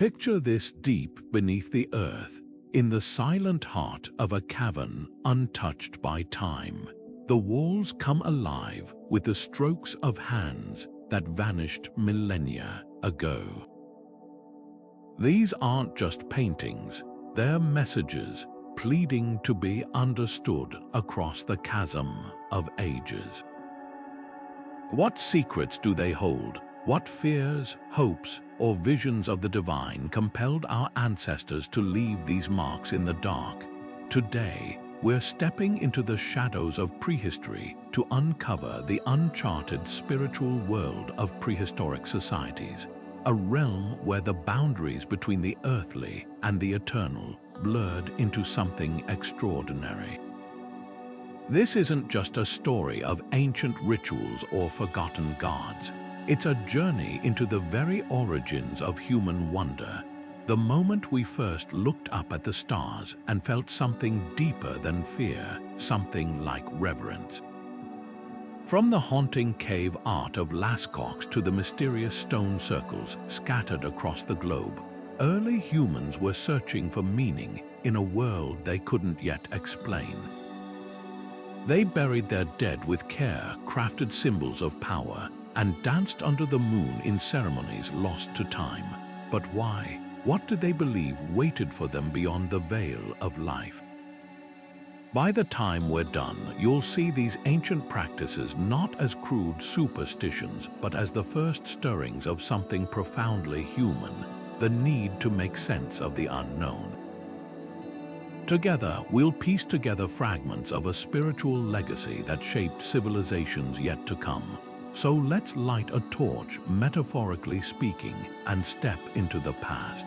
Picture this deep beneath the earth, in the silent heart of a cavern untouched by time. The walls come alive with the strokes of hands that vanished millennia ago. These aren't just paintings, they're messages pleading to be understood across the chasm of ages. What secrets do they hold? What fears, hopes, or visions of the divine compelled our ancestors to leave these marks in the dark? Today, we're stepping into the shadows of prehistory to uncover the uncharted spiritual world of prehistoric societies, a realm where the boundaries between the earthly and the eternal blurred into something extraordinary. This isn't just a story of ancient rituals or forgotten gods. It's a journey into the very origins of human wonder, the moment we first looked up at the stars and felt something deeper than fear, something like reverence. From the haunting cave art of Lascaux to the mysterious stone circles scattered across the globe, early humans were searching for meaning in a world they couldn't yet explain. They buried their dead with care, crafted symbols of power, and danced under the moon in ceremonies lost to time. But why? What did they believe waited for them beyond the veil of life? By the time we're done, you'll see these ancient practices not as crude superstitions, but as the first stirrings of something profoundly human, the need to make sense of the unknown. Together, we'll piece together fragments of a spiritual legacy that shaped civilizations yet to come. So let's light a torch, metaphorically speaking, and step into the past.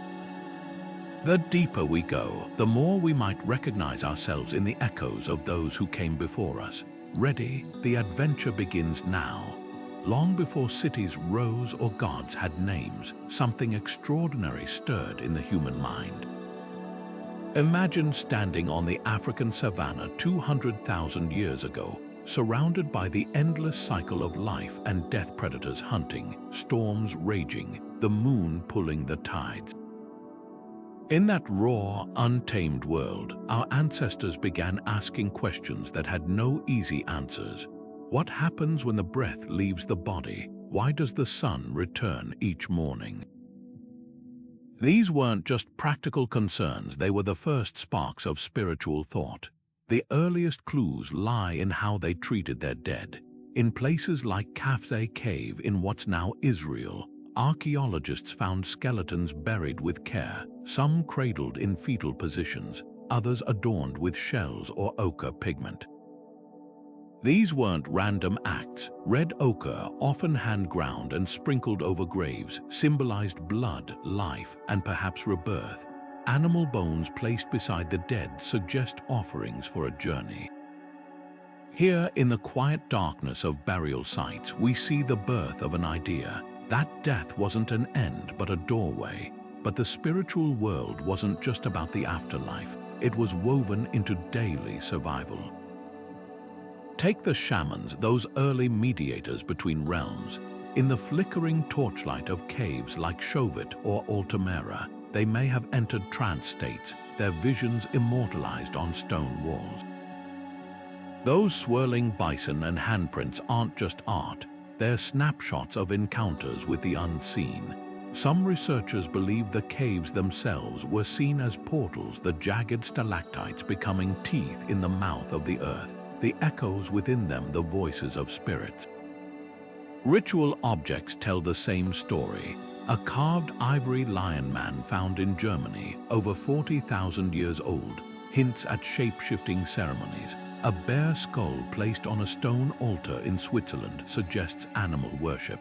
The deeper we go, the more we might recognize ourselves in the echoes of those who came before us. Ready? The adventure begins now. Long before cities rose or gods had names, something extraordinary stirred in the human mind. Imagine standing on the African savanna 200,000 years ago, surrounded by the endless cycle of life and death, predators hunting, storms raging, the moon pulling the tides. In that raw, untamed world, our ancestors began asking questions that had no easy answers. What happens when the breath leaves the body? Why does the sun return each morning? These weren't just practical concerns, they were the first sparks of spiritual thought. The earliest clues lie in how they treated their dead. In places like Chauvet Cave in what's now Israel, archaeologists found skeletons buried with care, some cradled in fetal positions, others adorned with shells or ochre pigment. These weren't random acts. Red ochre, often hand-ground and sprinkled over graves, symbolized blood, life, and perhaps rebirth. Animal bones placed beside the dead suggest offerings for a journey. Here, in the quiet darkness of burial sites, we see the birth of an idea. That death wasn't an end, but a doorway. But the spiritual world wasn't just about the afterlife. It was woven into daily survival. Take the shamans, those early mediators between realms. In the flickering torchlight of caves like Chauvet or Altamira, they may have entered trance states, their visions immortalized on stone walls. Those swirling bison and handprints aren't just art, they're snapshots of encounters with the unseen. Some researchers believe the caves themselves were seen as portals, the jagged stalactites becoming teeth in the mouth of the earth, the echoes within them the voices of spirits. Ritual objects tell the same story. A carved ivory lion man found in Germany, over 40,000 years old, hints at shape-shifting ceremonies. A bear skull placed on a stone altar in Switzerland suggests animal worship.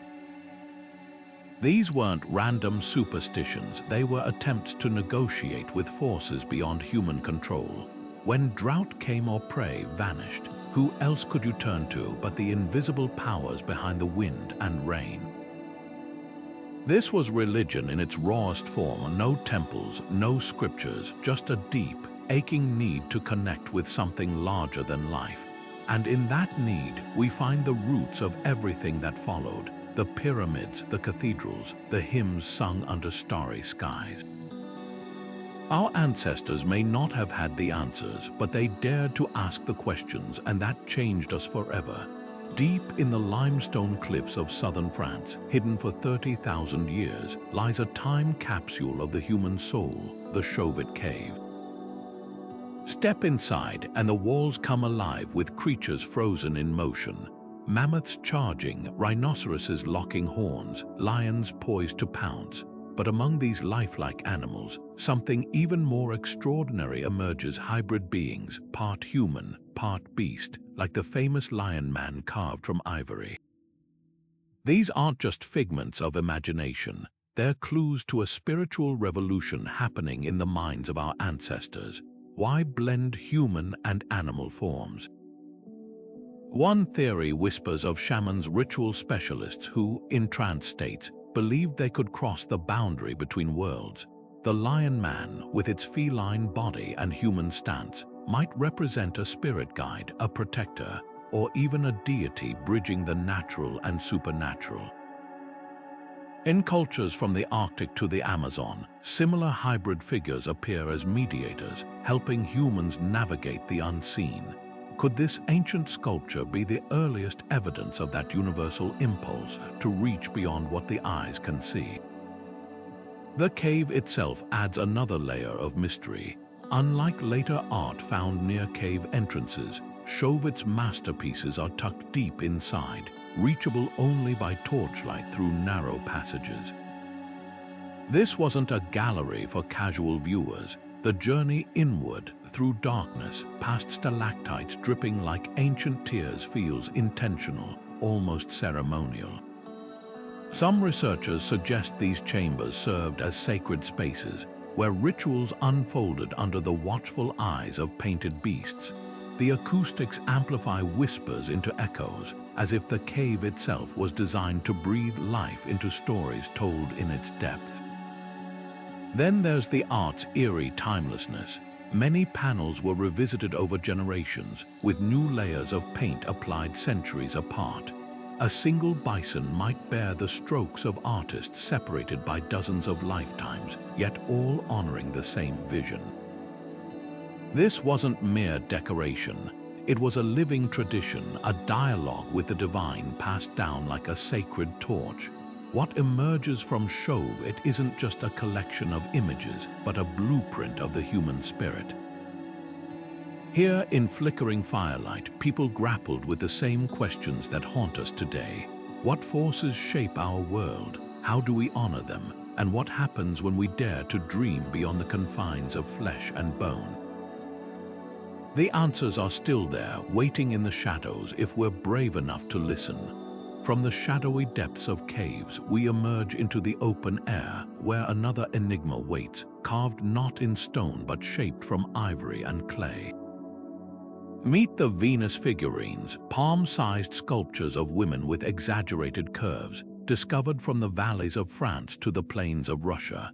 These weren't random superstitions, they were attempts to negotiate with forces beyond human control. When drought came or prey vanished, who else could you turn to but the invisible powers behind the wind and rain? This was religion in its rawest form, no temples, no scriptures, just a deep, aching need to connect with something larger than life. And in that need, we find the roots of everything that followed. the pyramids, the cathedrals, the hymns sung under starry skies. Our ancestors may not have had the answers, but they dared to ask the questions, and that changed us forever. Deep in the limestone cliffs of southern France, hidden for 30,000 years, lies a time capsule of the human soul, the Chauvet cave. Step inside and the walls come alive with creatures frozen in motion. Mammoths charging, rhinoceroses locking horns, lions poised to pounce. But among these lifelike animals, something even more extraordinary emerges: hybrid beings, part human, part beast, like the famous lion man carved from ivory. These aren't just figments of imagination, they're clues to a spiritual revolution happening in the minds of our ancestors. Why blend human and animal forms? One theory whispers of shamans, ritual specialists who, in trance states, believed they could cross the boundary between worlds. The lion man, with its feline body and human stance, might represent a spirit guide, a protector, or even a deity bridging the natural and supernatural. In cultures from the Arctic to the Amazon, similar hybrid figures appear as mediators, helping humans navigate the unseen. Could this ancient sculpture be the earliest evidence of that universal impulse to reach beyond what the eyes can see? The cave itself adds another layer of mystery. Unlike later art found near cave entrances, Chauvet's masterpieces are tucked deep inside, reachable only by torchlight through narrow passages. This wasn't a gallery for casual viewers. The journey inward, through darkness, past stalactites dripping like ancient tears, feels intentional, almost ceremonial. Some researchers suggest these chambers served as sacred spaces, where rituals unfolded under the watchful eyes of painted beasts. The acoustics amplify whispers into echoes, as if the cave itself was designed to breathe life into stories told in its depths. Then there's the art's eerie timelessness. Many panels were revisited over generations, with new layers of paint applied centuries apart. A single bison might bear the strokes of artists separated by dozens of lifetimes, yet all honoring the same vision. This wasn't mere decoration. It was a living tradition, a dialogue with the divine passed down like a sacred torch. What emerges from Chauvet isn't just a collection of images, but a blueprint of the human spirit. Here, in flickering firelight, people grappled with the same questions that haunt us today. What forces shape our world? How do we honor them? And what happens when we dare to dream beyond the confines of flesh and bone? The answers are still there, waiting in the shadows if we're brave enough to listen. From the shadowy depths of caves, we emerge into the open air, where another enigma waits, carved not in stone but shaped from ivory and clay. Meet the Venus figurines, palm-sized sculptures of women with exaggerated curves, discovered from the valleys of France to the plains of Russia.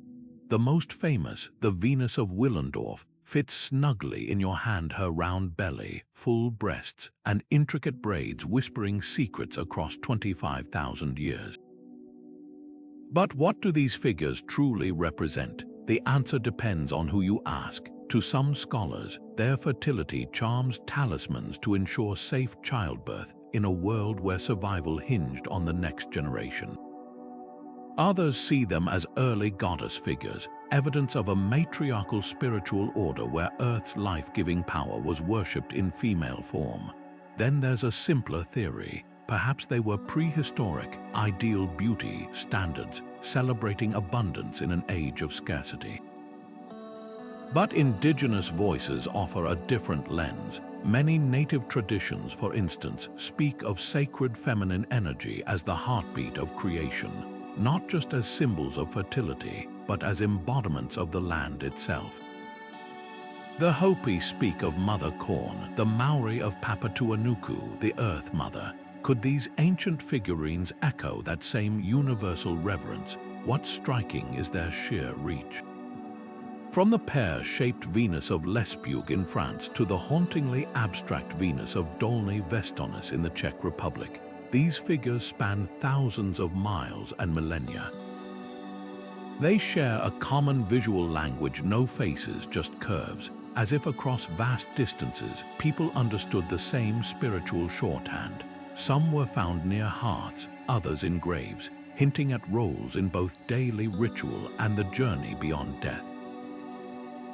The most famous, the Venus of Willendorf, fits snugly in your hand, her round belly, full breasts, and intricate braids whispering secrets across 25,000 years. But what do these figures truly represent? The answer depends on who you ask. To some scholars, their fertility charms, talismans to ensure safe childbirth in a world where survival hinged on the next generation. Others see them as early goddess figures, evidence of a matriarchal spiritual order where Earth's life-giving power was worshipped in female form. Then there's a simpler theory. Perhaps they were prehistoric, ideal beauty standards, celebrating abundance in an age of scarcity. But indigenous voices offer a different lens. Many native traditions, for instance, speak of sacred feminine energy as the heartbeat of creation, not just as symbols of fertility, but as embodiments of the land itself. The Hopi speak of Mother Corn, the Maori of Papatuanuku, the Earth Mother. Could these ancient figurines echo that same universal reverence? What's striking is their sheer reach. From the pear-shaped Venus of Lespuig in France to the hauntingly abstract Venus of Dolní Věstonice in the Czech Republic, these figures span thousands of miles and millennia. They share a common visual language, no faces, just curves, as if across vast distances, people understood the same spiritual shorthand. Some were found near hearths, others in graves, hinting at roles in both daily ritual and the journey beyond death.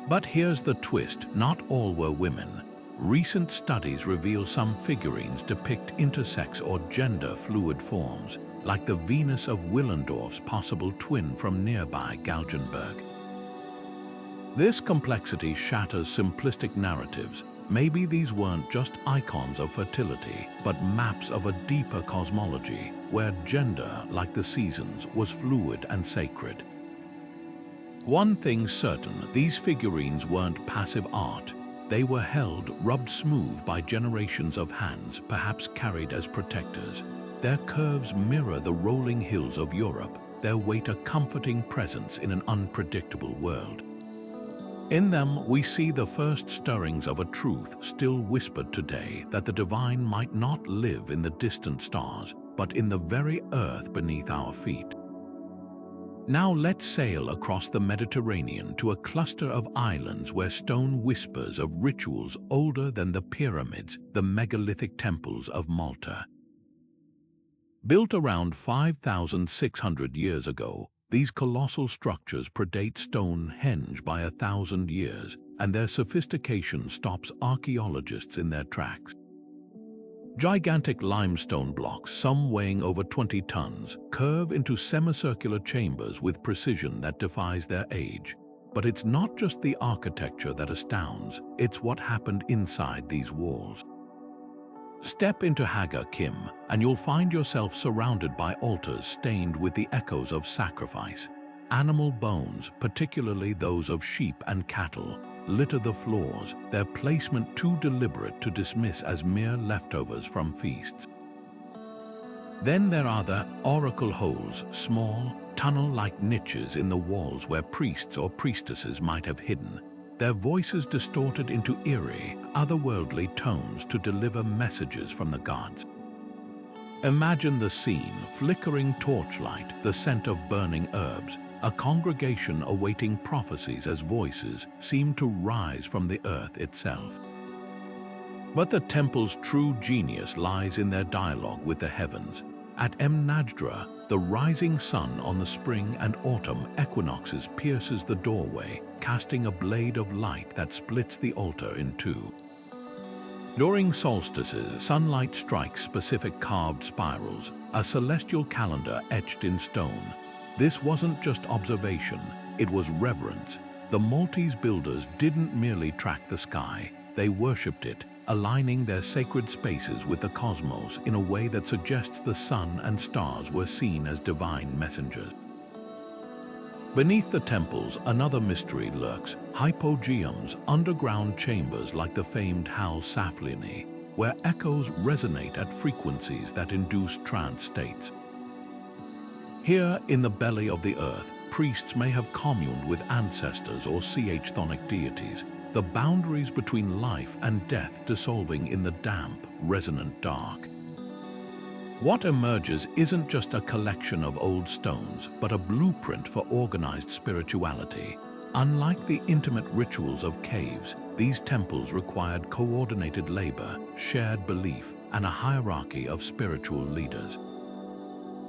But here's the twist, not all were women. Recent studies reveal some figurines depict intersex or gender-fluid forms, like the Venus of Willendorf's possible twin from nearby Galgenberg. This complexity shatters simplistic narratives. Maybe these weren't just icons of fertility, but maps of a deeper cosmology, where gender, like the seasons, was fluid and sacred. One thing's certain, these figurines weren't passive art. They were held, rubbed smooth by generations of hands, perhaps carried as protectors. Their curves mirror the rolling hills of Europe, their weight a comforting presence in an unpredictable world. In them, we see the first stirrings of a truth still whispered today, that the divine might not live in the distant stars, but in the very earth beneath our feet. Now let's sail across the Mediterranean to a cluster of islands where stone whispers of rituals older than the pyramids, the megalithic temples of Malta. Built around 5,600 years ago, these colossal structures predate Stonehenge by 1,000 years, and their sophistication stops archaeologists in their tracks. Gigantic limestone blocks, some weighing over 20 tons, curve into semicircular chambers with precision that defies their age. But it's not just the architecture that astounds, it's what happened inside these walls. Step into Haga Kim, and you'll find yourself surrounded by altars stained with the echoes of sacrifice. Animal bones, particularly those of sheep and cattle, litter the floors, their placement too deliberate to dismiss as mere leftovers from feasts. Then there are the oracle holes, small, tunnel-like niches in the walls where priests or priestesses might have hidden, their voices distorted into eerie, otherworldly tones to deliver messages from the gods. Imagine the scene, flickering torchlight, the scent of burning herbs, a congregation awaiting prophecies as voices seem to rise from the earth itself. But the temple's true genius lies in their dialogue with the heavens. At Najdra, the rising sun on the spring and autumn equinoxes pierces the doorway, casting a blade of light that splits the altar in two. During solstices, sunlight strikes specific carved spirals, a celestial calendar etched in stone. This wasn't just observation, it was reverence. The Maltese builders didn't merely track the sky, they worshipped it, aligning their sacred spaces with the cosmos in a way that suggests the sun and stars were seen as divine messengers. Beneath the temples, another mystery lurks, Hypogeums, underground chambers like the famed Hal Saflieni, where echoes resonate at frequencies that induce trance states. Here, in the belly of the earth, priests may have communed with ancestors or chthonic deities, the boundaries between life and death dissolving in the damp, resonant dark. What emerges isn't just a collection of old stones, but a blueprint for organized spirituality. Unlike the intimate rituals of caves, these temples required coordinated labor, shared belief, and a hierarchy of spiritual leaders.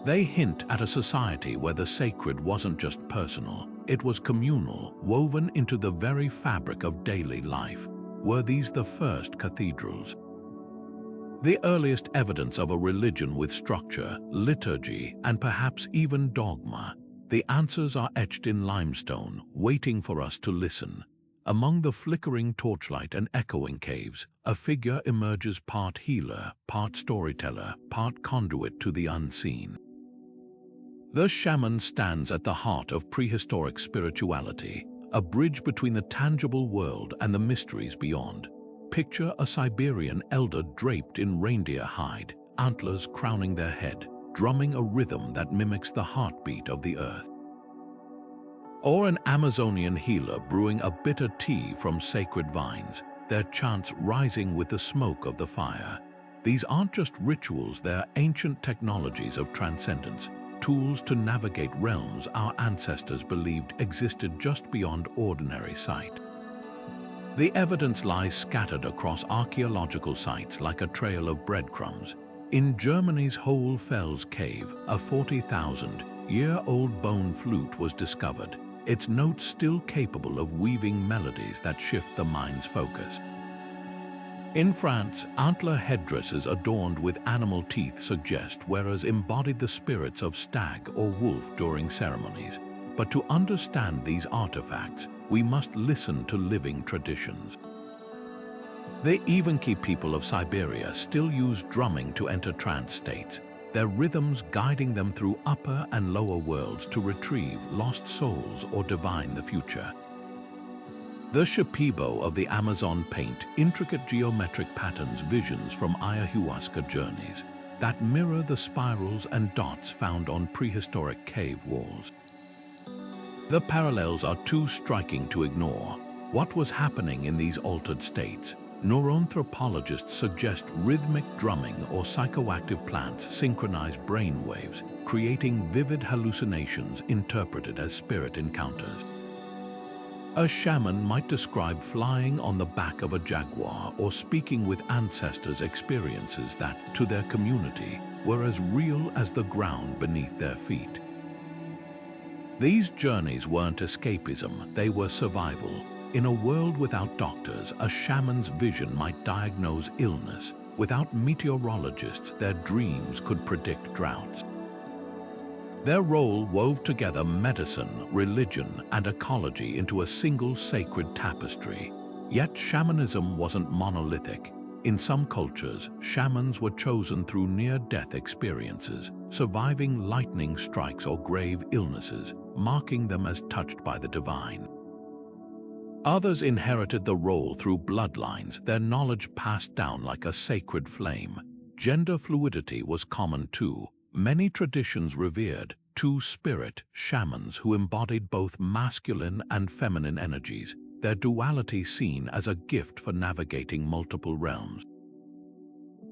They hint at a society where the sacred wasn't just personal, it was communal, woven into the very fabric of daily life. Were these the first cathedrals? The earliest evidence of a religion with structure, liturgy, and perhaps even dogma? The answers are etched in limestone, waiting for us to listen. Among the flickering torchlight and echoing caves, a figure emerges, part healer, part storyteller, part conduit to the unseen. The shaman stands at the heart of prehistoric spirituality, a bridge between the tangible world and the mysteries beyond. Picture a Siberian elder draped in reindeer hide, antlers crowning their head, drumming a rhythm that mimics the heartbeat of the earth. Or an Amazonian healer brewing a bitter tea from sacred vines, their chants rising with the smoke of the fire. These aren't just rituals, they're ancient technologies of transcendence, tools to navigate realms our ancestors believed existed just beyond ordinary sight. The evidence lies scattered across archaeological sites like a trail of breadcrumbs. In Germany's Hohlfels cave, a 40,000-year-old bone flute was discovered, its notes still capable of weaving melodies that shift the mind's focus. In France, antler headdresses adorned with animal teeth suggest wearers embodied the spirits of stag or wolf during ceremonies. But to understand these artifacts, we must listen to living traditions. The Evenki people of Siberia still use drumming to enter trance states, their rhythms guiding them through upper and lower worlds to retrieve lost souls or divine the future. The Shipibo of the Amazon paint intricate geometric patterns, visions from ayahuasca journeys that mirror the spirals and dots found on prehistoric cave walls. The parallels are too striking to ignore. What was happening in these altered states? Neuroanthropologists suggest rhythmic drumming or psychoactive plants synchronize brainwaves, creating vivid hallucinations interpreted as spirit encounters. A shaman might describe flying on the back of a jaguar or speaking with ancestors' experiences that, to their community, were as real as the ground beneath their feet. These journeys weren't escapism, they were survival. In a world without doctors, a shaman's vision might diagnose illness. Without meteorologists, their dreams could predict droughts. Their role wove together medicine, religion, and ecology into a single sacred tapestry. Yet shamanism wasn't monolithic. In some cultures, shamans were chosen through near-death experiences, surviving lightning strikes or grave illnesses, marking them as touched by the divine. Others inherited the role through bloodlines, their knowledge passed down like a sacred flame. Gender fluidity was common too. Many traditions revered two-spirit shamans who embodied both masculine and feminine energies, their duality seen as a gift for navigating multiple realms.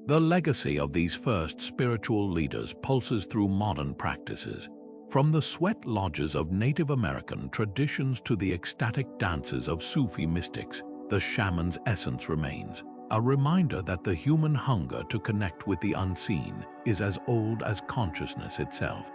The legacy of these first spiritual leaders pulses through modern practices. From the sweat lodges of Native American traditions to the ecstatic dances of Sufi mystics, the shaman's essence remains. A reminder that the human hunger to connect with the unseen is as old as consciousness itself.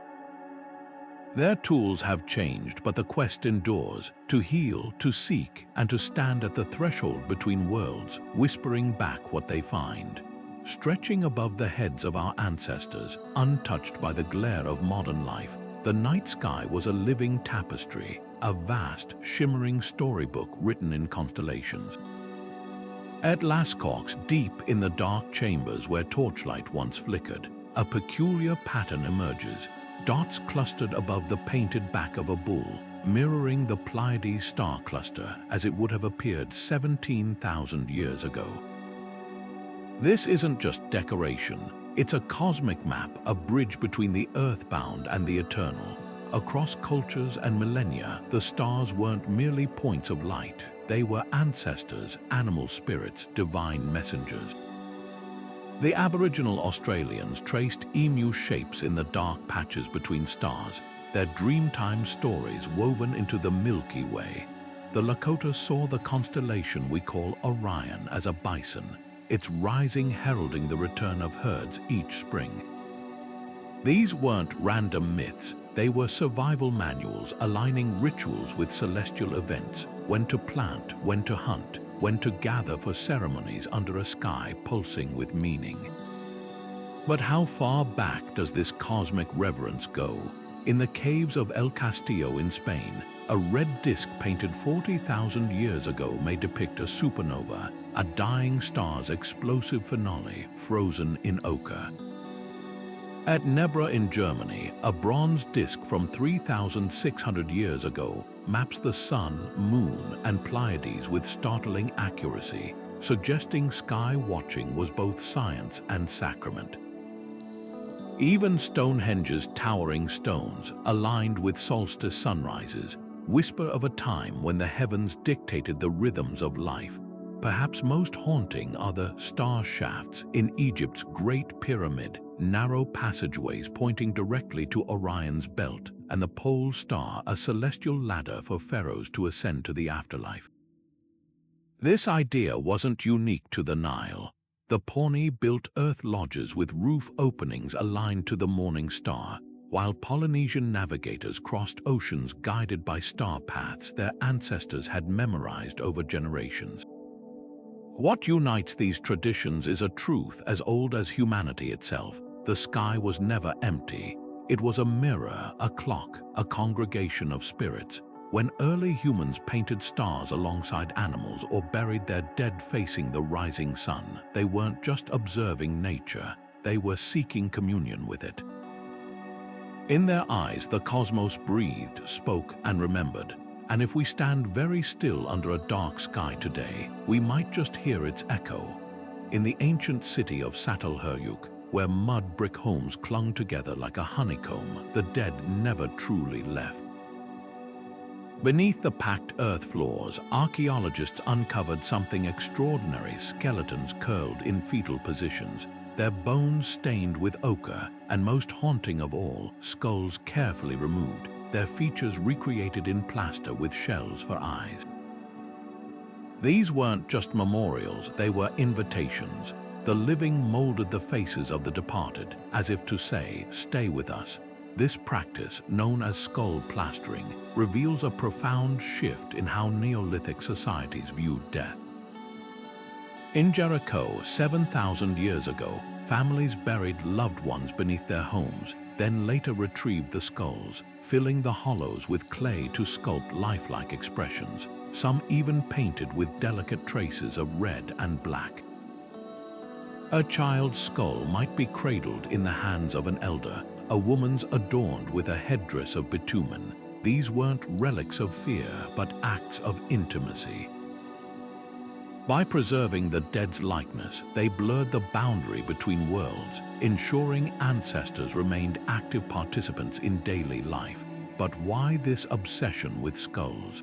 Their tools have changed, but the quest endures, to heal, to seek, and to stand at the threshold between worlds, whispering back what they find. Stretching above the heads of our ancestors, untouched by the glare of modern life, the night sky was a living tapestry, a vast, shimmering storybook written in constellations. At Lascaux, deep in the dark chambers where torchlight once flickered, a peculiar pattern emerges, dots clustered above the painted back of a bull, mirroring the Pleiades star cluster as it would have appeared 17,000 years ago. This isn't just decoration, it's a cosmic map, a bridge between the earthbound and the eternal. Across cultures and millennia, the stars weren't merely points of light. They were ancestors, animal spirits, divine messengers. The Aboriginal Australians traced emu shapes in the dark patches between stars, their dreamtime stories woven into the Milky Way. The Lakota saw the constellation we call Orion as a bison, its rising heralding the return of herds each spring. These weren't random myths, they were survival manuals aligning rituals with celestial events, when to plant, when to hunt, when to gather for ceremonies under a sky pulsing with meaning. But how far back does this cosmic reverence go? In the caves of El Castillo in Spain, a red disk painted 40,000 years ago may depict a supernova, a dying star's explosive finale frozen in ochre. At Nebra in Germany, a bronze disk from 3,600 years ago maps the sun, moon, and Pleiades with startling accuracy, suggesting sky watching was both science and sacrament. Even Stonehenge's towering stones, aligned with solstice sunrises, whisper of a time when the heavens dictated the rhythms of life. Perhaps most haunting are the star shafts in Egypt's Great Pyramid, narrow passageways pointing directly to Orion's belt, and the pole star, a celestial ladder for pharaohs to ascend to the afterlife. This idea wasn't unique to the Nile. The Pawnee built earth lodges with roof openings aligned to the morning star, while Polynesian navigators crossed oceans guided by star paths their ancestors had memorized over generations. What unites these traditions is a truth as old as humanity itself. The sky was never empty. It was a mirror, a clock, a congregation of spirits. When early humans painted stars alongside animals or buried their dead facing the rising sun, they weren't just observing nature, they were seeking communion with it. In their eyes, the cosmos breathed, spoke, and remembered. And if we stand very still under a dark sky today, we might just hear its echo. In the ancient city of Çatalhöyük, where mud brick homes clung together like a honeycomb, the dead never truly left. Beneath the packed earth floors, archaeologists uncovered something extraordinary: skeletons curled in fetal positions, their bones stained with ochre, and most haunting of all, skulls carefully removed, their features recreated in plaster with shells for eyes. These weren't just memorials, they were invitations. The living molded the faces of the departed, as if to say, "Stay with us." This practice, known as skull plastering, reveals a profound shift in how Neolithic societies viewed death. In Jericho, 7,000 years ago, families buried loved ones beneath their homes, then later retrieved the skulls, filling the hollows with clay to sculpt lifelike expressions, some even painted with delicate traces of red and black. A child's skull might be cradled in the hands of an elder, a woman's adorned with a headdress of bitumen. These weren't relics of fear, but acts of intimacy. By preserving the dead's likeness, they blurred the boundary between worlds, ensuring ancestors remained active participants in daily life. But why this obsession with skulls?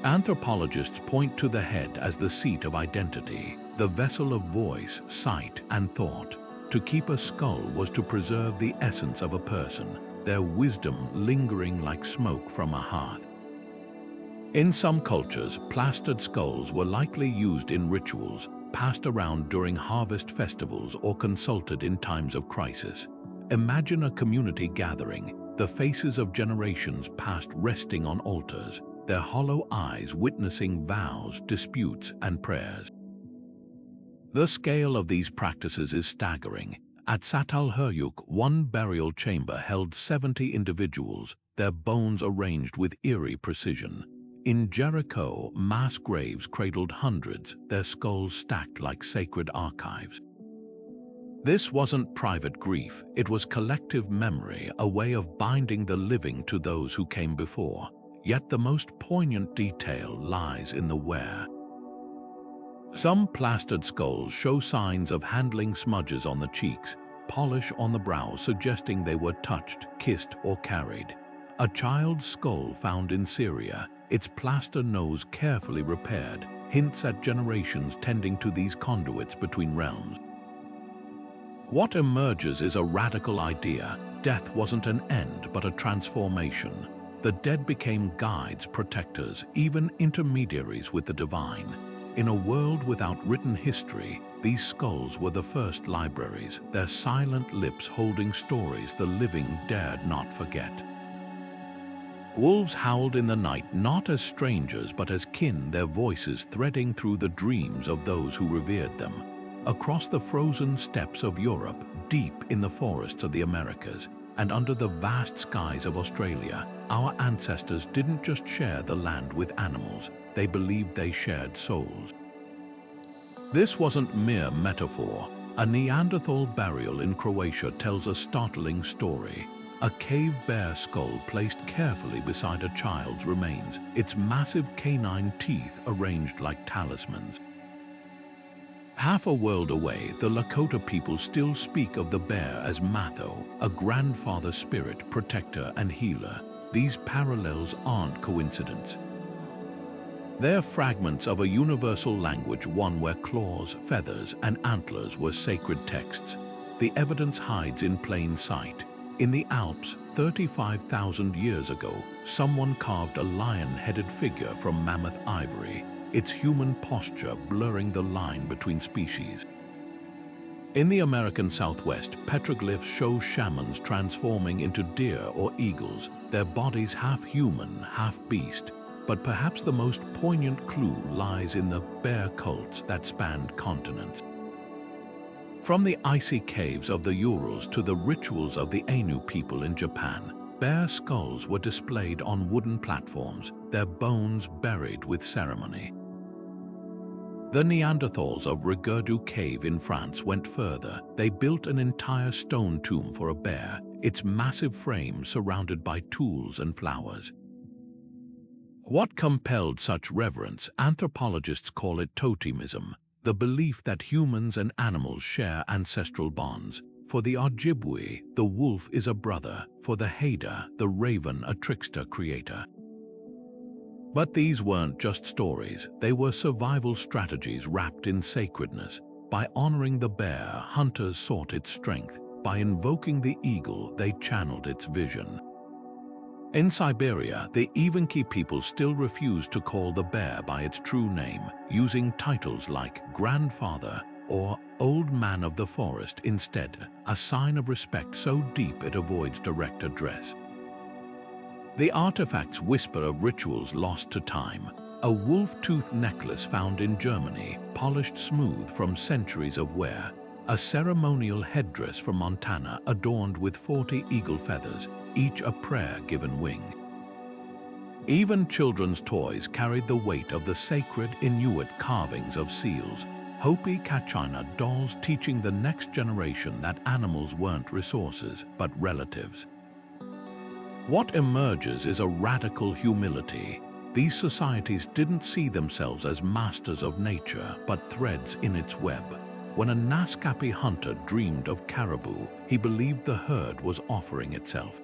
Anthropologists point to the head as the seat of identity, the vessel of voice, sight, and thought. To keep a skull was to preserve the essence of a person, their wisdom lingering like smoke from a hearth. In some cultures, plastered skulls were likely used in rituals, passed around during harvest festivals, or consulted in times of crisis. Imagine a community gathering, the faces of generations past resting on altars, their hollow eyes witnessing vows, disputes, and prayers. The scale of these practices is staggering. At Çatalhöyük, one burial chamber held 70 individuals, their bones arranged with eerie precision. In Jericho, mass graves cradled hundreds, their skulls stacked like sacred archives. This wasn't private grief, it was collective memory, a way of binding the living to those who came before. Yet the most poignant detail lies in the wear. Some plastered skulls show signs of handling: smudges on the cheeks, polish on the brow suggesting they were touched, kissed, or carried. A child's skull found in Syria, its plaster nose carefully repaired, hints at generations tending to these conduits between realms. What emerges is a radical idea. Death wasn't an end, but a transformation. The dead became guides, protectors, even intermediaries with the divine. In a world without written history, these skulls were the first libraries, their silent lips holding stories the living dared not forget. Wolves howled in the night, not as strangers but as kin, their voices threading through the dreams of those who revered them. Across the frozen steppes of Europe, deep in the forests of the Americas, and under the vast skies of Australia, our ancestors didn't just share the land with animals, they believed they shared souls. This wasn't mere metaphor. A Neanderthal burial in Croatia tells a startling story. A cave bear skull placed carefully beside a child's remains, its massive canine teeth arranged like talismans. Half a world away, the Lakota people still speak of the bear as Matho, a grandfather spirit, protector, and healer. These parallels aren't coincidence. They're fragments of a universal language, one where claws, feathers, and antlers were sacred texts. The evidence hides in plain sight. In the Alps, 35,000 years ago, someone carved a lion-headed figure from mammoth ivory, its human posture blurring the line between species. In the American Southwest, petroglyphs show shamans transforming into deer or eagles, their bodies half human, half beast. But perhaps the most poignant clue lies in the bear cults that spanned continents. From the icy caves of the Urals to the rituals of the Ainu people in Japan, bear skulls were displayed on wooden platforms, their bones buried with ceremony. The Neanderthals of Reverence Cave in France went further. They built an entire stone tomb for a bear, its massive frame surrounded by tools and flowers. What compelled such reverence? Anthropologists call it totemism, the belief that humans and animals share ancestral bonds. For the Ojibwe, the wolf is a brother, for the Haida, the raven a trickster creator. But these weren't just stories, they were survival strategies wrapped in sacredness. By honoring the bear, hunters sought its strength. By invoking the eagle, they channeled its vision. In Siberia, the Evenki people still refuse to call the bear by its true name, using titles like grandfather or old man of the forest instead, a sign of respect so deep it avoids direct address. The artifacts whisper of rituals lost to time. A wolf-tooth necklace found in Germany, polished smooth from centuries of wear. A ceremonial headdress from Montana adorned with 40 eagle feathers, each a prayer-given wing. Even children's toys carried the weight of the sacred Inuit carvings of seals, Hopi Kachina dolls teaching the next generation that animals weren't resources, but relatives. What emerges is a radical humility. These societies didn't see themselves as masters of nature, but threads in its web. When a Nasca hunter dreamed of caribou, he believed the herd was offering itself.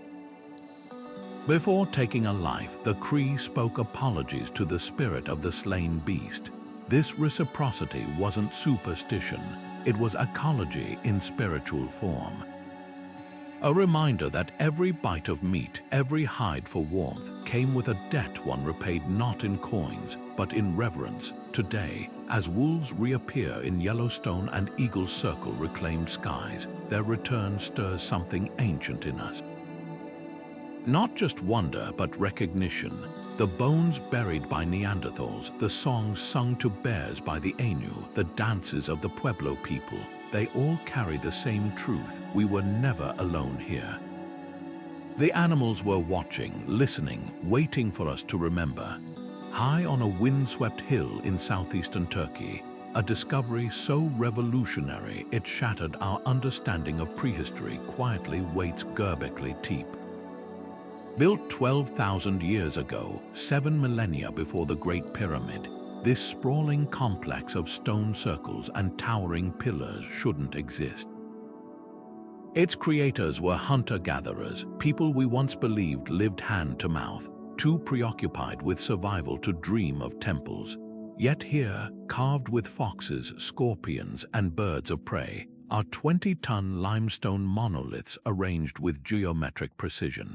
Before taking a life, the Cree spoke apologies to the spirit of the slain beast. This reciprocity wasn't superstition, it was ecology in spiritual form. A reminder that every bite of meat, every hide for warmth, came with a debt one repaid not in coins, but in reverence. Today, as wolves reappear in Yellowstone and Eagle's Circle reclaimed skies, their return stirs something ancient in us. Not just wonder, but recognition. The bones buried by Neanderthals, the songs sung to bears by the Ainu, the dances of the Pueblo people, they all carry the same truth: we were never alone here. The animals were watching, listening, waiting for us to remember. High on a windswept hill in southeastern Turkey, a discovery so revolutionary it shattered our understanding of prehistory quietly waits Göbekli Tepe. Built 12,000 years ago, 7 millennia before the Great Pyramid, this sprawling complex of stone circles and towering pillars shouldn't exist. Its creators were hunter-gatherers, people we once believed lived hand to mouth, too preoccupied with survival to dream of temples. Yet here, carved with foxes, scorpions, and birds of prey, are 20-ton limestone monoliths arranged with geometric precision.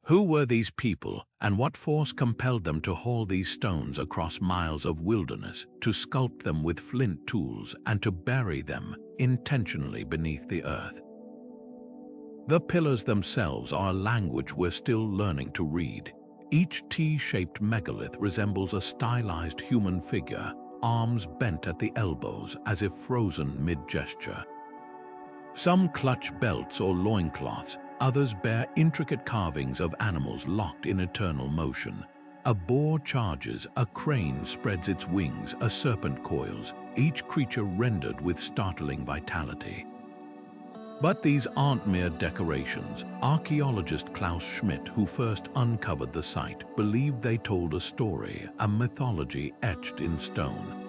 Who were these people, and what force compelled them to haul these stones across miles of wilderness, to sculpt them with flint tools, and to bury them intentionally beneath the earth? The pillars themselves are a language we're still learning to read. Each T-shaped megalith resembles a stylized human figure, arms bent at the elbows as if frozen mid-gesture. Some clutch belts or loincloths, others bear intricate carvings of animals locked in eternal motion. A boar charges, a crane spreads its wings, a serpent coils, each creature rendered with startling vitality. But these aren't mere decorations. Archaeologist Klaus Schmidt, who first uncovered the site, believed they told a story, a mythology etched in stone.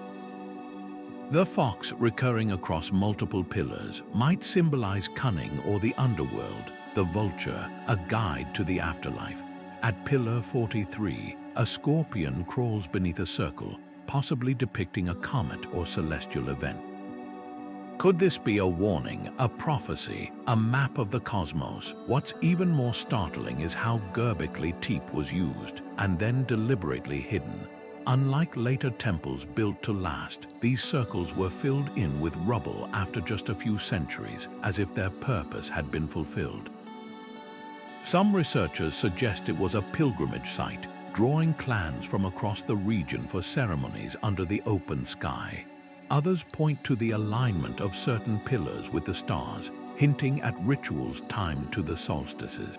The fox, recurring across multiple pillars, might symbolize cunning or the underworld. The vulture, a guide to the afterlife. At pillar 43, a scorpion crawls beneath a circle, possibly depicting a comet or celestial event. Could this be a warning, a prophecy, a map of the cosmos? What's even more startling is how Göbekli Tepe was used and then deliberately hidden. Unlike later temples built to last, these circles were filled in with rubble after just a few centuries, as if their purpose had been fulfilled. Some researchers suggest it was a pilgrimage site, drawing clans from across the region for ceremonies under the open sky. Others point to the alignment of certain pillars with the stars, hinting at rituals timed to the solstices.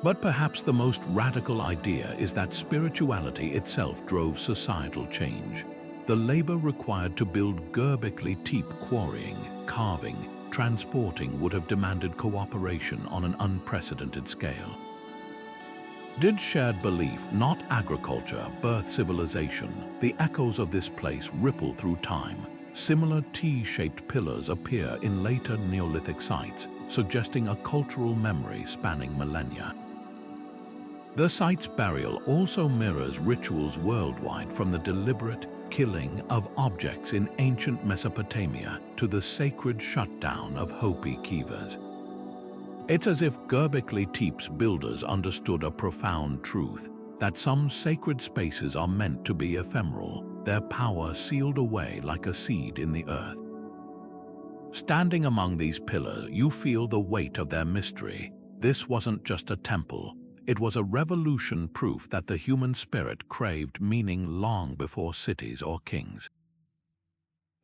But perhaps the most radical idea is that spirituality itself drove societal change. The labor required to build Göbekli Tepe, quarrying, carving, transporting, would have demanded cooperation on an unprecedented scale. Did shared belief, not agriculture, birth civilization? The echoes of this place ripple through time. Similar T-shaped pillars appear in later Neolithic sites, suggesting a cultural memory spanning millennia. The site's burial also mirrors rituals worldwide, from the deliberate killing of objects in ancient Mesopotamia to the sacred shutdown of Hopi kivas. It's as if Göbekli Tepe's builders understood a profound truth, that some sacred spaces are meant to be ephemeral, their power sealed away like a seed in the earth. Standing among these pillars, you feel the weight of their mystery. This wasn't just a temple. It was a revolution, proof that the human spirit craved meaning long before cities or kings.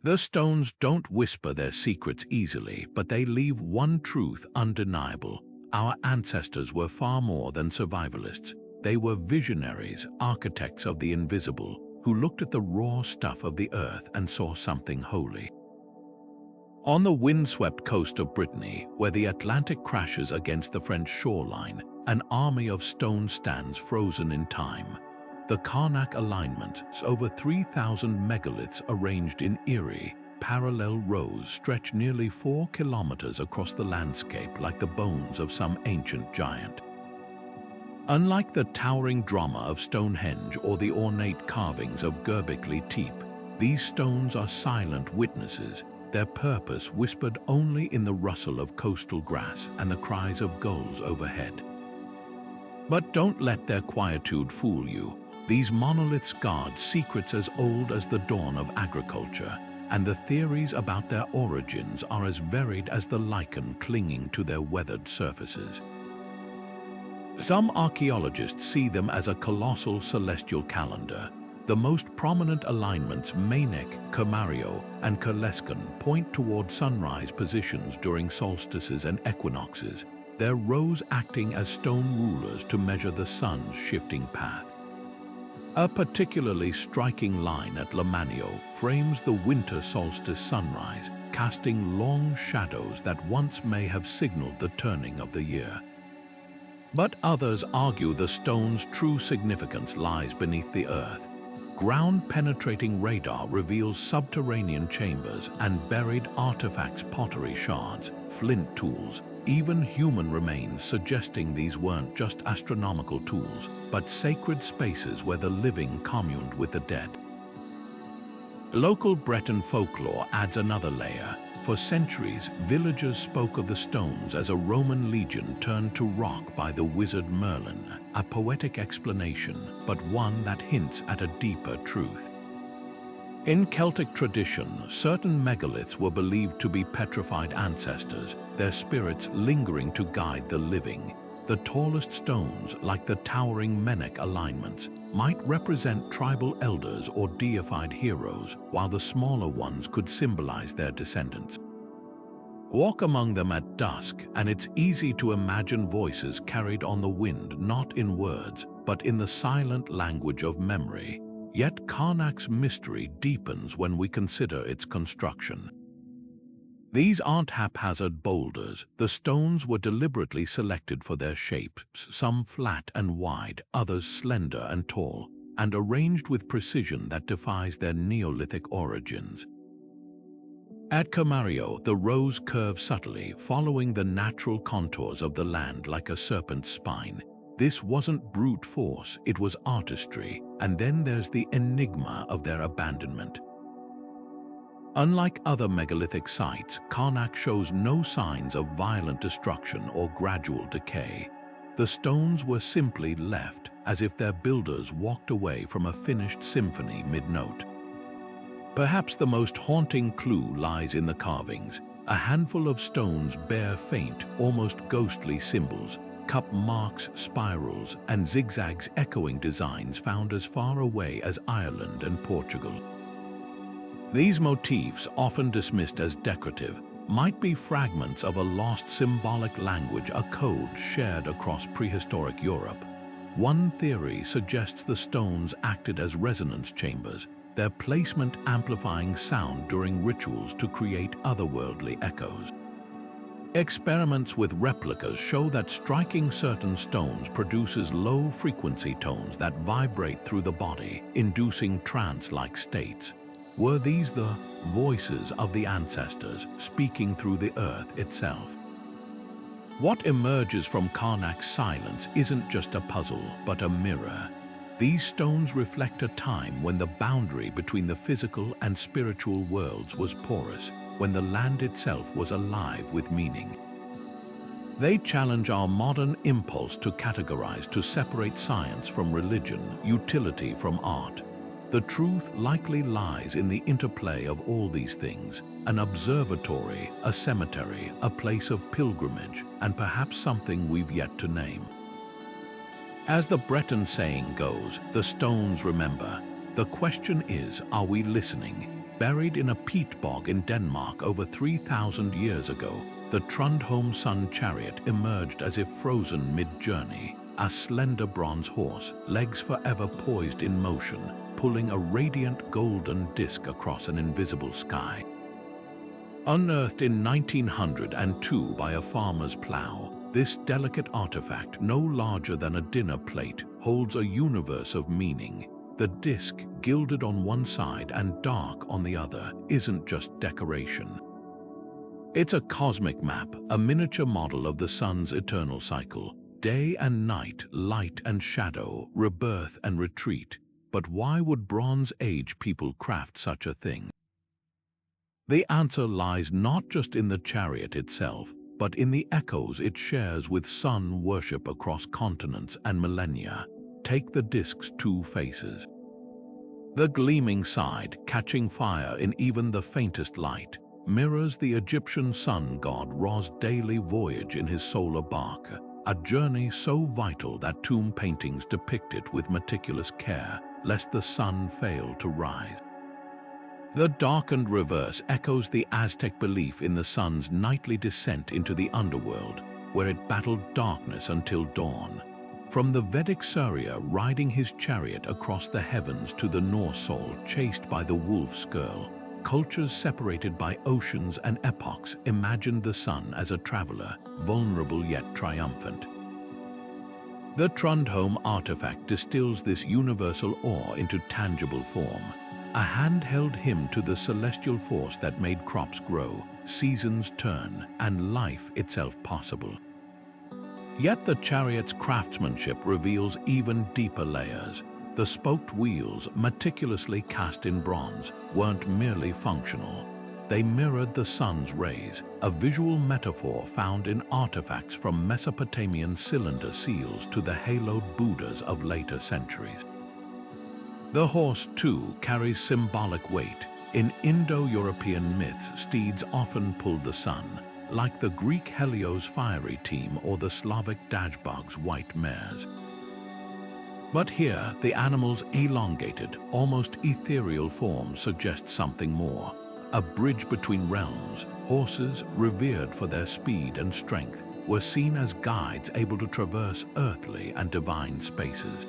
The stones don't whisper their secrets easily, but they leave one truth undeniable. Our ancestors were far more than survivalists. They were visionaries, architects of the invisible, who looked at the raw stuff of the earth and saw something holy. On the windswept coast of Brittany, where the Atlantic crashes against the French shoreline, an army of stone stands frozen in time. The Karnak alignment, over 3,000 megaliths arranged in eerie, parallel rows, stretch nearly 4 kilometers across the landscape like the bones of some ancient giant. Unlike the towering drama of Stonehenge or the ornate carvings of Göbekli Tepe, these stones are silent witnesses, their purpose whispered only in the rustle of coastal grass and the cries of gulls overhead. But don't let their quietude fool you. These monoliths guard secrets as old as the dawn of agriculture, and the theories about their origins are as varied as the lichen clinging to their weathered surfaces. Some archaeologists see them as a colossal celestial calendar. The most prominent alignments, Meinec, Camario, and Kerleskan, point toward sunrise positions during solstices and equinoxes, their rows acting as stone rulers to measure the sun's shifting path. A particularly striking line at Lamanio frames the winter solstice sunrise, casting long shadows that once may have signaled the turning of the year. But others argue the stone's true significance lies beneath the earth. Ground-penetrating radar reveals subterranean chambers and buried artifacts, pottery shards, flint tools, even human remains, suggesting these weren't just astronomical tools, but sacred spaces where the living communed with the dead. Local Breton folklore adds another layer. For centuries, villagers spoke of the stones as a Roman legion turned to rock by the wizard Merlin, a poetic explanation, but one that hints at a deeper truth. In Celtic tradition, certain megaliths were believed to be petrified ancestors, their spirits lingering to guide the living. The tallest stones, like the towering Meinec alignments, might represent tribal elders or deified heroes, while the smaller ones could symbolize their descendants. Walk among them at dusk, and it's easy to imagine voices carried on the wind, not in words, but in the silent language of memory. Yet Karnak's mystery deepens when we consider its construction. These aren't haphazard boulders. The stones were deliberately selected for their shapes, some flat and wide, others slender and tall, and arranged with precision that defies their Neolithic origins. At Camario, the rows curve subtly, following the natural contours of the land like a serpent's spine. This wasn't brute force, it was artistry, and then there's the enigma of their abandonment. Unlike other megalithic sites, Karnak shows no signs of violent destruction or gradual decay. The stones were simply left, as if their builders walked away from a finished symphony mid-note. Perhaps the most haunting clue lies in the carvings. A handful of stones bear faint, almost ghostly symbols, cup marks, spirals, and zigzags echoing designs found as far away as Ireland and Portugal. These motifs, often dismissed as decorative, might be fragments of a lost symbolic language, a code shared across prehistoric Europe. One theory suggests the stones acted as resonance chambers, their placement amplifying sound during rituals to create otherworldly echoes. Experiments with replicas show that striking certain stones produces low-frequency tones that vibrate through the body, inducing trance-like states. Were these the voices of the ancestors speaking through the earth itself? What emerges from Karnak's silence isn't just a puzzle, but a mirror. These stones reflect a time when the boundary between the physical and spiritual worlds was porous, when the land itself was alive with meaning. They challenge our modern impulse to categorize, to separate science from religion, utility from art. The truth likely lies in the interplay of all these things: an observatory, a cemetery, a place of pilgrimage, and perhaps something we've yet to name. As the Breton saying goes, the stones remember. The question is, are we listening? Buried in a peat bog in Denmark over 3,000 years ago, the Trundholm Sun chariot emerged as if frozen mid-journey, a slender bronze horse, legs forever poised in motion, pulling a radiant golden disk across an invisible sky. Unearthed in 1902 by a farmer's plow, this delicate artifact, no larger than a dinner plate, holds a universe of meaning. The disk, gilded on one side and dark on the other, isn't just decoration. It's a cosmic map, a miniature model of the sun's eternal cycle. Day and night, light and shadow, rebirth and retreat. But why would Bronze Age people craft such a thing? The answer lies not just in the chariot itself, but in the echoes it shares with sun worship across continents and millennia. Take the disk's two faces. The gleaming side, catching fire in even the faintest light, mirrors the Egyptian sun god Ra's daily voyage in his solar bark, a journey so vital that tomb paintings depict it with meticulous care, lest the sun fail to rise. The darkened reverse echoes the Aztec belief in the sun's nightly descent into the underworld, where it battled darkness until dawn. From the Vedic Surya riding his chariot across the heavens to the Norse soul chased by the wolf skirl, cultures separated by oceans and epochs imagined the sun as a traveler, vulnerable yet triumphant. The Trundholm artifact distills this universal awe into tangible form, a handheld hymn to the celestial force that made crops grow, seasons turn, and life itself possible. Yet the chariot's craftsmanship reveals even deeper layers. The spoked wheels, meticulously cast in bronze, weren't merely functional. They mirrored the sun's rays, a visual metaphor found in artifacts from Mesopotamian cylinder seals to the haloed Buddhas of later centuries. The horse, too, carries symbolic weight. In Indo-European myths, steeds often pulled the sun, like the Greek Helios fiery team or the Slavic Dajbog's white mares. But here, the animal's elongated, almost ethereal form suggests something more. A bridge between realms, horses, revered for their speed and strength, were seen as guides able to traverse earthly and divine spaces.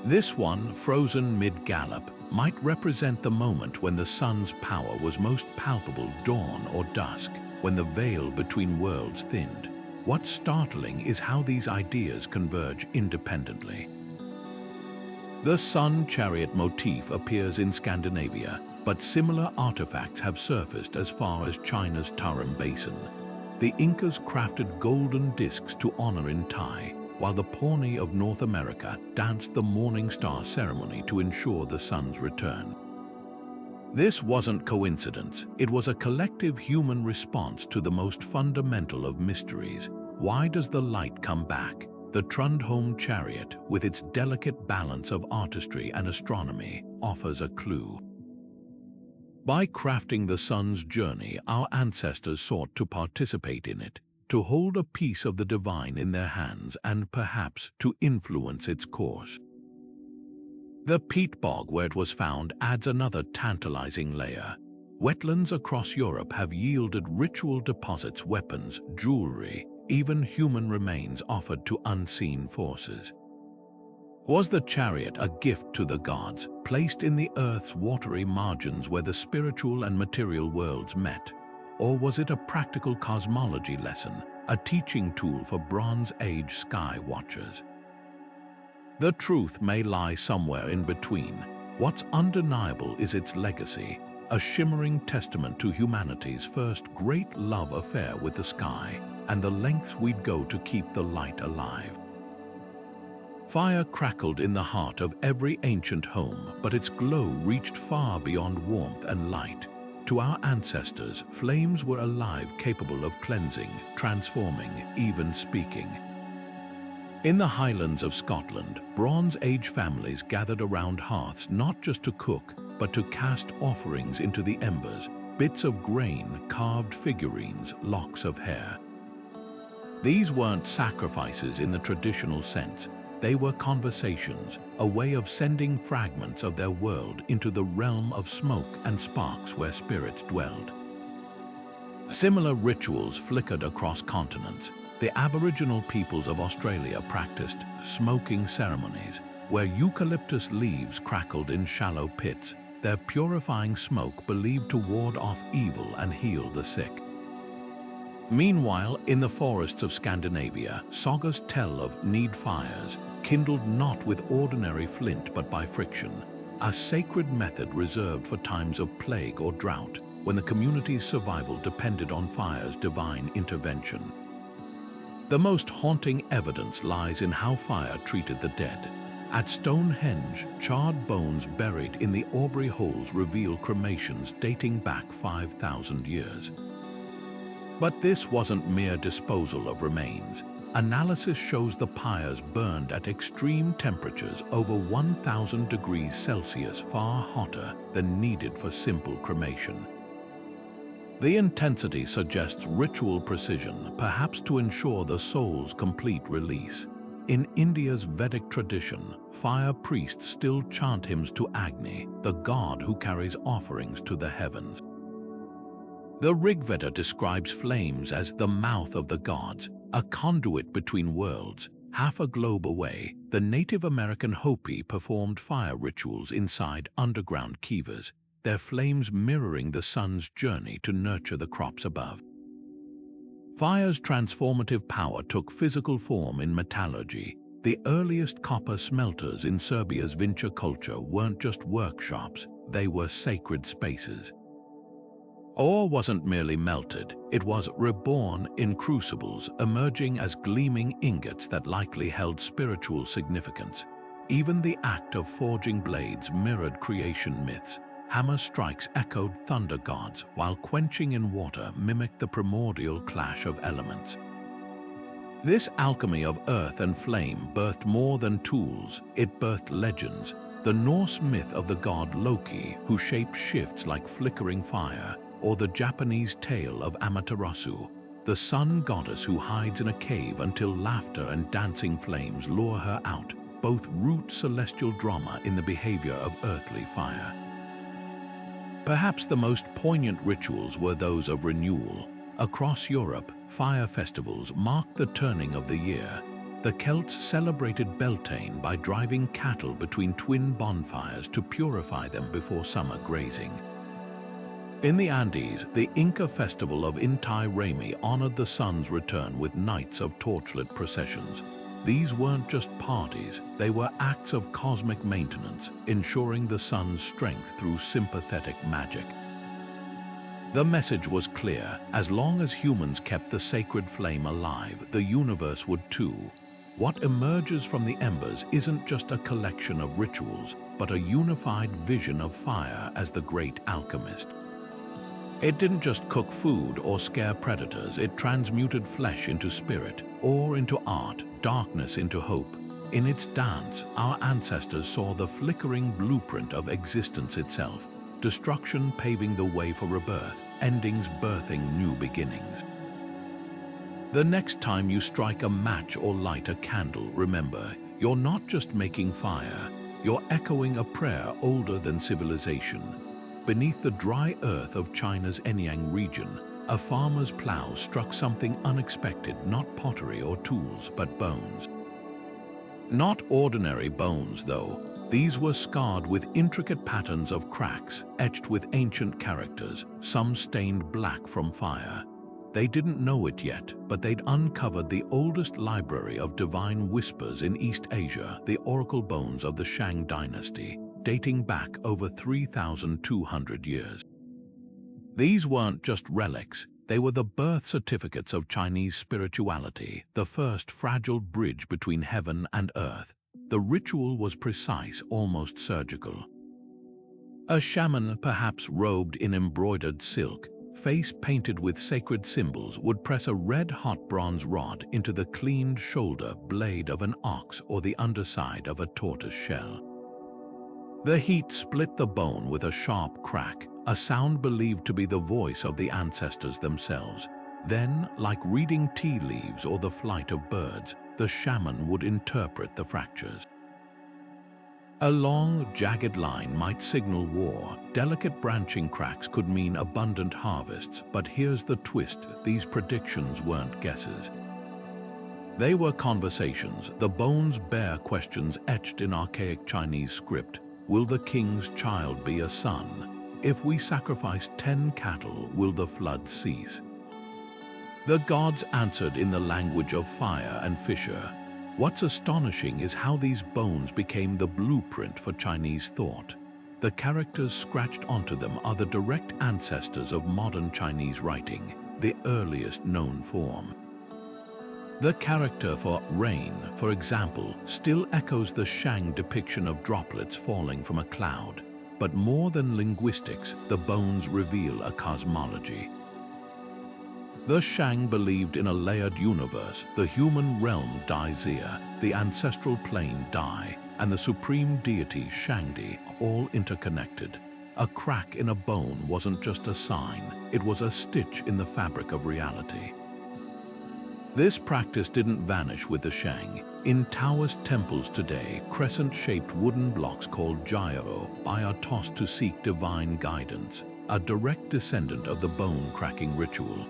This one, frozen mid-gallop, might represent the moment when the sun's power was most palpable, dawn or dusk, when the veil between worlds thinned. What's startling is how these ideas converge independently. The sun chariot motif appears in Scandinavia, but similar artifacts have surfaced as far as China's Tarim Basin. The Incas crafted golden discs to honor in Tai, while the Pawnee of North America danced the morning star ceremony to ensure the sun's return. This wasn't coincidence. It was a collective human response to the most fundamental of mysteries. Why does the light come back? The Trundholm chariot, with its delicate balance of artistry and astronomy, offers a clue. By crafting the sun's journey, our ancestors sought to participate in it, to hold a piece of the divine in their hands and perhaps to influence its course. The peat bog where it was found adds another tantalizing layer. Wetlands across Europe have yielded ritual deposits, weapons, jewelry, even human remains offered to unseen forces. Was the chariot a gift to the gods, placed in the earth's watery margins where the spiritual and material worlds met? Or was it a practical cosmology lesson, a teaching tool for Bronze Age sky watchers? The truth may lie somewhere in between. What's undeniable is its legacy, a shimmering testament to humanity's first great love affair with the sky and the lengths we'd go to keep the light alive. Fire crackled in the heart of every ancient home, but its glow reached far beyond warmth and light. To our ancestors, flames were alive, capable of cleansing, transforming, even speaking. In the Highlands of Scotland, Bronze Age families gathered around hearths not just to cook, but to cast offerings into the embers, bits of grain, carved figurines, locks of hair. These weren't sacrifices in the traditional sense. They were conversations, a way of sending fragments of their world into the realm of smoke and sparks where spirits dwelled. Similar rituals flickered across continents. The Aboriginal peoples of Australia practiced smoking ceremonies, where eucalyptus leaves crackled in shallow pits, their purifying smoke believed to ward off evil and heal the sick. Meanwhile, in the forests of Scandinavia, sagas tell of need fires, kindled not with ordinary flint but by friction, a sacred method reserved for times of plague or drought, when the community's survival depended on fire's divine intervention. The most haunting evidence lies in how fire treated the dead. At Stonehenge, charred bones buried in the Aubrey holes reveal cremations dating back 5,000 years. But this wasn't mere disposal of remains. Analysis shows the pyres burned at extreme temperatures over 1,000 degrees Celsius, far hotter than needed for simple cremation. The intensity suggests ritual precision, perhaps to ensure the soul's complete release. In India's Vedic tradition, fire priests still chant hymns to Agni, the god who carries offerings to the heavens. The Rigveda describes flames as the mouth of the gods, a conduit between worlds. Half a globe away, the Native American Hopi performed fire rituals inside underground kivas, their flames mirroring the sun's journey to nurture the crops above. Fire's transformative power took physical form in metallurgy. The earliest copper smelters in Serbia's Vinča culture weren't just workshops, they were sacred spaces. Ore wasn't merely melted, it was reborn in crucibles, emerging as gleaming ingots that likely held spiritual significance. Even the act of forging blades mirrored creation myths. Hammer strikes echoed thunder gods, while quenching in water mimicked the primordial clash of elements. This alchemy of earth and flame birthed more than tools, it birthed legends. The Norse myth of the god Loki, who shaped shifts like flickering fire, or the Japanese tale of Amaterasu, the sun goddess who hides in a cave until laughter and dancing flames lure her out, both root celestial drama in the behavior of earthly fire. Perhaps the most poignant rituals were those of renewal. Across Europe, fire festivals marked the turning of the year. The Celts celebrated Beltane by driving cattle between twin bonfires to purify them before summer grazing. In the Andes, the Inca festival of Inti Raymi honored the sun's return with nights of torchlit processions. These weren't just parties, they were acts of cosmic maintenance, ensuring the sun's strength through sympathetic magic. The message was clear: as long as humans kept the sacred flame alive, the universe would too. What emerges from the embers isn't just a collection of rituals, but a unified vision of fire as the great alchemist. It didn't just cook food or scare predators, it transmuted flesh into spirit, ore into art, darkness into hope. In its dance, our ancestors saw the flickering blueprint of existence itself, destruction paving the way for rebirth, endings birthing new beginnings. The next time you strike a match or light a candle, remember, you're not just making fire, you're echoing a prayer older than civilization. Beneath the dry earth of China's Enyang region, a farmer's plow struck something unexpected, not pottery or tools, but bones. Not ordinary bones, though. These were scarred with intricate patterns of cracks, etched with ancient characters, some stained black from fire. They didn't know it yet, but they'd uncovered the oldest library of divine whispers in East Asia, the oracle bones of the Shang dynasty, dating back over 3,200 years. These weren't just relics, they were the birth certificates of Chinese spirituality, the first fragile bridge between heaven and earth. The ritual was precise, almost surgical. A shaman, perhaps robed in embroidered silk, face painted with sacred symbols, would press a red-hot bronze rod into the cleaned shoulder blade of an ox or the underside of a tortoise shell. The heat split the bone with a sharp crack, a sound believed to be the voice of the ancestors themselves. Then, like reading tea leaves or the flight of birds, the shaman would interpret the fractures. A long, jagged line might signal war. Delicate branching cracks could mean abundant harvests. But here's the twist: these predictions weren't guesses. They were conversations. The bones bear questions etched in archaic Chinese script. Will the king's child be a son? If we sacrifice 10 cattle, will the flood cease? The gods answered in the language of fire and fissure. What's astonishing is how these bones became the blueprint for Chinese thought. The characters scratched onto them are the direct ancestors of modern Chinese writing, the earliest known form. The character for rain, for example, still echoes the Shang depiction of droplets falling from a cloud. But more than linguistics, the bones reveal a cosmology. The Shang believed in a layered universe, the human realm Daizia, the ancestral plane Dai, and the supreme deity Shangdi, all interconnected. A crack in a bone wasn't just a sign, it was a stitch in the fabric of reality. This practice didn't vanish with the Shang. In Taoist temples today, crescent-shaped wooden blocks called jiao are tossed to seek divine guidance, a direct descendant of the bone-cracking ritual.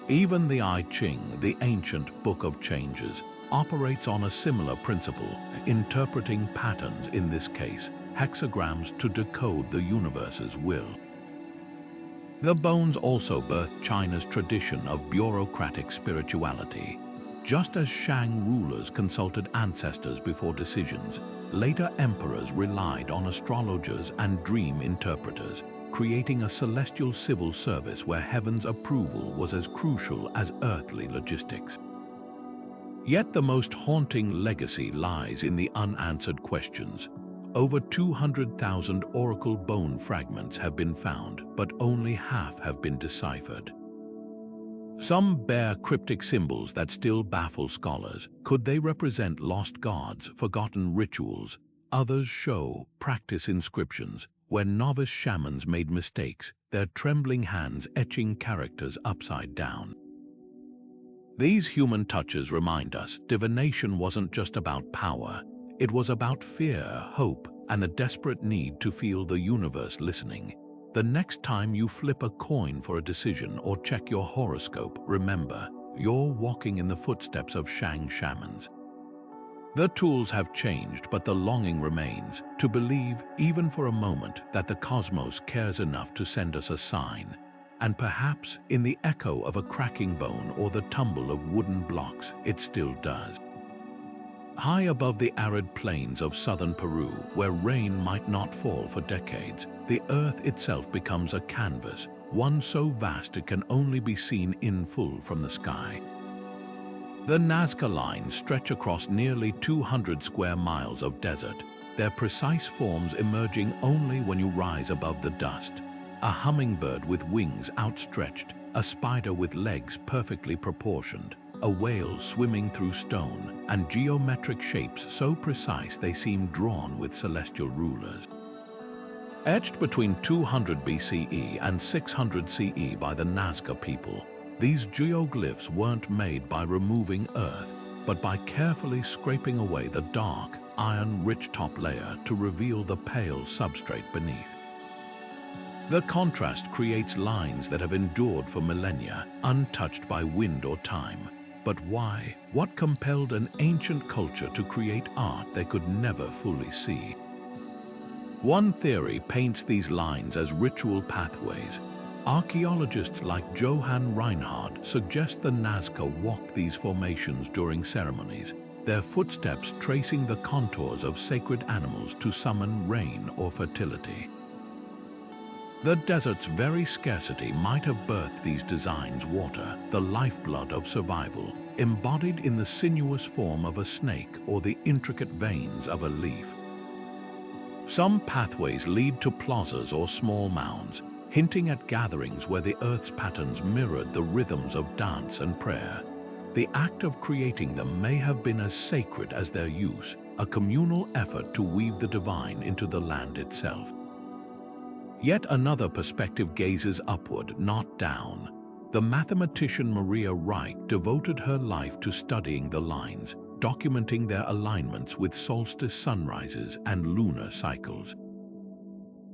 Even the I Ching, the ancient Book of Changes, operates on a similar principle, interpreting patterns, in this case, hexagrams, to decode the universe's will. The bones also birthed China's tradition of bureaucratic spirituality. Just as Shang rulers consulted ancestors before decisions, later emperors relied on astrologers and dream interpreters, creating a celestial civil service where heaven's approval was as crucial as earthly logistics. Yet the most haunting legacy lies in the unanswered questions. Over 200,000 oracle bone fragments have been found, but only half have been deciphered. Some bear cryptic symbols that still baffle scholars. Could they represent lost gods, forgotten rituals? Others show practice inscriptions, where novice shamans made mistakes, their trembling hands etching characters upside down. These human touches remind us divination wasn't just about power. It was about fear, hope, and the desperate need to feel the universe listening. The next time you flip a coin for a decision or check your horoscope, remember, you're walking in the footsteps of Shang shamans. The tools have changed, but the longing remains, to believe, even for a moment, that the cosmos cares enough to send us a sign. And perhaps, in the echo of a cracking bone or the tumble of wooden blocks, it still does. High above the arid plains of southern Peru, where rain might not fall for decades, the earth itself becomes a canvas, one so vast it can only be seen in full from the sky. The Nasca lines stretch across nearly 200 square miles of desert, their precise forms emerging only when you rise above the dust. A hummingbird with wings outstretched, a spider with legs perfectly proportioned, a whale swimming through stone, and geometric shapes so precise they seem drawn with celestial rulers. Etched between 200 BCE and 600 CE by the Nasca people, these geoglyphs weren't made by removing earth, but by carefully scraping away the dark, iron-rich top layer to reveal the pale substrate beneath. The contrast creates lines that have endured for millennia, untouched by wind or time. But why? What compelled an ancient culture to create art they could never fully see? One theory paints these lines as ritual pathways. Archaeologists like Johann Reinhard suggest the Nazca walked these formations during ceremonies, their footsteps tracing the contours of sacred animals to summon rain or fertility. The desert's very scarcity might have birthed these designs. Water, the lifeblood of survival, embodied in the sinuous form of a snake or the intricate veins of a leaf. Some pathways lead to plazas or small mounds, hinting at gatherings where the earth's patterns mirrored the rhythms of dance and prayer. The act of creating them may have been as sacred as their use, a communal effort to weave the divine into the land itself. Yet another perspective gazes upward, not down. The mathematician Maria Reich devoted her life to studying the lines, documenting their alignments with solstice sunrises and lunar cycles.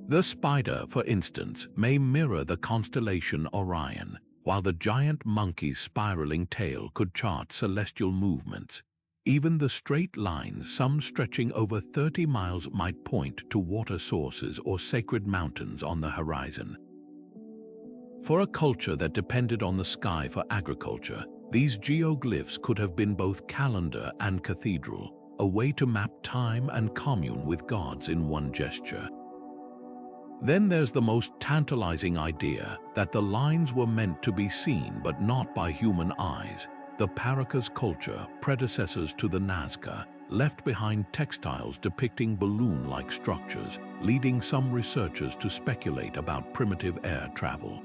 The spider, for instance, may mirror the constellation Orion, while the giant monkey's spiraling tail could chart celestial movements. Even the straight lines, some stretching over 30 miles, might point to water sources or sacred mountains on the horizon. For a culture that depended on the sky for agriculture, these geoglyphs could have been both calendar and cathedral, a way to map time and commune with gods in one gesture. Then there's the most tantalizing idea that the lines were meant to be seen but not by human eyes. The Paracas culture, predecessors to the Nazca, left behind textiles depicting balloon-like structures, leading some researchers to speculate about primitive air travel.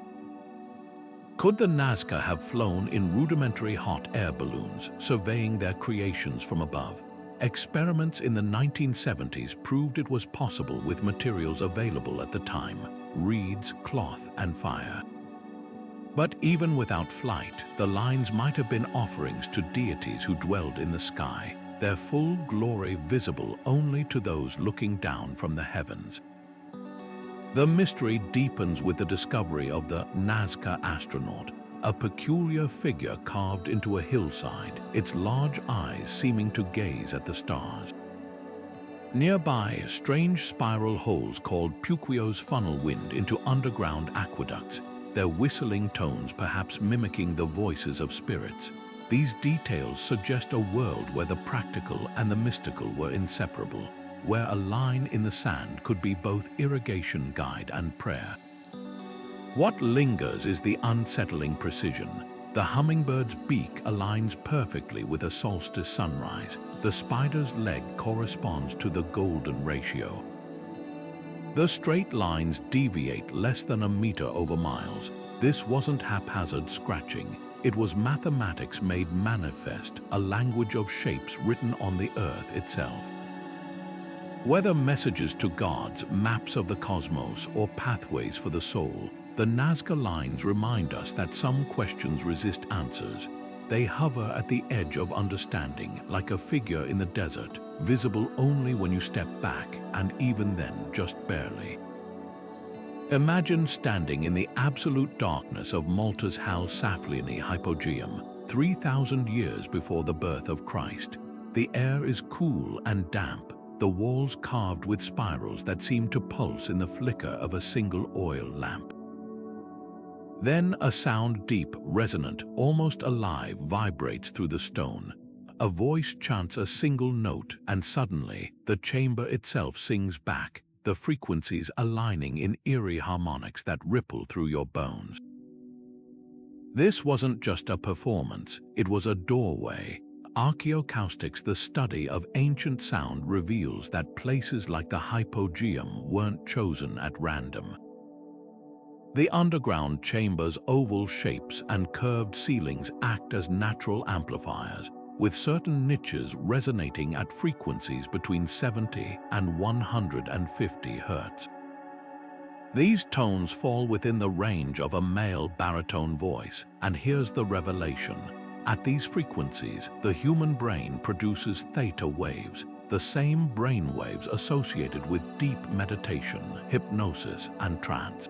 Could the Nazca have flown in rudimentary hot air balloons, surveying their creations from above? Experiments in the 1970s proved it was possible with materials available at the time: reeds, cloth, and fire. But even without flight, the lines might have been offerings to deities who dwelled in the sky, their full glory visible only to those looking down from the heavens. The mystery deepens with the discovery of the Nazca astronaut, a peculiar figure carved into a hillside, its large eyes seeming to gaze at the stars. Nearby, strange spiral holes called puquios funnel wind into underground aqueducts, their whistling tones perhaps mimicking the voices of spirits. These details suggest a world where the practical and the mystical were inseparable, where a line in the sand could be both irrigation guide and prayer. What lingers is the unsettling precision. The hummingbird's beak aligns perfectly with a solstice sunrise. The spider's leg corresponds to the golden ratio. The straight lines deviate less than a meter over miles. This wasn't haphazard scratching. It was mathematics made manifest, a language of shapes written on the earth itself. Whether messages to gods, maps of the cosmos, or pathways for the soul, the Nazca lines remind us that some questions resist answers. They hover at the edge of understanding, like a figure in the desert, visible only when you step back, and even then just barely. Imagine standing in the absolute darkness of Malta's Hal Saflieni Hypogeum, 3,000 years before the birth of Christ. The air is cool and damp, the walls carved with spirals that seem to pulse in the flicker of a single oil lamp. Then a sound, deep, resonant, almost alive, vibrates through the stone. A voice chants a single note, and suddenly, the chamber itself sings back, the frequencies aligning in eerie harmonics that ripple through your bones. This wasn't just a performance, it was a doorway. Archaeoacoustics, the study of ancient sound, reveals that places like the Hypogeum weren't chosen at random. The underground chambers' oval shapes and curved ceilings act as natural amplifiers, with certain niches resonating at frequencies between 70 and 150 Hz. These tones fall within the range of a male baritone voice, and here's the revelation. At these frequencies, the human brain produces theta waves, the same brain waves associated with deep meditation, hypnosis, and trance.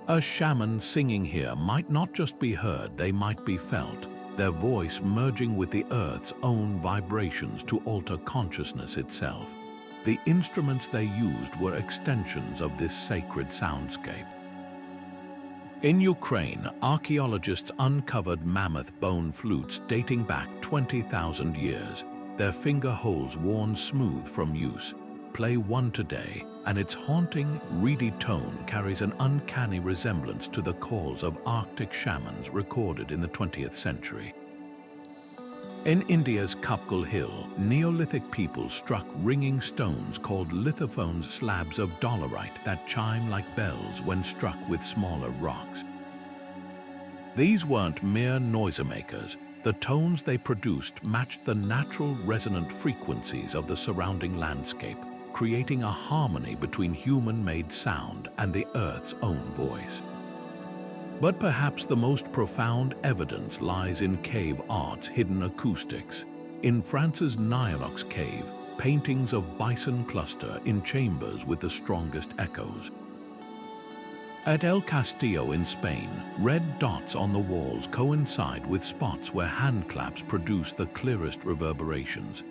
A shaman singing here might not just be heard, they might be felt, their voice merging with the Earth's own vibrations to alter consciousness itself. The instruments they used were extensions of this sacred soundscape. In Ukraine, archaeologists uncovered mammoth bone flutes dating back 20,000 years, their finger holes worn smooth from use. Play one today, and its haunting, reedy tone carries an uncanny resemblance to the calls of Arctic shamans recorded in the 20th century. In India's Kapkul Hill, Neolithic people struck ringing stones called lithophones, slabs of dolerite that chime like bells when struck with smaller rocks. These weren't mere noisemakers. The tones they produced matched the natural resonant frequencies of the surrounding landscape, creating a harmony between human-made sound and the Earth's own voice. But perhaps the most profound evidence lies in cave art's hidden acoustics. In France's Nylox cave, paintings of bison cluster in chambers with the strongest echoes. At El Castillo in Spain, red dots on the walls coincide with spots where handclaps produce the clearest reverberations.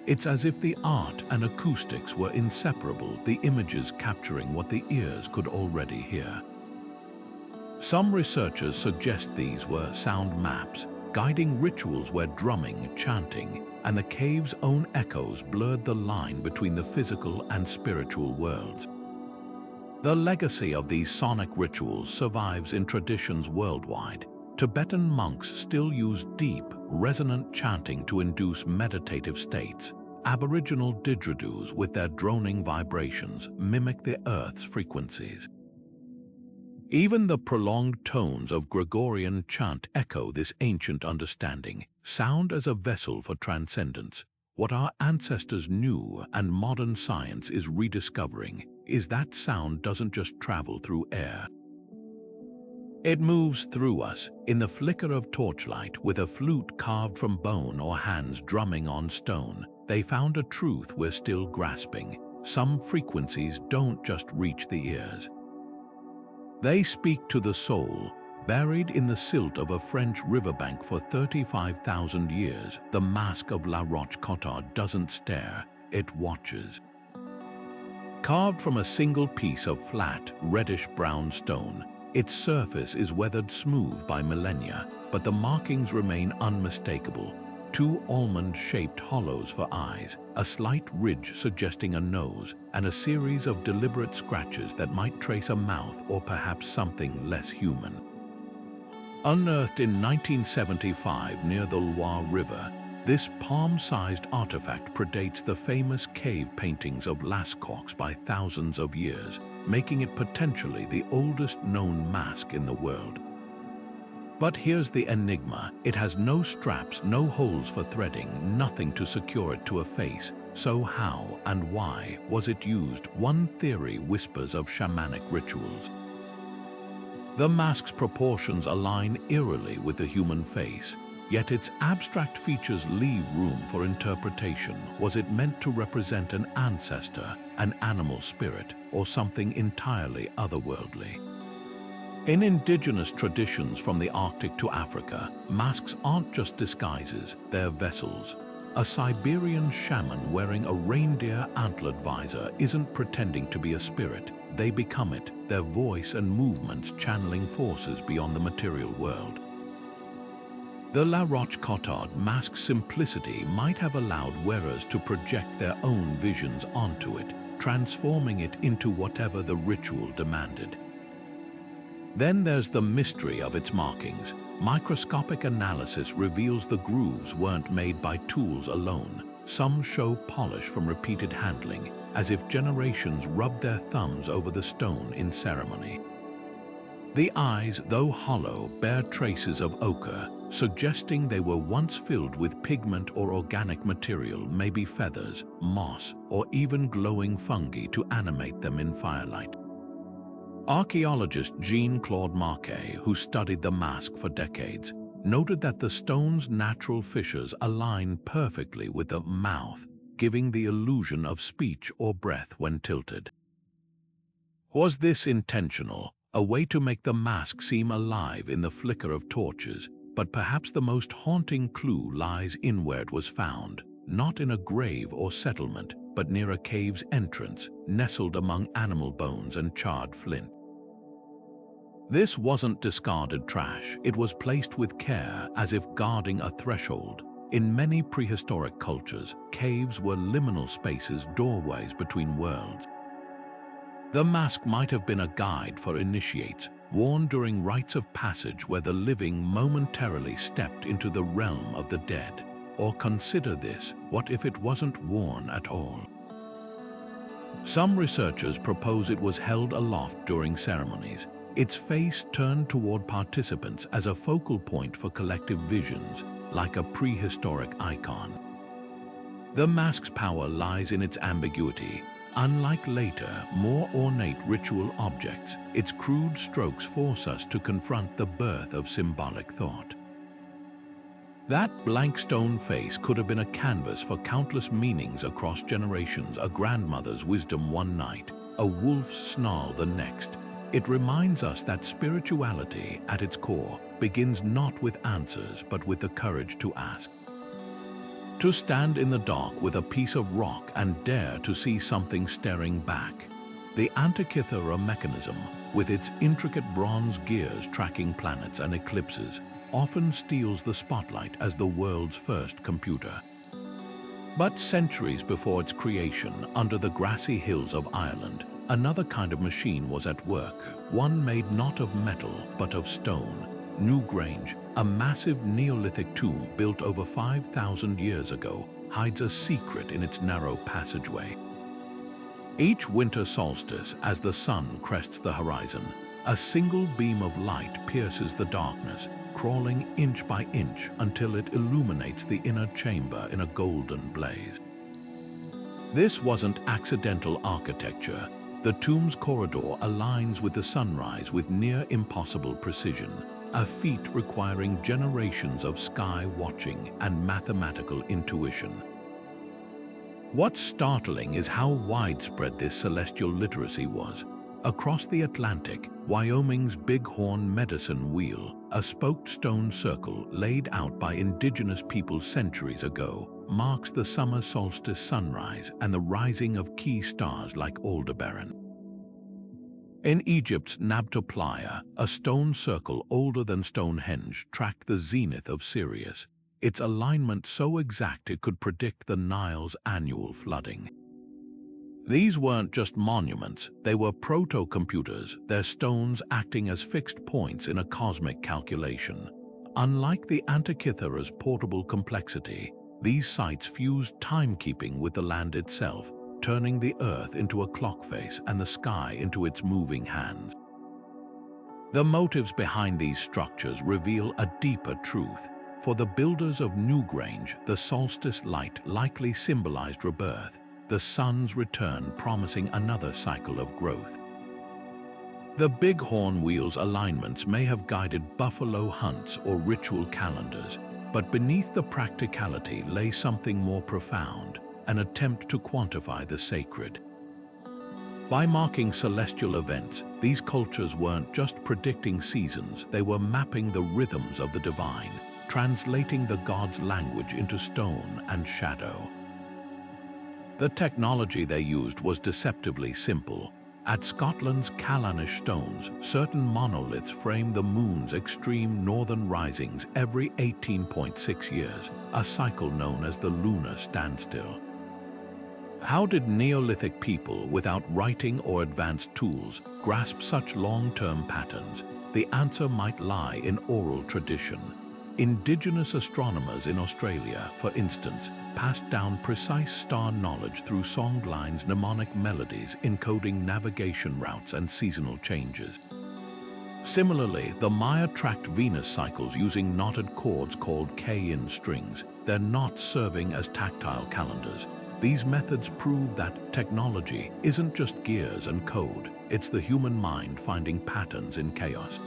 It's as if the art and acoustics were inseparable, the images capturing what the ears could already hear. Some researchers suggest these were sound maps, guiding rituals where drumming, chanting, and the cave's own echoes blurred the line between the physical and spiritual worlds. The legacy of these sonic rituals survives in traditions worldwide. Tibetan monks still use deep, resonant chanting to induce meditative states. Aboriginal didgeridoos, with their droning vibrations, mimic the Earth's frequencies. Even the prolonged tones of Gregorian chant echo this ancient understanding, sound as a vessel for transcendence. What our ancestors knew and modern science is rediscovering is that sound doesn't just travel through air. It moves through us, in the flicker of torchlight, with a flute carved from bone or hands drumming on stone. They found a truth we're still grasping. Some frequencies don't just reach the ears. They speak to the soul. Buried in the silt of a French riverbank for 35,000 years, the mask of La Roche-Cotard doesn't stare, it watches. Carved from a single piece of flat, reddish-brown stone, its surface is weathered smooth by millennia, but the markings remain unmistakable. Two almond-shaped hollows for eyes, a slight ridge suggesting a nose, and a series of deliberate scratches that might trace a mouth or perhaps something less human. Unearthed in 1975 near the Loire River, this palm-sized artifact predates the famous cave paintings of Lascaux by thousands of years, making it potentially the oldest known mask in the world. But here's the enigma. It has no straps, no holes for threading, nothing to secure it to a face. So how and why was it used? One theory whispers of shamanic rituals. The mask's proportions align eerily with the human face, yet its abstract features leave room for interpretation. Was it meant to represent an ancestor, an animal spirit, or something entirely otherworldly? In indigenous traditions from the Arctic to Africa, masks aren't just disguises, they're vessels. A Siberian shaman wearing a reindeer antlered visor isn't pretending to be a spirit, they become it, their voice and movements channeling forces beyond the material world. The La Roche-Cotard mask's simplicity might have allowed wearers to project their own visions onto it, transforming it into whatever the ritual demanded. Then there's the mystery of its markings. Microscopic analysis reveals the grooves weren't made by tools alone. Some show polish from repeated handling, as if generations rubbed their thumbs over the stone in ceremony. The eyes, though hollow, bear traces of ochre, suggesting they were once filled with pigment or organic material, maybe feathers, moss, or even glowing fungi to animate them in firelight. Archaeologist Jean-Claude Marquet, who studied the mask for decades, noted that the stone's natural fissures align perfectly with the mouth, giving the illusion of speech or breath when tilted. Was this intentional, a way to make the mask seem alive in the flicker of torches? But perhaps the most haunting clue lies in where it was found, not in a grave or settlement, but near a cave's entrance, nestled among animal bones and charred flint. This wasn't discarded trash, it was placed with care, as if guarding a threshold. In many prehistoric cultures, caves were liminal spaces, doorways between worlds. The mask might have been a guide for initiates, worn during rites of passage where the living momentarily stepped into the realm of the dead. Or consider this, what if it wasn't worn at all? Some researchers propose it was held aloft during ceremonies, its face turned toward participants as a focal point for collective visions, like a prehistoric icon. The mask's power lies in its ambiguity. Unlike later, more ornate ritual objects, its crude strokes force us to confront the birth of symbolic thought. That blank stone face could have been a canvas for countless meanings across generations, a grandmother's wisdom one night, a wolf's snarl the next. It reminds us that spirituality, at its core, begins not with answers but with the courage to ask. To stand in the dark with a piece of rock and dare to see something staring back. The Antikythera mechanism, with its intricate bronze gears tracking planets and eclipses, often steals the spotlight as the world's first computer. But centuries before its creation, under the grassy hills of Ireland, another kind of machine was at work, one made not of metal but of stone. Newgrange, a massive Neolithic tomb built over 5,000 years ago, hides a secret in its narrow passageway. Each winter solstice, as the sun crests the horizon, a single beam of light pierces the darkness, crawling inch by inch until it illuminates the inner chamber in a golden blaze. This wasn't accidental architecture. The tomb's corridor aligns with the sunrise with near impossible precision, a feat requiring generations of sky watching and mathematical intuition. What's startling is how widespread this celestial literacy was. Across the Atlantic, Wyoming's Bighorn Medicine Wheel, a spoked stone circle laid out by indigenous peoples centuries ago, marks the summer solstice sunrise and the rising of key stars like Aldebaran. In Egypt's Nabta Playa, a stone circle older than Stonehenge tracked the zenith of Sirius, its alignment so exact it could predict the Nile's annual flooding. These weren't just monuments, they were proto-computers, their stones acting as fixed points in a cosmic calculation. Unlike the Antikythera's portable complexity, these sites fused timekeeping with the land itself, turning the earth into a clock face and the sky into its moving hands. The motives behind these structures reveal a deeper truth. For the builders of Newgrange, the solstice light likely symbolized rebirth, the sun's return promising another cycle of growth. The Bighorn Wheel's alignments may have guided buffalo hunts or ritual calendars, but beneath the practicality lay something more profound, an attempt to quantify the sacred. By marking celestial events, these cultures weren't just predicting seasons, they were mapping the rhythms of the divine, translating the gods' language into stone and shadow. The technology they used was deceptively simple. At Scotland's Callanish stones, certain monoliths frame the moon's extreme northern risings every 18.6 years, a cycle known as the lunar standstill. How did Neolithic people, without writing or advanced tools, grasp such long-term patterns? The answer might lie in oral tradition. Indigenous astronomers in Australia, for instance, passed down precise star knowledge through songlines, mnemonic melodies encoding navigation routes and seasonal changes. Similarly, the Maya tracked Venus cycles using knotted cords called K-in strings. They're not serving as tactile calendars. These methods prove that technology isn't just gears and code, it's the human mind finding patterns in chaos.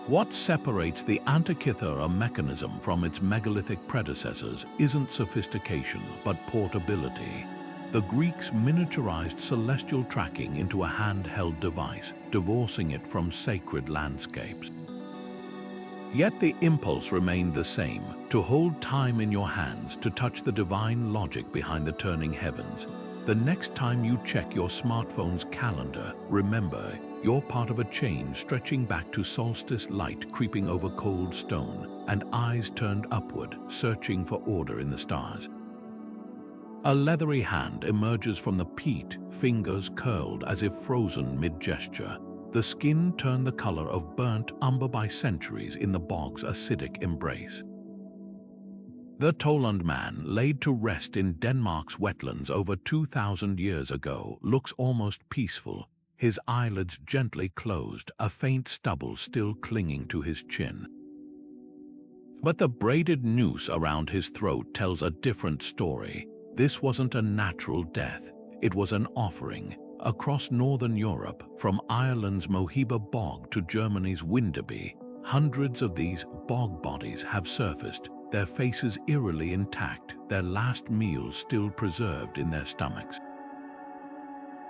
What separates the Antikythera mechanism from its megalithic predecessors isn't sophistication, but portability. The Greeks miniaturized celestial tracking into a handheld device, divorcing it from sacred landscapes. Yet the impulse remained the same, to hold time in your hands, to touch the divine logic behind the turning heavens. The next time you check your smartphone's calendar, remember, you're part of a chain stretching back to solstice light creeping over cold stone, and eyes turned upward, searching for order in the stars. A leathery hand emerges from the peat, fingers curled as if frozen mid-gesture. The skin turned the color of burnt umber by centuries in the bog's acidic embrace. The Toland man, laid to rest in Denmark's wetlands over 2,000 years ago, looks almost peaceful, his eyelids gently closed, a faint stubble still clinging to his chin. But the braided noose around his throat tells a different story. This wasn't a natural death, it was an offering. Across northern Europe, from Ireland's Mohiba bog to Germany's Windaby, hundreds of these bog bodies have surfaced, their faces eerily intact, their last meals still preserved in their stomachs.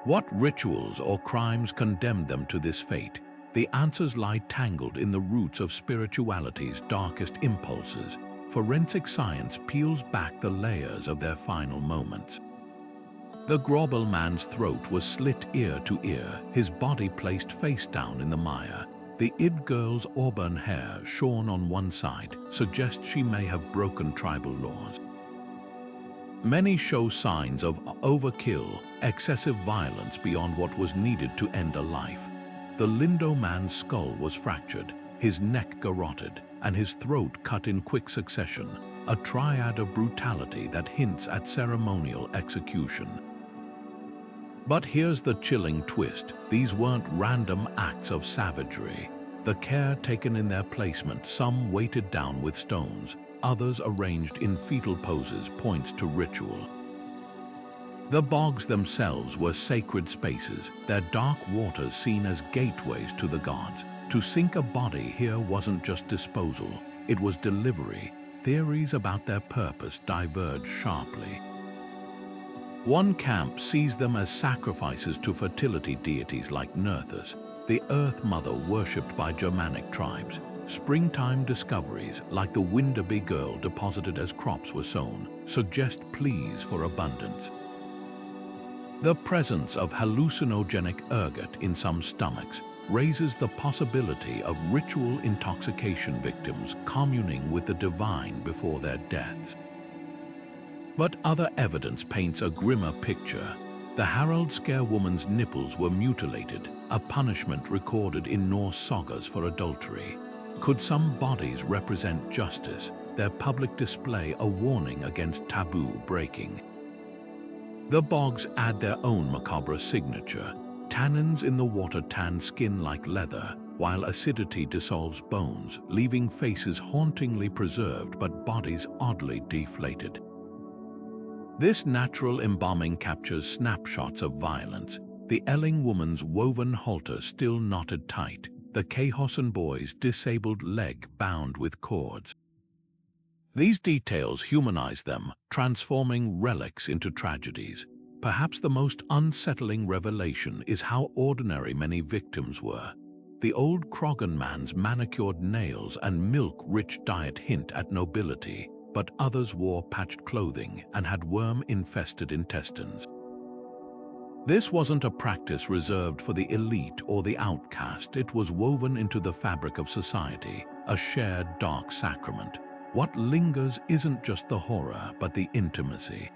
What rituals or crimes condemned them to this fate? The answers lie tangled in the roots of spirituality's darkest impulses. Forensic science peels back the layers of their final moments. The Grobel man's throat was slit ear to ear, his body placed face down in the mire. The Id girl's auburn hair, shorn on one side, suggests she may have broken tribal laws. Many show signs of overkill, excessive violence beyond what was needed to end a life. The Lindo man's skull was fractured, his neck garroted, and his throat cut in quick succession, a triad of brutality that hints at ceremonial execution. But here's the chilling twist. These weren't random acts of savagery. The care taken in their placement, some weighted down with stones, others arranged in fetal poses, points to ritual. The bogs themselves were sacred spaces, their dark waters seen as gateways to the gods. To sink a body here wasn't just disposal, it was delivery. Theories about their purpose diverged sharply. One camp sees them as sacrifices to fertility deities like Nerthus, the Earth Mother worshipped by Germanic tribes. Springtime discoveries, like the Windaby girl deposited as crops were sown, suggest pleas for abundance. The presence of hallucinogenic ergot in some stomachs raises the possibility of ritual intoxication victims communing with the divine before their deaths. But other evidence paints a grimmer picture. The Harald Scarewoman's nipples were mutilated, a punishment recorded in Norse sagas for adultery. Could some bodies represent justice, their public display a warning against taboo breaking? The bogs add their own macabre signature. Tannins in the water tan skin like leather, while acidity dissolves bones, leaving faces hauntingly preserved but bodies oddly deflated. This natural embalming captures snapshots of violence. The Elling woman's woven halter still knotted tight, the Cahossen boy's disabled leg bound with cords. These details humanize them, transforming relics into tragedies. Perhaps the most unsettling revelation is how ordinary many victims were. The old Croghan man's manicured nails and milk-rich diet hint at nobility, but others wore patched clothing and had worm-infested intestines. This wasn't a practice reserved for the elite or the outcast. It was woven into the fabric of society, a shared dark sacrament. What lingers isn't just the horror, but the intimacy.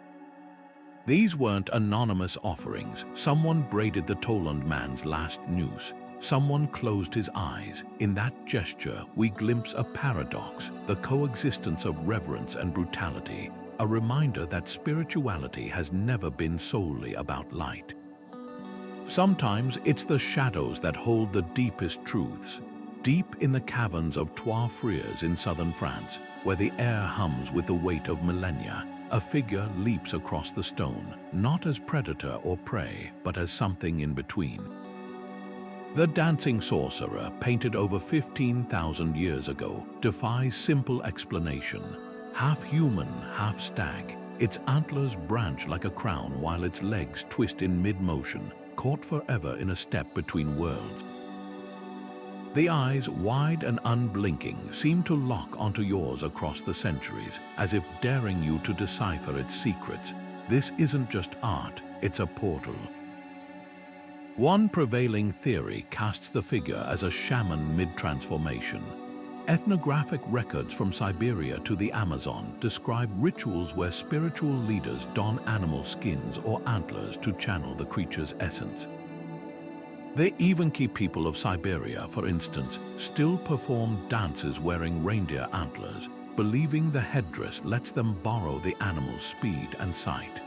These weren't anonymous offerings. Someone braided the Toland man's last noose. Someone closed his eyes. In that gesture, we glimpse a paradox, the coexistence of reverence and brutality, a reminder that spirituality has never been solely about light. Sometimes it's the shadows that hold the deepest truths. Deep in the caverns of Trois Freres in southern France, where the air hums with the weight of millennia, a figure leaps across the stone, not as predator or prey, but as something in between. The dancing sorcerer, painted over 15,000 years ago, defies simple explanation. Half human, half stag, its antlers branch like a crown while its legs twist in mid-motion, caught forever in a step between worlds. The eyes, wide and unblinking, seem to lock onto yours across the centuries, as if daring you to decipher its secrets. This isn't just art, it's a portal. One prevailing theory casts the figure as a shaman mid-transformation. Ethnographic records from Siberia to the Amazon describe rituals where spiritual leaders don animal skins or antlers to channel the creature's essence. The Evenki people of Siberia, for instance, still perform dances wearing reindeer antlers, believing the headdress lets them borrow the animal's speed and sight.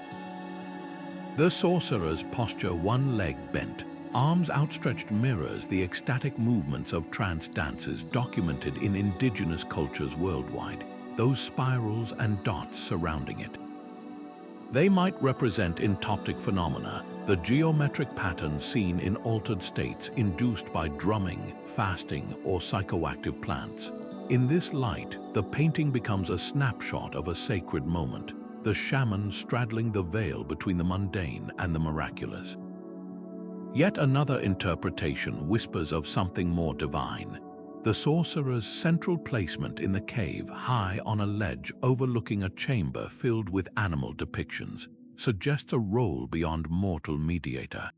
The sorcerer's posture, one leg bent, arms outstretched, mirrors the ecstatic movements of trance dances documented in indigenous cultures worldwide, those spirals and dots surrounding it. They might represent entoptic phenomena, the geometric patterns seen in altered states induced by drumming, fasting, or psychoactive plants. In this light, the painting becomes a snapshot of a sacred moment, the shaman straddling the veil between the mundane and the miraculous. Yet another interpretation whispers of something more divine. The sorcerer's central placement in the cave, high on a ledge overlooking a chamber filled with animal depictions, suggests a role beyond mortal mediator.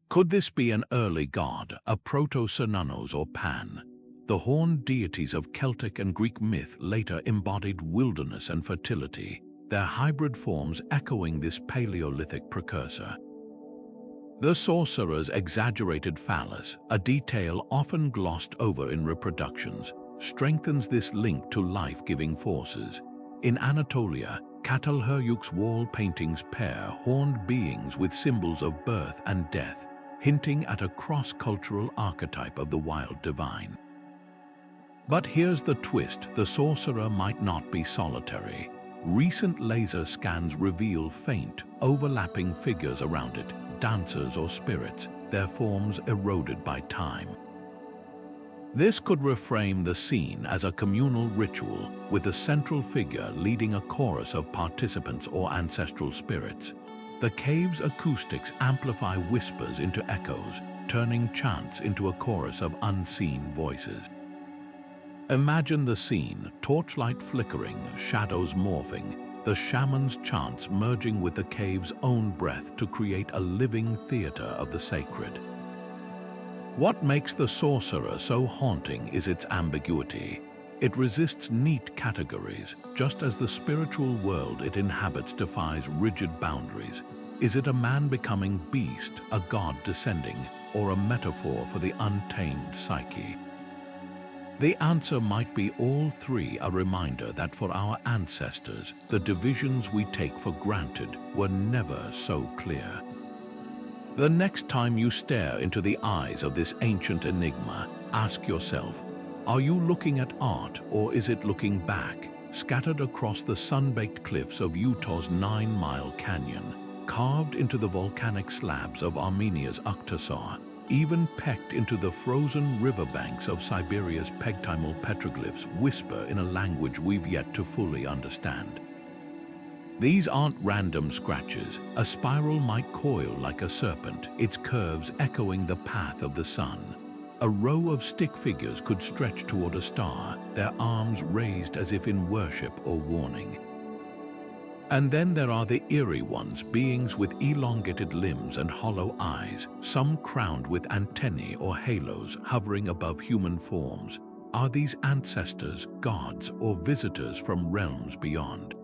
Could this be an early god, a proto-Cernunnos or Pan? The horned deities of Celtic and Greek myth later embodied wilderness and fertility, their hybrid forms echoing this Paleolithic precursor. The sorcerer's exaggerated phallus, a detail often glossed over in reproductions, strengthens this link to life-giving forces. In Anatolia, Catalhöyük's wall paintings pair horned beings with symbols of birth and death, hinting at a cross-cultural archetype of the wild divine. But here's the twist: the sorcerer might not be solitary. Recent laser scans reveal faint, overlapping figures around it, dancers or spirits, their forms eroded by time. This could reframe the scene as a communal ritual, with the central figure leading a chorus of participants or ancestral spirits. The cave's acoustics amplify whispers into echoes, turning chants into a chorus of unseen voices. Imagine the scene: torchlight flickering, shadows morphing, the shaman's chants merging with the cave's own breath to create a living theater of the sacred. What makes the sorcerer so haunting is its ambiguity. It resists neat categories, just as the spiritual world it inhabits defies rigid boundaries. Is it a man becoming beast, a god descending, or a metaphor for the untamed psyche? The answer might be all three, a reminder that for our ancestors, the divisions we take for granted were never so clear. The next time you stare into the eyes of this ancient enigma, ask yourself, are you looking at art or is it looking back, scattered across the sun-baked cliffs of Utah's 9-Mile Canyon, carved into the volcanic slabs of Armenia's Aktasar, even pecked into the frozen riverbanks of Siberia's pegtimal petroglyphs whisper in a language we've yet to fully understand. These aren't random scratches. A spiral might coil like a serpent, its curves echoing the path of the sun. A row of stick figures could stretch toward a star, their arms raised as if in worship or warning. And then there are the eerie ones, beings with elongated limbs and hollow eyes, some crowned with antennae or halos hovering above human forms. Are these ancestors, gods, or visitors from realms beyond?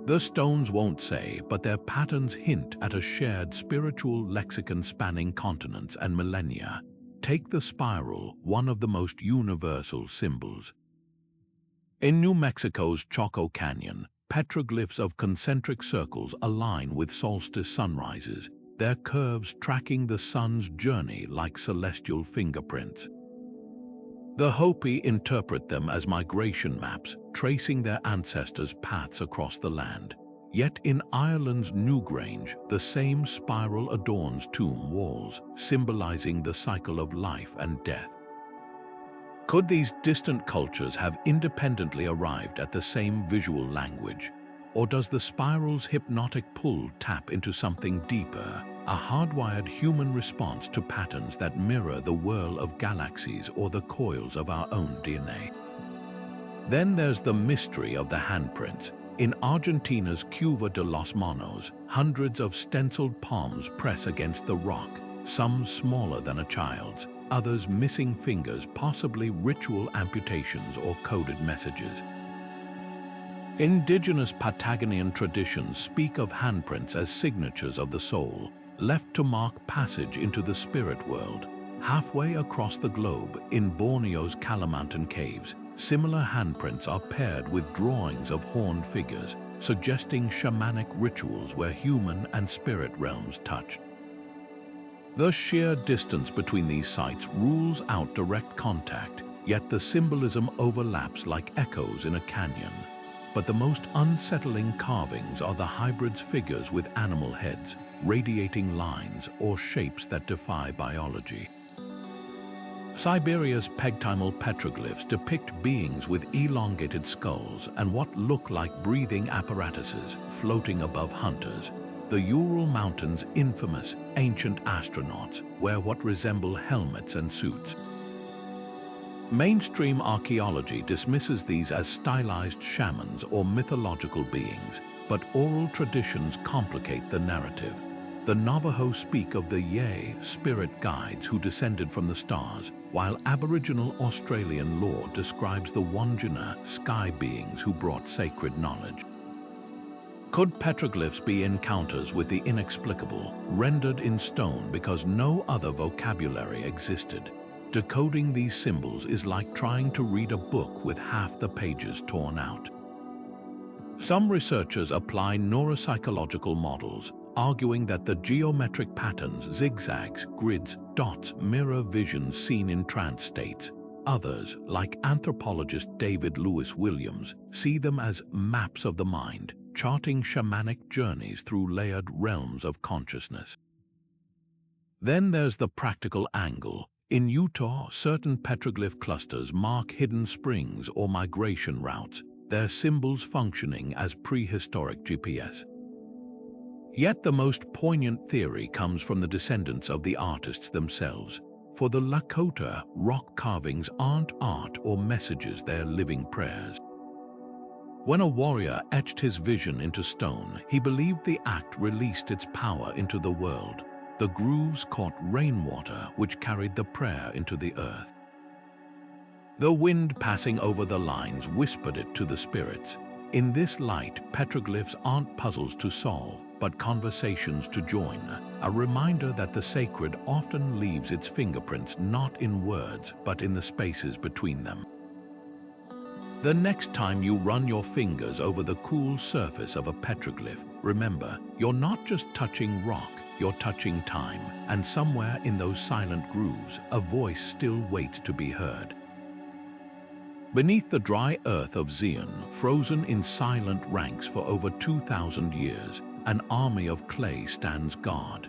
The stones won't say, but their patterns hint at a shared spiritual lexicon spanning continents and millennia. Take the spiral, one of the most universal symbols. In New Mexico's Chaco Canyon, petroglyphs of concentric circles align with solstice sunrises, their curves tracking the sun's journey like celestial fingerprints. The Hopi interpret them as migration maps, tracing their ancestors' paths across the land. Yet in Ireland's Newgrange, the same spiral adorns tomb walls, symbolizing the cycle of life and death. Could these distant cultures have independently arrived at the same visual language? Or does the spiral's hypnotic pull tap into something deeper, a hardwired human response to patterns that mirror the whirl of galaxies or the coils of our own DNA? Then there's the mystery of the handprints. In Argentina's Cueva de los Monos, hundreds of stenciled palms press against the rock, some smaller than a child's, others missing fingers, possibly ritual amputations or coded messages. Indigenous Patagonian traditions speak of handprints as signatures of the soul, left to mark passage into the spirit world. Halfway across the globe, in Borneo's Kalimantan caves, similar handprints are paired with drawings of horned figures, suggesting shamanic rituals where human and spirit realms touched. The sheer distance between these sites rules out direct contact, yet the symbolism overlaps like echoes in a canyon. But the most unsettling carvings are the hybrid figures with animal heads, radiating lines or shapes that defy biology. Siberia's pegtimal petroglyphs depict beings with elongated skulls and what look like breathing apparatuses floating above hunters. The Ural Mountains' infamous ancient astronauts wear what resemble helmets and suits. Mainstream archaeology dismisses these as stylized shamans or mythological beings, but oral traditions complicate the narrative. The Navajo speak of the Ye, spirit guides who descended from the stars, while Aboriginal Australian lore describes the Wandjina, sky beings who brought sacred knowledge. Could petroglyphs be encounters with the inexplicable, rendered in stone because no other vocabulary existed? Decoding these symbols is like trying to read a book with half the pages torn out. Some researchers apply neuropsychological models, arguing that the geometric patterns, zigzags, grids, dots mirror visions seen in trance states. Others, like anthropologist David Lewis Williams, see them as maps of the mind, charting shamanic journeys through layered realms of consciousness. Then there's the practical angle. In Utah, certain petroglyph clusters mark hidden springs or migration routes, their symbols functioning as prehistoric GPS. Yet the most poignant theory comes from the descendants of the artists themselves. For the Lakota, rock carvings aren't art or messages, they're living prayers. When a warrior etched his vision into stone, he believed the act released its power into the world. The grooves caught rainwater, which carried the prayer into the earth. The wind passing over the lines whispered it to the spirits. In this light, petroglyphs aren't puzzles to solve, but conversations to join, a reminder that the sacred often leaves its fingerprints not in words, but in the spaces between them. The next time you run your fingers over the cool surface of a petroglyph, remember, you're not just touching rock, you're touching time, and somewhere in those silent grooves, a voice still waits to be heard. Beneath the dry earth of Zion, frozen in silent ranks for over 2,000 years, an army of clay stands guard.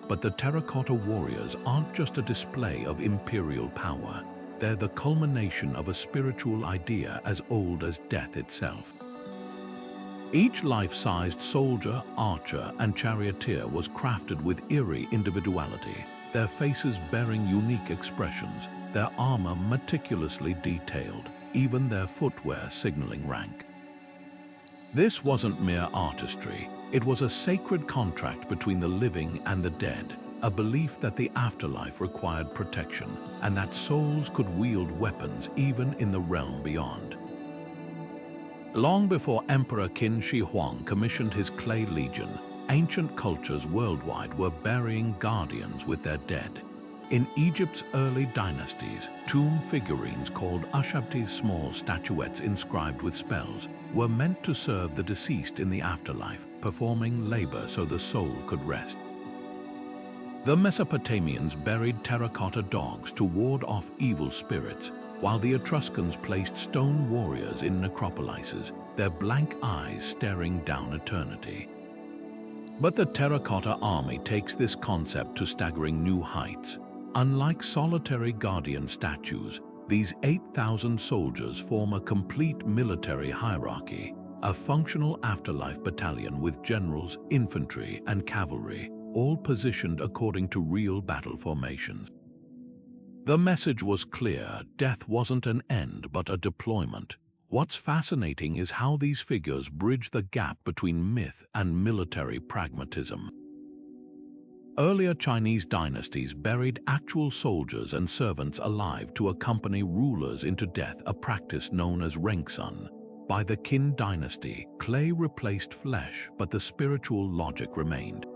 But the terracotta warriors aren't just a display of imperial power. They're the culmination of a spiritual idea as old as death itself. Each life-sized soldier, archer, and charioteer was crafted with eerie individuality, their faces bearing unique expressions, their armor meticulously detailed, even their footwear signaling rank. This wasn't mere artistry, it was a sacred contract between the living and the dead, a belief that the afterlife required protection, and that souls could wield weapons even in the realm beyond. Long before Emperor Qin Shi Huang commissioned his clay legion, ancient cultures worldwide were burying guardians with their dead. In Egypt's early dynasties, tomb figurines called Ushabti's small statuettes inscribed with spells were meant to serve the deceased in the afterlife, performing labor so the soul could rest. The Mesopotamians buried terracotta dogs to ward off evil spirits, while the Etruscans placed stone warriors in necropolises, their blank eyes staring down eternity. But the terracotta army takes this concept to staggering new heights. Unlike solitary guardian statues, these 8,000 soldiers form a complete military hierarchy, a functional afterlife battalion with generals, infantry, and cavalry, all positioned according to real battle formations. The message was clear: death wasn't an end but a deployment. What's fascinating is how these figures bridge the gap between myth and military pragmatism. Earlier Chinese dynasties buried actual soldiers and servants alive to accompany rulers into death, a practice known as Rengsun. By the Qin dynasty, clay replaced flesh, but the spiritual logic remained.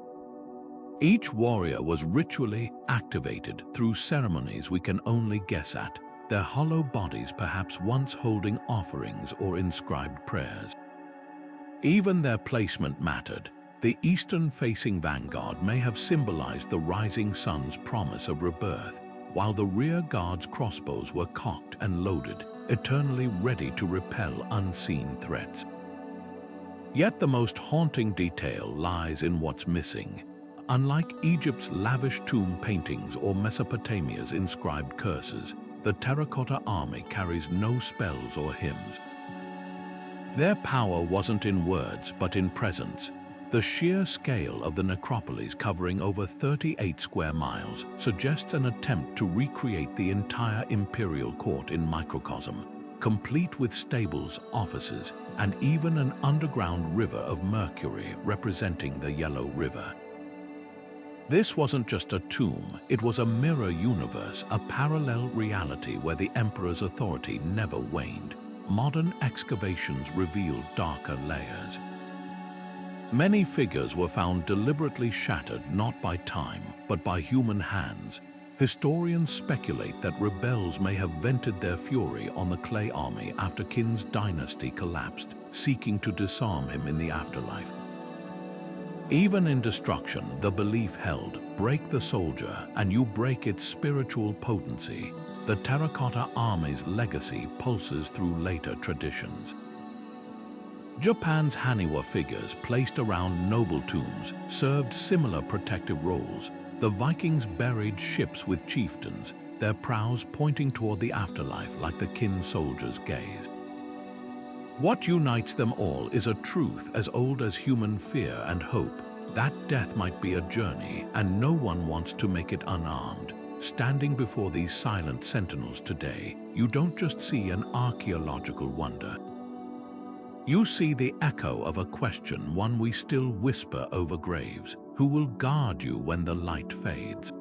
Each warrior was ritually activated through ceremonies we can only guess at, their hollow bodies perhaps once holding offerings or inscribed prayers. Even their placement mattered. The eastern-facing vanguard may have symbolized the rising sun's promise of rebirth, while the rear guard's crossbows were cocked and loaded, eternally ready to repel unseen threats. Yet the most haunting detail lies in what's missing. Unlike Egypt's lavish tomb paintings or Mesopotamia's inscribed curses, the terracotta army carries no spells or hymns. Their power wasn't in words, but in presence. The sheer scale of the necropolis, covering over 38 square miles, suggests an attempt to recreate the entire imperial court in microcosm, complete with stables, offices, and even an underground river of mercury representing the Yellow River. This wasn't just a tomb, it was a mirror universe, a parallel reality where the emperor's authority never waned. Modern excavations revealed darker layers. Many figures were found deliberately shattered not by time, but by human hands. Historians speculate that rebels may have vented their fury on the clay army after Qin's dynasty collapsed, seeking to disarm him in the afterlife. Even in destruction, the belief held: break the soldier and you break its spiritual potency. The terracotta army's legacy pulses through later traditions. Japan's Haniwa figures placed around noble tombs served similar protective roles. The Vikings buried ships with chieftains, their prows pointing toward the afterlife like the Qin soldiers' gaze. What unites them all is a truth as old as human fear and hope, that death might be a journey and no one wants to make it unarmed. Standing before these silent sentinels today, you don't just see an archaeological wonder. You see the echo of a question, one we still whisper over graves: who will guard you when the light fades?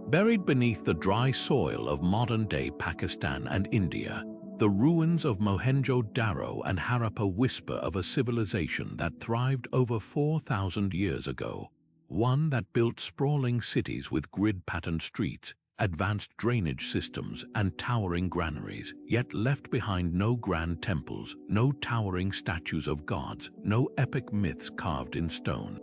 Buried beneath the dry soil of modern-day Pakistan and India, the ruins of Mohenjo-Daro and Harappa whisper of a civilization that thrived over 4,000 years ago, one that built sprawling cities with grid-patterned streets, advanced drainage systems, and towering granaries, yet left behind no grand temples, no towering statues of gods, no epic myths carved in stone.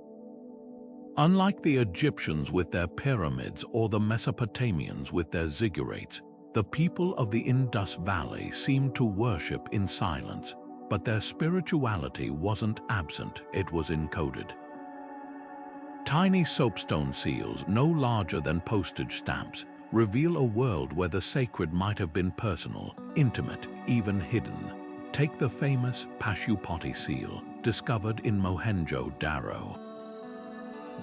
Unlike the Egyptians with their pyramids or the Mesopotamians with their ziggurats, the people of the Indus Valley seemed to worship in silence, but their spirituality wasn't absent, it was encoded. Tiny soapstone seals, no larger than postage stamps, reveal a world where the sacred might have been personal, intimate, even hidden. Take the famous Pashupati seal, discovered in Mohenjo-Daro.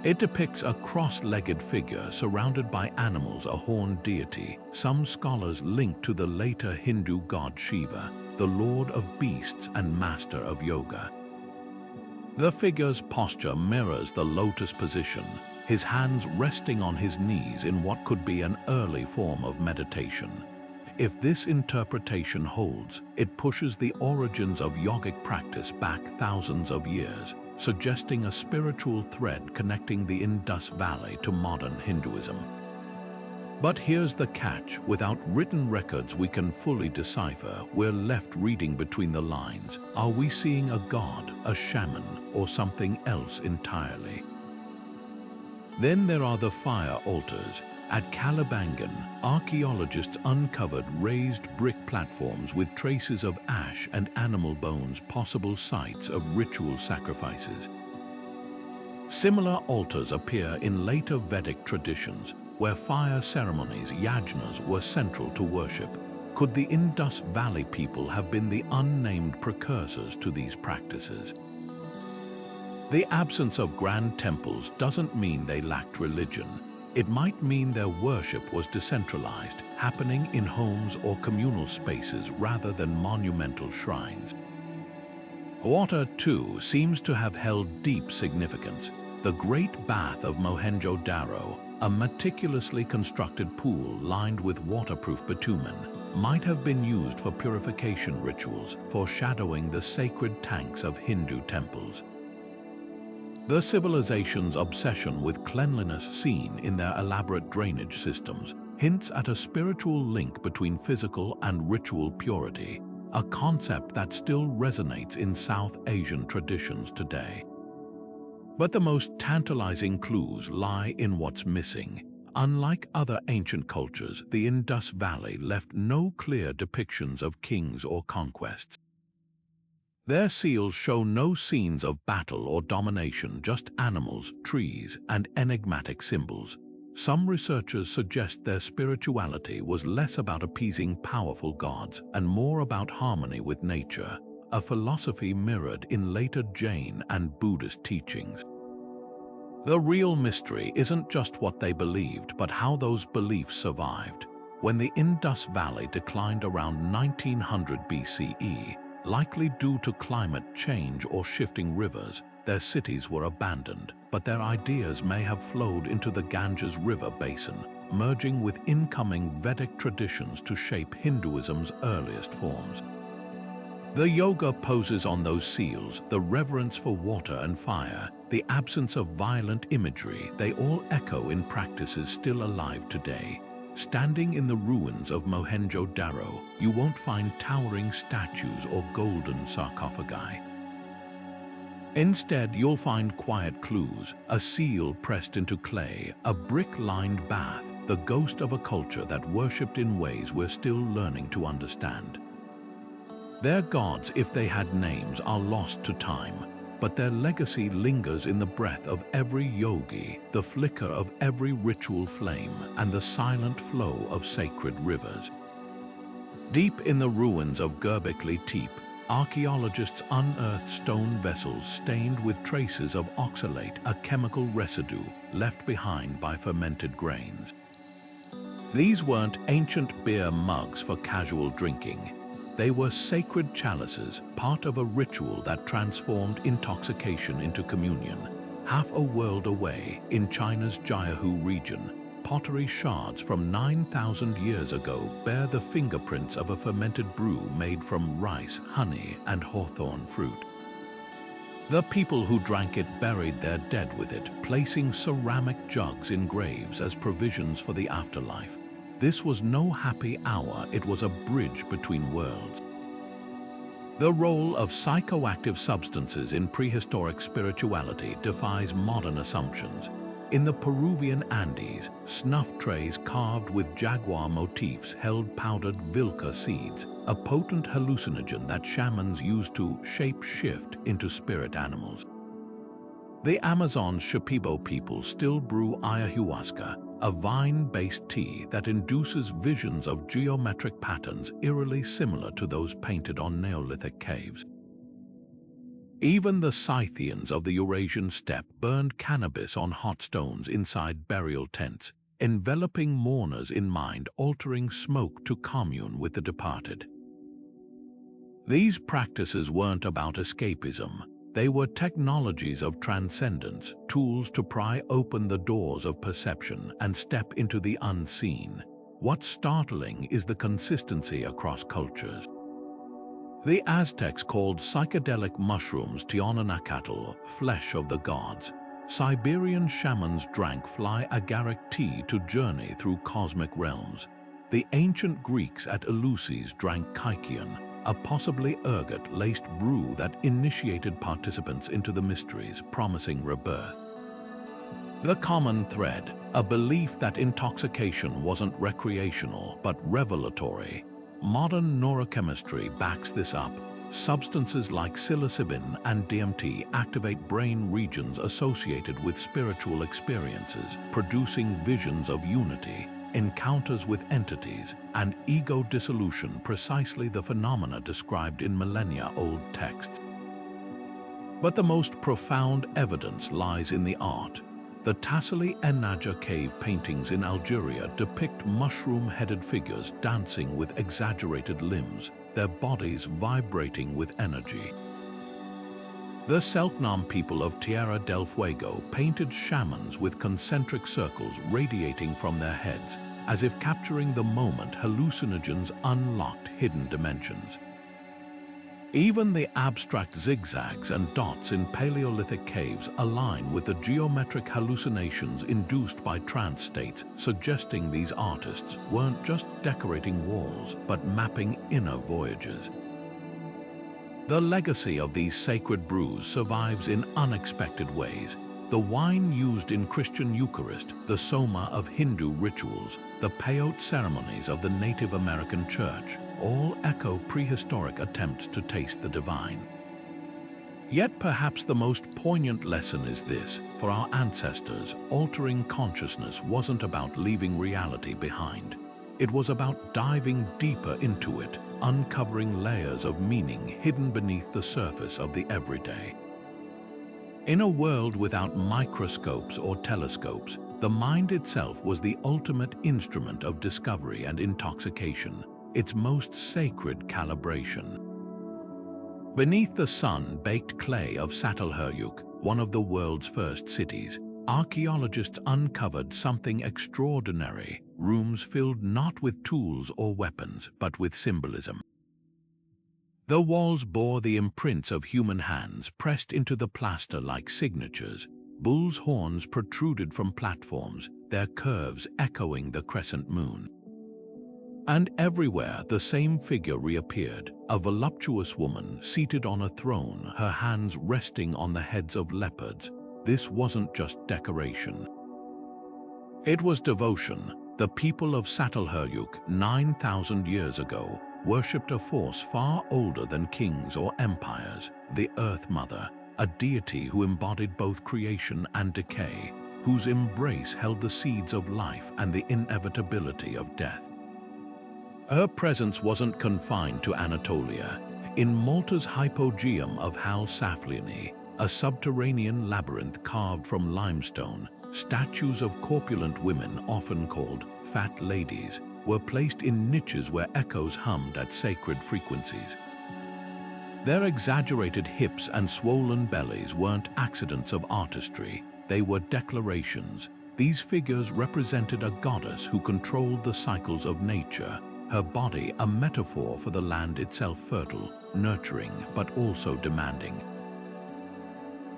It depicts a cross-legged figure surrounded by animals, a horned deity, some scholars link to the later Hindu god Shiva, the lord of beasts and master of yoga. The figure's posture mirrors the lotus position, his hands resting on his knees in what could be an early form of meditation. If this interpretation holds, it pushes the origins of yogic practice back thousands of years, suggesting a spiritual thread connecting the Indus Valley to modern Hinduism. But here's the catch: without written records we can fully decipher, we're left reading between the lines. Are we seeing a god, a shaman, or something else entirely? Then there are the fire altars. At Kalibangan, archaeologists uncovered raised brick platforms with traces of ash and animal bones, possible sites of ritual sacrifices. Similar altars appear in later Vedic traditions, where fire ceremonies, yajnas, were central to worship. Could the Indus Valley people have been the unnamed precursors to these practices? The absence of grand temples doesn't mean they lacked religion. It might mean their worship was decentralized, happening in homes or communal spaces rather than monumental shrines. Water, too, seems to have held deep significance. The Great Bath of Mohenjo-Daro, a meticulously constructed pool lined with waterproof bitumen, might have been used for purification rituals, foreshadowing the sacred tanks of Hindu temples. The civilization's obsession with cleanliness, seen in their elaborate drainage systems, hints at a spiritual link between physical and ritual purity, a concept that still resonates in South Asian traditions today. But the most tantalizing clues lie in what's missing. Unlike other ancient cultures, the Indus Valley left no clear depictions of kings or conquests. Their seals show no scenes of battle or domination, just animals, trees, and enigmatic symbols. Some researchers suggest their spirituality was less about appeasing powerful gods and more about harmony with nature, a philosophy mirrored in later Jain and Buddhist teachings. The real mystery isn't just what they believed, but how those beliefs survived. When the Indus Valley declined around 1900 BCE, likely due to climate change or shifting rivers, their cities were abandoned, but their ideas may have flowed into the Ganges River basin, merging with incoming Vedic traditions to shape Hinduism's earliest forms. The yoga poses on those seals, the reverence for water and fire, the absence of violent imagery, they all echo in practices still alive today. Standing in the ruins of Mohenjo-Daro, you won't find towering statues or golden sarcophagi. Instead, you'll find quiet clues: a seal pressed into clay, a brick-lined bath, the ghost of a culture that worshipped in ways we're still learning to understand. Their gods, if they had names, are lost to time, but their legacy lingers in the breath of every yogi, the flicker of every ritual flame, and the silent flow of sacred rivers. Deep in the ruins of Göbekli Tepe, archaeologists unearthed stone vessels stained with traces of oxalate, a chemical residue left behind by fermented grains. These weren't ancient beer mugs for casual drinking. They were sacred chalices, part of a ritual that transformed intoxication into communion. Half a world away, in China's Jiahu region, pottery shards from 9,000 years ago bear the fingerprints of a fermented brew made from rice, honey, and hawthorn fruit. The people who drank it buried their dead with it, placing ceramic jugs in graves as provisions for the afterlife. This was no happy hour, it was a bridge between worlds. The role of psychoactive substances in prehistoric spirituality defies modern assumptions. In the Peruvian Andes, snuff trays carved with jaguar motifs held powdered vilca seeds, a potent hallucinogen that shamans used to shape-shift into spirit animals. The Amazon's Shipibo people still brew ayahuasca, a vine-based tea that induces visions of geometric patterns eerily similar to those painted on Neolithic caves. Even the Scythians of the Eurasian steppe burned cannabis on hot stones inside burial tents, enveloping mourners in mind-altering smoke to commune with the departed. These practices weren't about escapism. They were technologies of transcendence, tools to pry open the doors of perception and step into the unseen. What's startling is the consistency across cultures. The Aztecs called psychedelic mushrooms Teonanacatl, flesh of the gods. Siberian shamans drank fly agaric tea to journey through cosmic realms. The ancient Greeks at Eleusis drank kykeon, a possibly ergot-laced brew that initiated participants into the mysteries, promising rebirth. The common thread, a belief that intoxication wasn't recreational but revelatory. Modern neurochemistry backs this up. Substances like psilocybin and DMT activate brain regions associated with spiritual experiences, producing visions of unity, encounters with entities, and ego dissolution, precisely the phenomena described in millennia-old texts. But the most profound evidence lies in the art. The Tassili Ennaja cave paintings in Algeria depict mushroom-headed figures dancing with exaggerated limbs, their bodies vibrating with energy. The Selknam people of Tierra del Fuego painted shamans with concentric circles radiating from their heads, as if capturing the moment hallucinogens unlocked hidden dimensions. Even the abstract zigzags and dots in Paleolithic caves align with the geometric hallucinations induced by trance states, suggesting these artists weren't just decorating walls, but mapping inner voyages. The legacy of these sacred brews survives in unexpected ways. The wine used in Christian Eucharist, the soma of Hindu rituals, the peyote ceremonies of the Native American Church, all echo prehistoric attempts to taste the divine. Yet perhaps the most poignant lesson is this: for our ancestors, altering consciousness wasn't about leaving reality behind. It was about diving deeper into it, uncovering layers of meaning hidden beneath the surface of the everyday. In a world without microscopes or telescopes, the mind itself was the ultimate instrument of discovery and intoxication, its most sacred calibration. Beneath the sun-baked clay of Çatalhöyük, one of the world's first cities, archaeologists uncovered something extraordinary, rooms filled not with tools or weapons, but with symbolism. The walls bore the imprints of human hands pressed into the plaster like signatures. Bull's horns protruded from platforms, their curves echoing the crescent moon. And everywhere the same figure reappeared, a voluptuous woman seated on a throne, her hands resting on the heads of leopards. This wasn't just decoration. It was devotion. The people of Çatalhöyük 9,000 years ago worshipped a force far older than kings or empires, the Earth Mother, a deity who embodied both creation and decay, whose embrace held the seeds of life and the inevitability of death. Her presence wasn't confined to Anatolia. In Malta's Hypogeum of Hal Saflieni, a subterranean labyrinth carved from limestone, statues of corpulent women, often called fat ladies, were placed in niches where echoes hummed at sacred frequencies. Their exaggerated hips and swollen bellies weren't accidents of artistry, they were declarations. These figures represented a goddess who controlled the cycles of nature, her body a metaphor for the land itself, fertile, nurturing, but also demanding.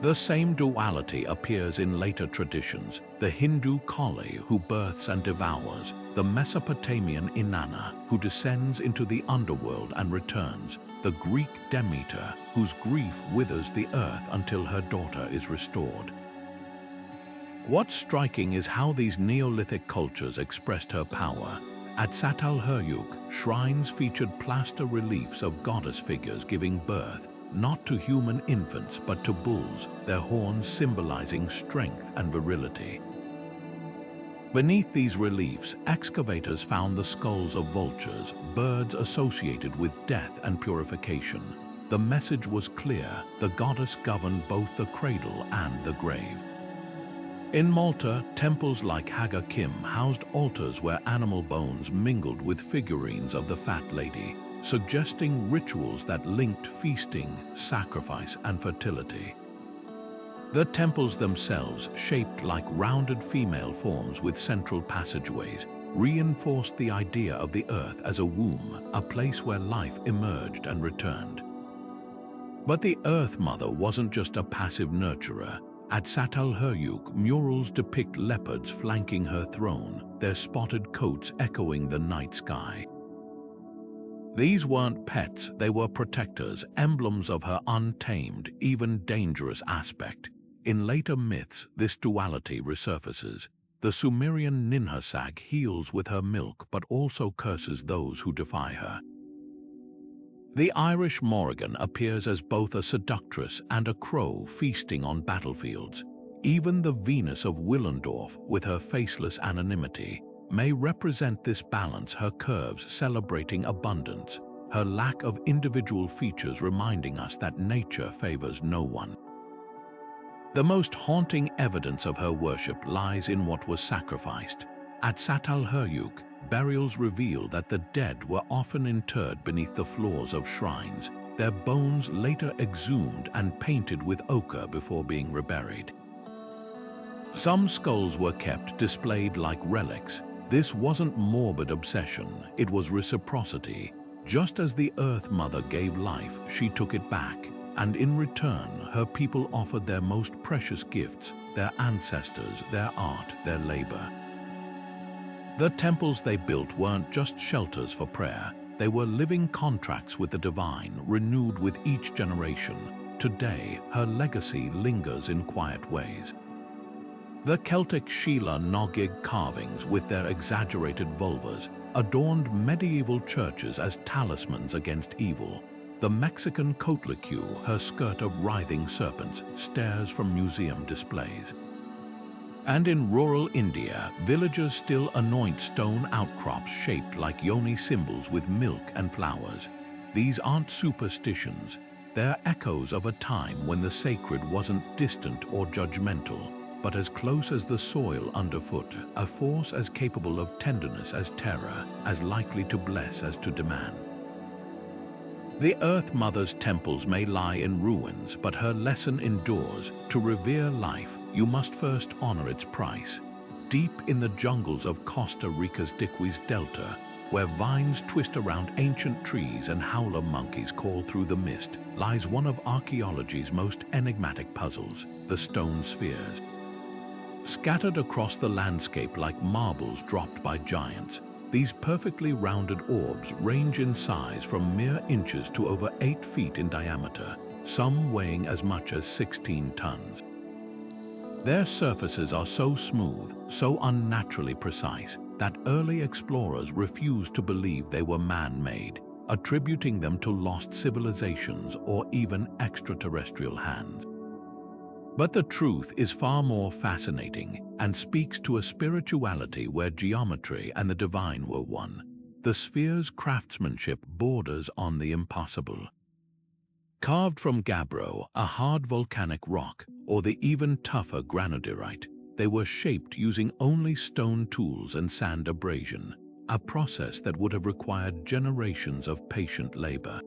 The same duality appears in later traditions: the Hindu Kali, who births and devours, the Mesopotamian Inanna, who descends into the underworld and returns, the Greek Demeter, whose grief withers the earth until her daughter is restored. What's striking is how these Neolithic cultures expressed her power. At Çatalhöyük, shrines featured plaster reliefs of goddess figures giving birth, not to human infants but to bulls, their horns symbolizing strength and virility. Beneath these reliefs, excavators found the skulls of vultures, birds associated with death and purification. The message was clear: the goddess governed both the cradle and the grave. In Malta, temples like Haga Kim housed altars where animal bones mingled with figurines of the Fat Lady, suggesting rituals that linked feasting, sacrifice, and fertility. The temples themselves, shaped like rounded female forms with central passageways, reinforced the idea of the earth as a womb, a place where life emerged and returned. But the Earth Mother wasn't just a passive nurturer. At Çatalhöyük, murals depict leopards flanking her throne, their spotted coats echoing the night sky. These weren't pets, they were protectors, emblems of her untamed, even dangerous aspect. In later myths, this duality resurfaces. The Sumerian Ninhursag heals with her milk but also curses those who defy her. The Irish Morrigan appears as both a seductress and a crow feasting on battlefields. Even the Venus of Willendorf, with her faceless anonymity, may represent this balance, her curves celebrating abundance, her lack of individual features reminding us that nature favors no one. The most haunting evidence of her worship lies in what was sacrificed. At Çatalhöyük, burials reveal that the dead were often interred beneath the floors of shrines, their bones later exhumed and painted with ochre before being reburied. Some skulls were kept displayed like relics. This wasn't morbid obsession, it was reciprocity. Just as the Earth Mother gave life, she took it back, and in return, her people offered their most precious gifts, their ancestors, their art, their labor. The temples they built weren't just shelters for prayer, they were living contracts with the divine, renewed with each generation. Today, her legacy lingers in quiet ways. The Celtic Sheela Nogig carvings, with their exaggerated vulvas, adorned medieval churches as talismans against evil. The Mexican Kotliku, her skirt of writhing serpents, stares from museum displays. And in rural India, villagers still anoint stone outcrops shaped like yoni symbols with milk and flowers. These aren't superstitions, they're echoes of a time when the sacred wasn't distant or judgmental, but as close as the soil underfoot, a force as capable of tenderness as terror, as likely to bless as to demand. The Earth Mother's temples may lie in ruins, but her lesson endures. To revere life, you must first honor its price. Deep in the jungles of Costa Rica's Diquis Delta, where vines twist around ancient trees and howler monkeys call through the mist, lies one of archaeology's most enigmatic puzzles, the stone spheres. Scattered across the landscape like marbles dropped by giants, these perfectly rounded orbs range in size from mere inches to over 8 feet in diameter, some weighing as much as 16 tons. Their surfaces are so smooth, so unnaturally precise, that early explorers refused to believe they were man-made, attributing them to lost civilizations or even extraterrestrial hands. But the truth is far more fascinating and speaks to a spirituality where geometry and the divine were one. The sphere's craftsmanship borders on the impossible. Carved from gabbro, a hard volcanic rock, or the even tougher granodiorite, they were shaped using only stone tools and sand abrasion, a process that would have required generations of patient labor.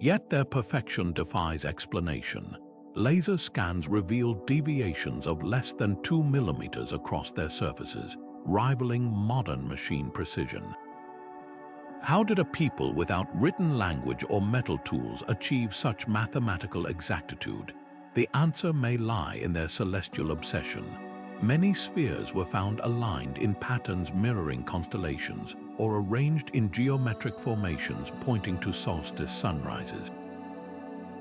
Yet their perfection defies explanation. Laser scans reveal deviations of less than 2 millimeters across their surfaces, rivaling modern machine precision. How did a people without written language or metal tools achieve such mathematical exactitude? The answer may lie in their celestial obsession. Many spheres were found aligned in patterns mirroring constellations or arranged in geometric formations pointing to solstice sunrises.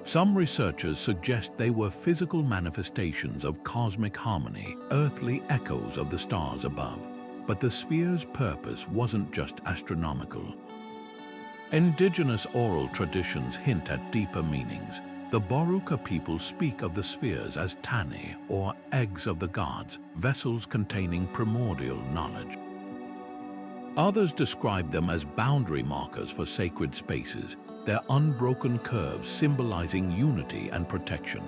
Some researchers suggest they were physical manifestations of cosmic harmony, earthly echoes of the stars above. But the sphere's purpose wasn't just astronomical. Indigenous oral traditions hint at deeper meanings. The Boruca people speak of the spheres as tani, or eggs of the gods, vessels containing primordial knowledge. Others describe them as boundary markers for sacred spaces, their unbroken curves symbolizing unity and protection.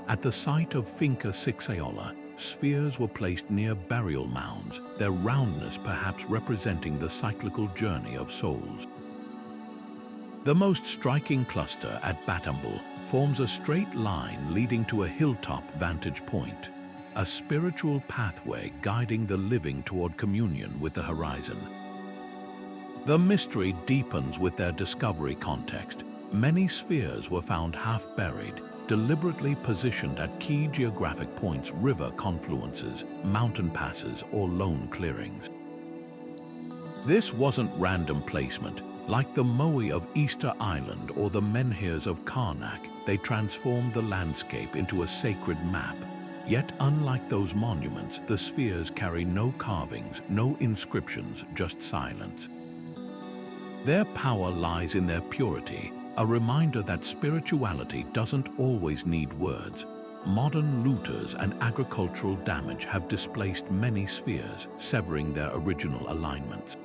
At the site of Finca Sixaiola, spheres were placed near burial mounds, their roundness perhaps representing the cyclical journey of souls. The most striking cluster at Battambul forms a straight line leading to a hilltop vantage point. a spiritual pathway guiding the living toward communion with the horizon. The mystery deepens with their discovery context. Many spheres were found half-buried, deliberately positioned at key geographic points, river confluences, mountain passes, or lone clearings. This wasn't random placement. Like the Moai of Easter Island or the menhirs of Karnak, they transformed the landscape into a sacred map. Yet, unlike those monuments, the spheres carry no carvings, no inscriptions, just silence. Their power lies in their purity, a reminder that spirituality doesn't always need words. Modern looters and agricultural damage have displaced many spheres, severing their original alignments.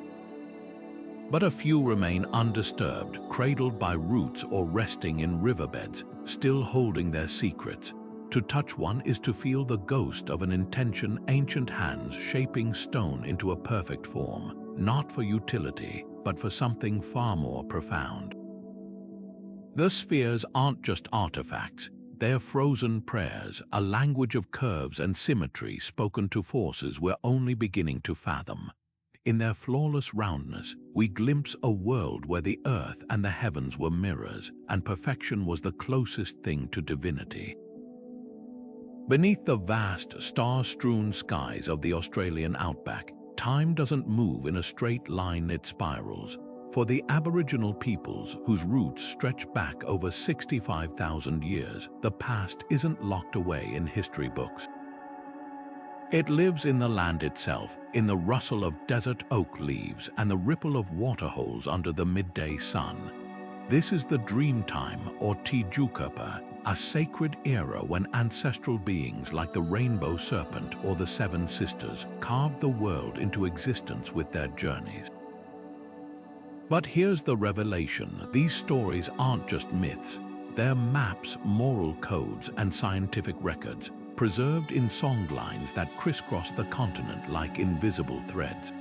But a few remain undisturbed, cradled by roots or resting in riverbeds, still holding their secrets. To touch one is to feel the ghost of an intention, ancient hands shaping stone into a perfect form, not for utility, but for something far more profound. The spheres aren't just artifacts, they're frozen prayers, a language of curves and symmetry spoken to forces we're only beginning to fathom. In their flawless roundness, we glimpse a world where the earth and the heavens were mirrors, and perfection was the closest thing to divinity. Beneath the vast, star-strewn skies of the Australian outback, time doesn't move in a straight line, it spirals. For the Aboriginal peoples, whose roots stretch back over 65,000 years, the past isn't locked away in history books. It lives in the land itself, in the rustle of desert oak leaves and the ripple of waterholes under the midday sun. This is the dream time, or Tijukurpa, a sacred era when ancestral beings like the rainbow serpent or the seven sisters carved the world into existence with their journeys. But here's the revelation: these stories aren't just myths. They're maps, moral codes, and scientific records, preserved in songlines that crisscross the continent like invisible threads.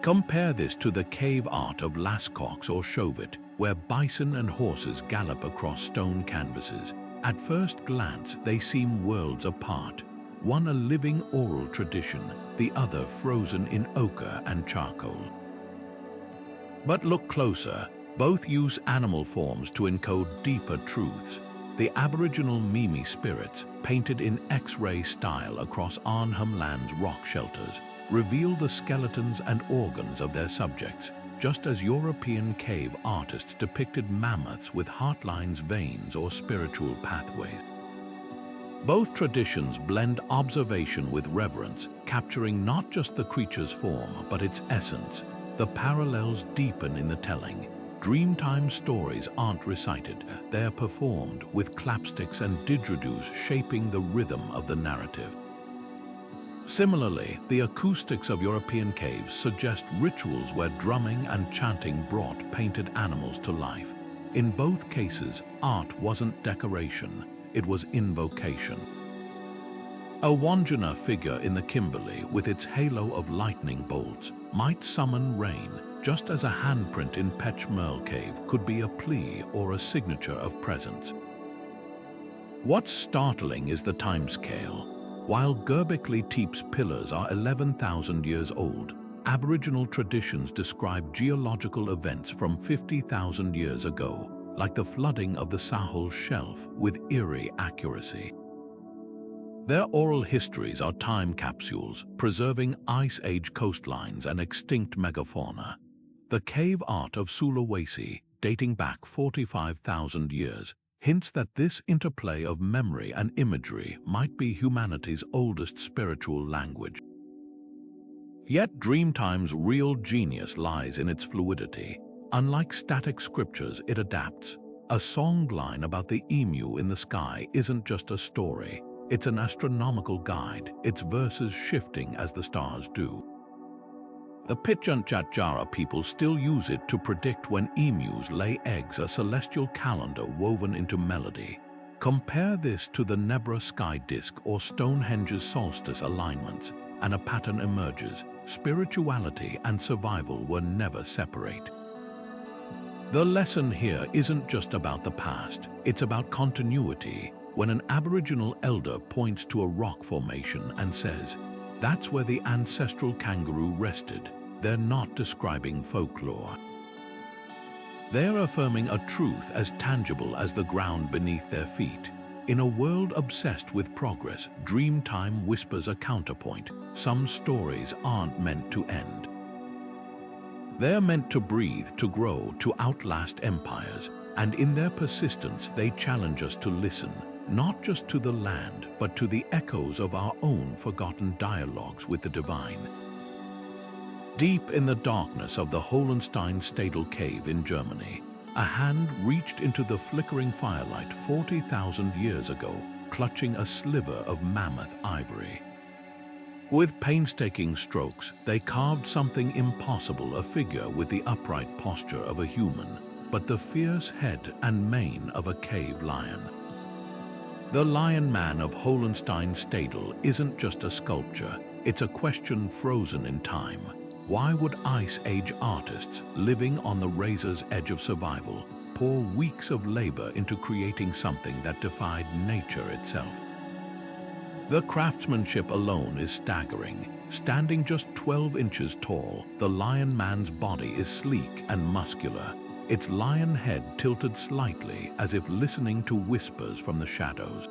Compare this to the cave art of Lascaux or Chauvet, where bison and horses gallop across stone canvases. At first glance, they seem worlds apart, one a living oral tradition, the other frozen in ochre and charcoal. But look closer. Both use animal forms to encode deeper truths. The Aboriginal Mimi spirits, painted in X-ray style across Arnhem Land's rock shelters, reveal the skeletons and organs of their subjects, just as European cave artists depicted mammoths with heartlines, veins, or spiritual pathways. Both traditions blend observation with reverence, capturing not just the creature's form, but its essence. The parallels deepen in the telling. Dreamtime stories aren't recited, they're performed, with clapsticks and didgeridoos shaping the rhythm of the narrative. Similarly, the acoustics of European caves suggest rituals where drumming and chanting brought painted animals to life. In both cases, art wasn't decoration, it was invocation. A Wandjina figure in the Kimberley, with its halo of lightning bolts, might summon rain, just as a handprint in Pech Merle Cave could be a plea or a signature of presence. What's startling is the timescale. While Göbekli Tepe's pillars are 11,000 years old, Aboriginal traditions describe geological events from 50,000 years ago, like the flooding of the Sahel Shelf, with eerie accuracy. Their oral histories are time capsules, preserving Ice Age coastlines and extinct megafauna. The cave art of Sulawesi, dating back 45,000 years, hints that this interplay of memory and imagery might be humanity's oldest spiritual language. Yet Dreamtime's real genius lies in its fluidity. Unlike static scriptures, it adapts. A songline about the emu in the sky isn't just a story, it's an astronomical guide, its verses shifting as the stars do. The Pitjantjatjara people still use it to predict when emus lay eggs, a celestial calendar woven into melody. Compare this to the Nebra Sky Disk or Stonehenge's solstice alignments, and a pattern emerges. Spirituality and survival were never separate. The lesson here isn't just about the past, it's about continuity. when an Aboriginal elder points to a rock formation and says, "That's where the ancestral kangaroo rested," they're not describing folklore. They're affirming a truth as tangible as the ground beneath their feet. In a world obsessed with progress, Dreamtime whispers a counterpoint. Some stories aren't meant to end. They're meant to breathe, to grow, to outlast empires, and in their persistence they challenge us to listen, not just to the land, but to the echoes of our own forgotten dialogues with the divine. Deep in the darkness of the Hohenstein-Stadel cave in Germany, a hand reached into the flickering firelight 40,000 years ago, clutching a sliver of mammoth ivory. With painstaking strokes, they carved something impossible, a figure with the upright posture of a human, but the fierce head and mane of a cave lion. The Lion Man of Hohenstein-Stadel isn't just a sculpture, it's a question frozen in time. Why would Ice Age artists, living on the razor's edge of survival, pour weeks of labor into creating something that defied nature itself? The craftsmanship alone is staggering. Standing just 12 inches tall, the Lion Man's body is sleek and muscular, its lion head tilted slightly as if listening to whispers from the shadows.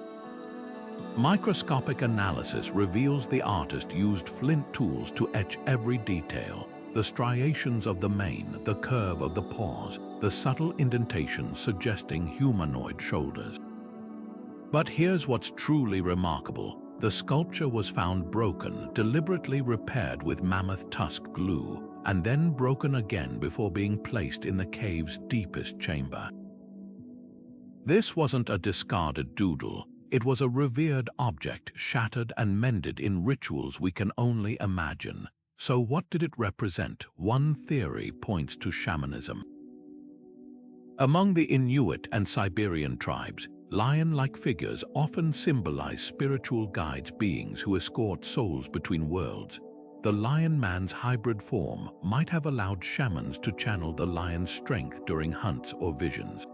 Microscopic analysis reveals the artist used flint tools to etch every detail: the striations of the mane, the curve of the paws, the subtle indentations suggesting humanoid shoulders. But here's what's truly remarkable. The sculpture was found broken, deliberately repaired with mammoth tusk glue, and then broken again before being placed in the cave's deepest chamber. This wasn't a discarded doodle. It was a revered object, shattered and mended in rituals we can only imagine. So what did it represent? One theory points to shamanism. Among the Inuit and Siberian tribes, lion-like figures often symbolize spiritual guides, beings who escort souls between worlds. The Lion Man's hybrid form might have allowed shamans to channel the lion's strength during hunts or visions.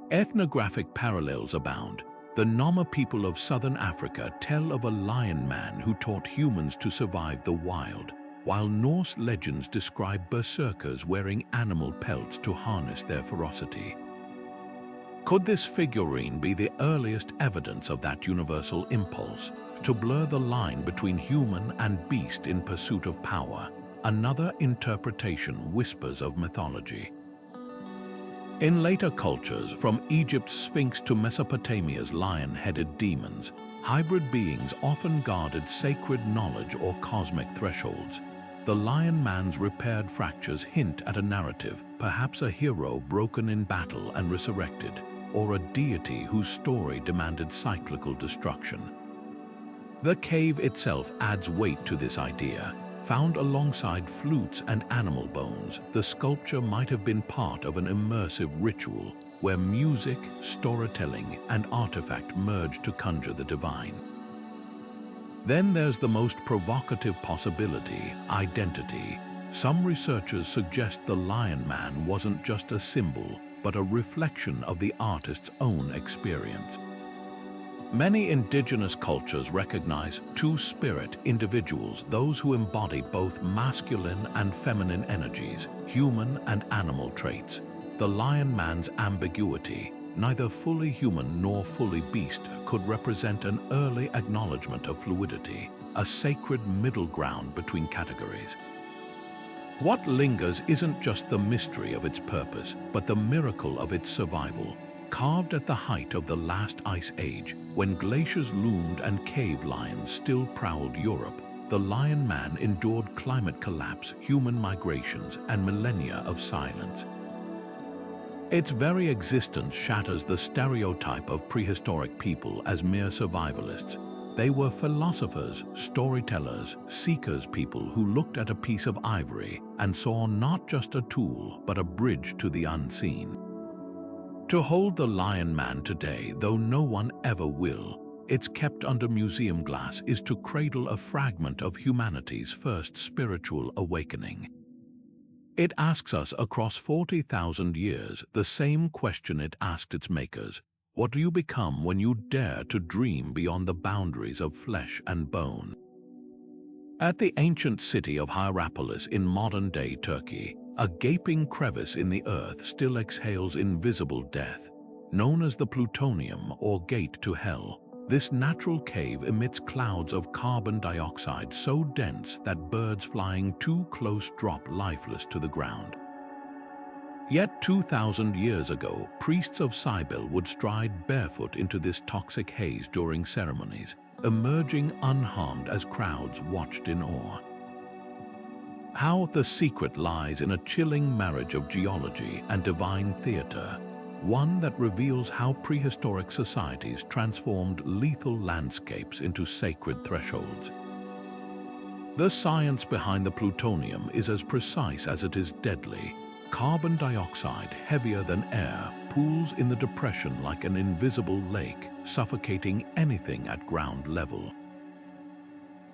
Ethnographic parallels abound. The Nama people of southern Africa tell of a lion man who taught humans to survive the wild, while Norse legends describe berserkers wearing animal pelts to harness their ferocity. Could this figurine be the earliest evidence of that universal impulse to blur the line between human and beast in pursuit of power? Another interpretation whispers of mythology. In later cultures, from Egypt's Sphinx to Mesopotamia's lion-headed demons, hybrid beings often guarded sacred knowledge or cosmic thresholds. The Lion Man's repaired fractures hint at a narrative, perhaps a hero broken in battle and resurrected, or a deity whose story demanded cyclical destruction. The cave itself adds weight to this idea. Found alongside flutes and animal bones, the sculpture might have been part of an immersive ritual where music, storytelling, and artifact merge to conjure the divine. Then there's the most provocative possibility: identity. Some researchers suggest the Lion Man wasn't just a symbol, but a reflection of the artist's own experience. Many indigenous cultures recognize two-spirit individuals, those who embody both masculine and feminine energies, human and animal traits. The Lion Man's ambiguity, neither fully human nor fully beast, could represent an early acknowledgement of fluidity, a sacred middle ground between categories. What lingers isn't just the mystery of its purpose, but the miracle of its survival. Carved at the height of the last ice age, when glaciers loomed and cave lions still prowled Europe, the Lion Man endured climate collapse, human migrations, and millennia of silence. Its very existence shatters the stereotype of prehistoric people as mere survivalists. They were philosophers, storytellers, seekers, people who looked at a piece of ivory and saw not just a tool, but a bridge to the unseen. To hold the Lion Man today, though no one ever will, it's kept under museum glass, is to cradle a fragment of humanity's first spiritual awakening. It asks us across 40,000 years the same question it asked its makers: What do you become when you dare to dream beyond the boundaries of flesh and bone? At the ancient city of Hierapolis in modern-day Turkey, a gaping crevice in the earth still exhales invisible death. Known as the Plutonium or Gate to Hell, this natural cave emits clouds of carbon dioxide so dense that birds flying too close drop lifeless to the ground. Yet 2,000 years ago, priests of Cybele would stride barefoot into this toxic haze during ceremonies, emerging unharmed as crowds watched in awe. How the secret lies in a chilling marriage of geology and divine theater, one that reveals how prehistoric societies transformed lethal landscapes into sacred thresholds. The science behind the plutonium is as precise as it is deadly. Carbon dioxide, heavier than air, pools in the depression like an invisible lake, suffocating anything at ground level.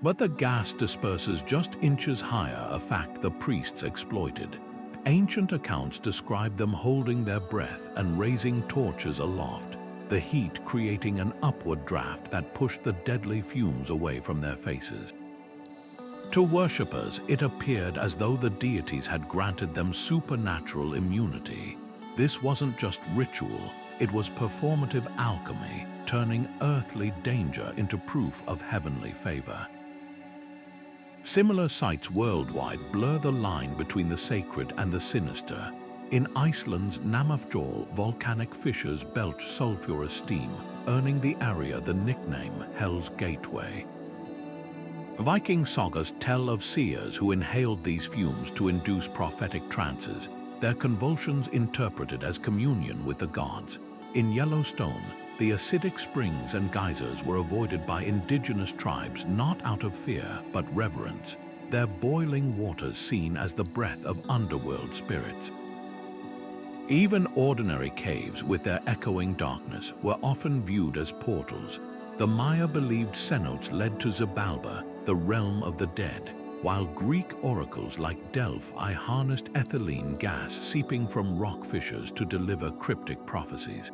But the gas disperses just inches higher, a fact the priests exploited. Ancient accounts describe them holding their breath and raising torches aloft, the heat creating an upward draft that pushed the deadly fumes away from their faces. To worshippers, it appeared as though the deities had granted them supernatural immunity. This wasn't just ritual, it was performative alchemy, turning earthly danger into proof of heavenly favor. Similar sites worldwide blur the line between the sacred and the sinister. In Iceland's Namafjall, volcanic fissures belch sulfurous steam, earning the area the nickname Hell's Gateway. Viking sagas tell of seers who inhaled these fumes to induce prophetic trances, their convulsions interpreted as communion with the gods. In Yellowstone, the acidic springs and geysers were avoided by indigenous tribes not out of fear but reverence, their boiling waters seen as the breath of underworld spirits. Even ordinary caves with their echoing darkness were often viewed as portals. The Maya believed cenotes led to Xibalba, the realm of the dead, while Greek oracles like Delphi harnessed ethylene gas seeping from rock fissures to deliver cryptic prophecies.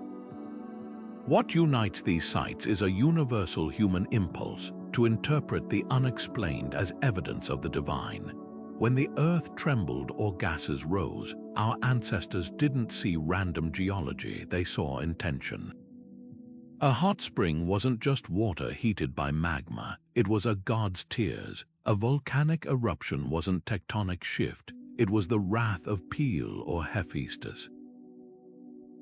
What unites these sites is a universal human impulse to interpret the unexplained as evidence of the divine. When the earth trembled or gases rose, our ancestors didn't see random geology, they saw intention. A hot spring wasn't just water heated by magma, it was a god's tears. A volcanic eruption wasn't tectonic shift, it was the wrath of Pele or Hephaestus.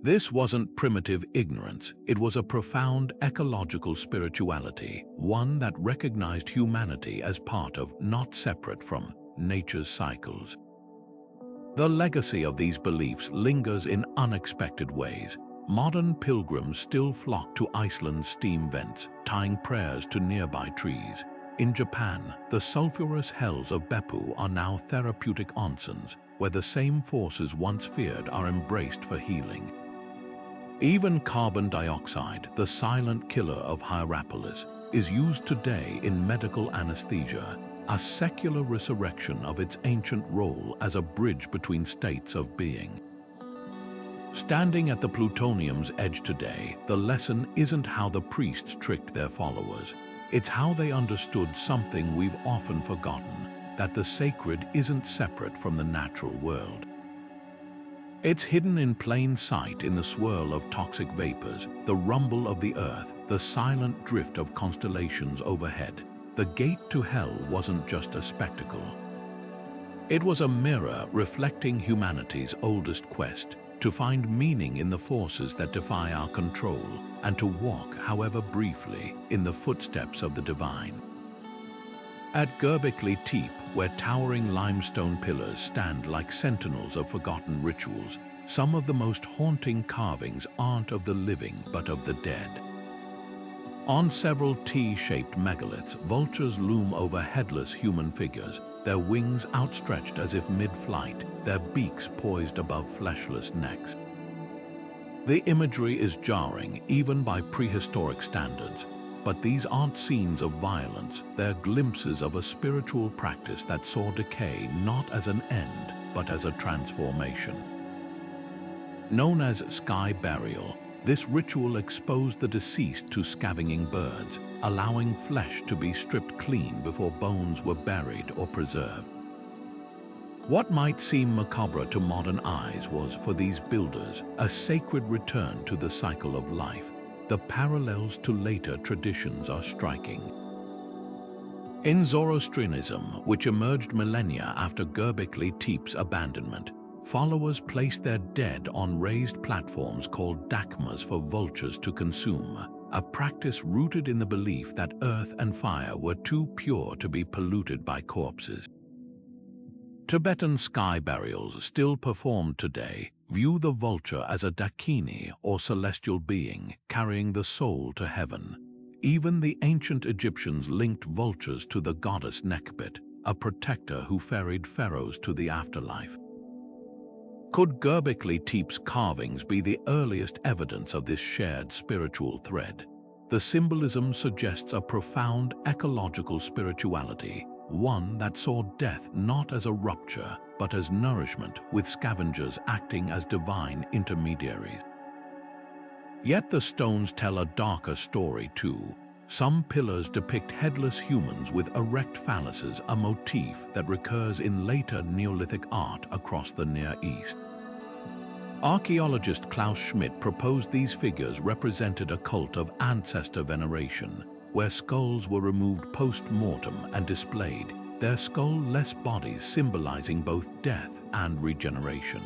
This wasn't primitive ignorance, it was a profound ecological spirituality, one that recognized humanity as part of, not separate from, nature's cycles. The legacy of these beliefs lingers in unexpected ways. Modern pilgrims still flock to Iceland's steam vents, tying prayers to nearby trees. In Japan, the sulfurous hells of Beppu are now therapeutic onsens, where the same forces once feared are embraced for healing. Even carbon dioxide, the silent killer of Hierapolis, is used today in medical anesthesia, a secular resurrection of its ancient role as a bridge between states of being. Standing at the plutonium's edge today, the lesson isn't how the priests tricked their followers. It's how they understood something we've often forgotten, that the sacred isn't separate from the natural world. It's hidden in plain sight in the swirl of toxic vapors, the rumble of the earth, the silent drift of constellations overhead. The gate to hell wasn't just a spectacle. It was a mirror reflecting humanity's oldest quest, to find meaning in the forces that defy our control, and to walk, however briefly, in the footsteps of the divine. At Göbekli Tepe, where towering limestone pillars stand like sentinels of forgotten rituals, some of the most haunting carvings aren't of the living but of the dead. On several T-shaped megaliths, vultures loom over headless human figures, their wings outstretched as if mid-flight, their beaks poised above fleshless necks. The imagery is jarring, even by prehistoric standards, but these aren't scenes of violence, they're glimpses of a spiritual practice that saw decay not as an end, but as a transformation. Known as sky burial, This ritual exposed the deceased to scavenging birds, allowing flesh to be stripped clean before bones were buried or preserved. What might seem macabre to modern eyes was, for these builders, a sacred return to the cycle of life. The parallels to later traditions are striking. In Zoroastrianism, which emerged millennia after Göbekli Tepe's abandonment, followers placed their dead on raised platforms called dakmas for vultures to consume, a practice rooted in the belief that earth and fire were too pure to be polluted by corpses. Tibetan sky burials, still performed today, view the vulture as a dakini or celestial being carrying the soul to heaven. Even the ancient Egyptians linked vultures to the goddess Nekhbit, a protector who ferried pharaohs to the afterlife. Could Göbekli Tepe's carvings be the earliest evidence of this shared spiritual thread? The symbolism suggests a profound ecological spirituality, one that saw death not as a rupture, but as nourishment, with scavengers acting as divine intermediaries. Yet the stones tell a darker story too. Some pillars depict headless humans with erect phalluses, a motif that recurs in later Neolithic art across the Near East. Archaeologist Klaus Schmidt proposed these figures represented a cult of ancestor veneration, where skulls were removed post-mortem and displayed, their skull-less bodies symbolizing both death and regeneration.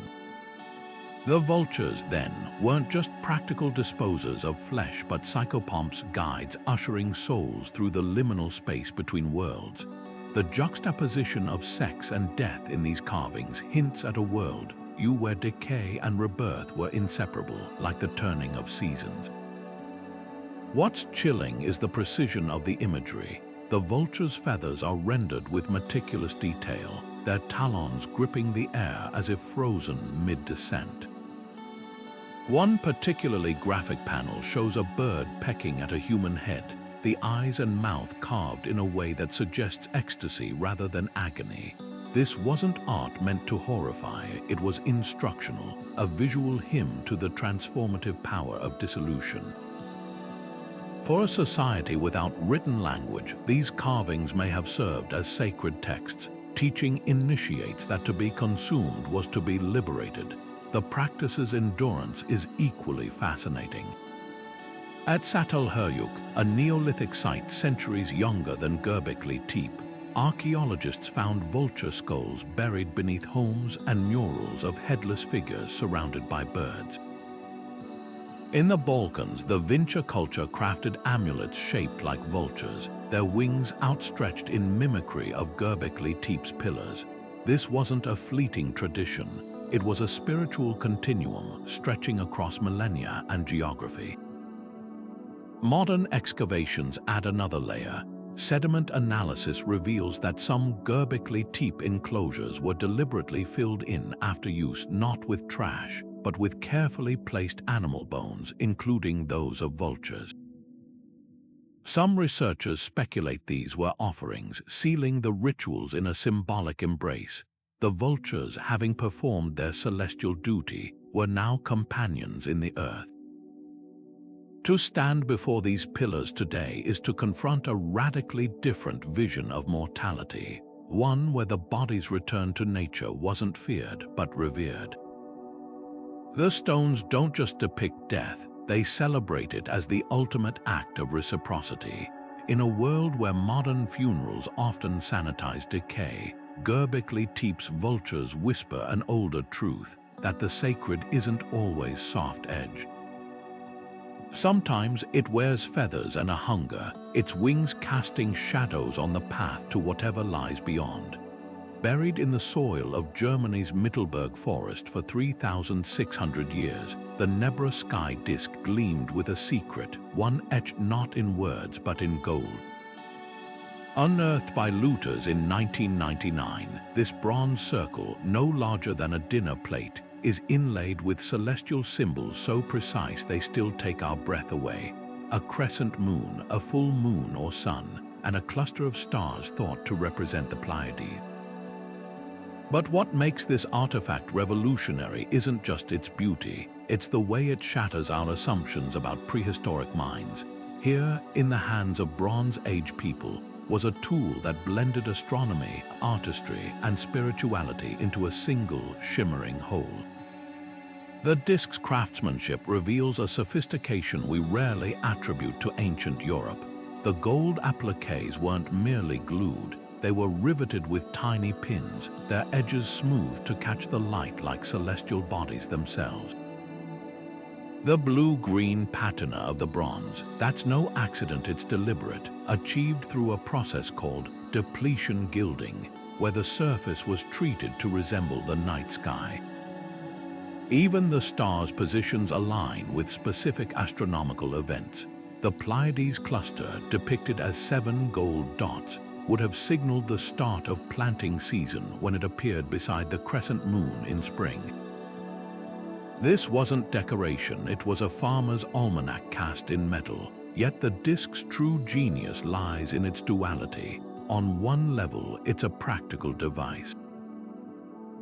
The vultures, then, weren't just practical disposers of flesh but psychopomps, guides ushering souls through the liminal space between worlds. The juxtaposition of sex and death in these carvings hints at a world where decay and rebirth were inseparable, like the turning of seasons. What's chilling is the precision of the imagery. The vulture's feathers are rendered with meticulous detail, their talons gripping the air as if frozen mid-descent. One particularly graphic panel shows a bird pecking at a human head, the eyes and mouth carved in a way that suggests ecstasy rather than agony. This wasn't art meant to horrify, it was instructional, a visual hymn to the transformative power of dissolution. For a society without written language, these carvings may have served as sacred texts, teaching initiates that to be consumed was to be liberated. The practice's endurance is equally fascinating. At Çatalhöyük, a Neolithic site centuries younger than Göbekli Tepe, archaeologists found vulture skulls buried beneath homes and murals of headless figures surrounded by birds. In the Balkans, the Vinča culture crafted amulets shaped like vultures, their wings outstretched in mimicry of Göbekli Tepe's pillars. This wasn't a fleeting tradition, it was a spiritual continuum stretching across millennia and geography. Modern excavations add another layer. Sediment analysis reveals that some Göbekli Tepe enclosures were deliberately filled in after use not with trash, but with carefully placed animal bones, including those of vultures. Some researchers speculate these were offerings, sealing the rituals in a symbolic embrace. The vultures, having performed their celestial duty, were now companions in the earth. To stand before these pillars today is to confront a radically different vision of mortality, one where the body's return to nature wasn't feared but revered. The stones don't just depict death, they celebrate it as the ultimate act of reciprocity. In a world where modern funerals often sanitize decay, Göbekli Tepe's vultures whisper an older truth, that the sacred isn't always soft-edged. Sometimes it wears feathers and a hunger, its wings casting shadows on the path to whatever lies beyond. Buried in the soil of Germany's Mittelberg forest for 3,600 years, the Nebra Sky Disk gleamed with a secret, one etched not in words but in gold. Unearthed by looters in 1999, this bronze circle, no larger than a dinner plate, is inlaid with celestial symbols so precise they still take our breath away. A crescent moon, a full moon or sun, and a cluster of stars thought to represent the Pleiades. But what makes this artifact revolutionary isn't just its beauty, it's the way it shatters our assumptions about prehistoric minds. Here, in the hands of Bronze Age people, was a tool that blended astronomy, artistry, and spirituality into a single, shimmering whole. The disk's craftsmanship reveals a sophistication we rarely attribute to ancient Europe. The gold appliques weren't merely glued, they were riveted with tiny pins, their edges smooth to catch the light like celestial bodies themselves. The blue-green patina of the bronze, that's no accident, it's deliberate, achieved through a process called depletion gilding, where the surface was treated to resemble the night sky. Even the stars' positions align with specific astronomical events. The Pleiades cluster, depicted as 7 gold dots, would have signaled the start of planting season when it appeared beside the crescent moon in spring. This wasn't decoration, it was a farmer's almanac cast in metal, yet the disk's true genius lies in its duality. On one level, it's a practical device.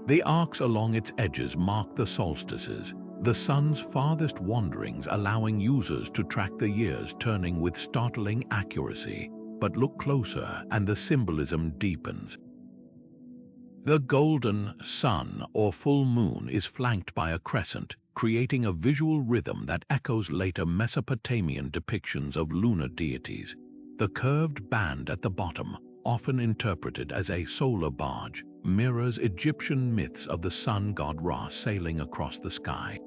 The arcs along its edges mark the solstices, the sun's farthest wanderings, allowing users to track the years turning with startling accuracy. But look closer and the symbolism deepens. The golden sun or full moon is flanked by a crescent, creating a visual rhythm that echoes later Mesopotamian depictions of lunar deities. The curved band at the bottom, often interpreted as a solar barge, mirrors Egyptian myths of the sun god Ra sailing across the sky.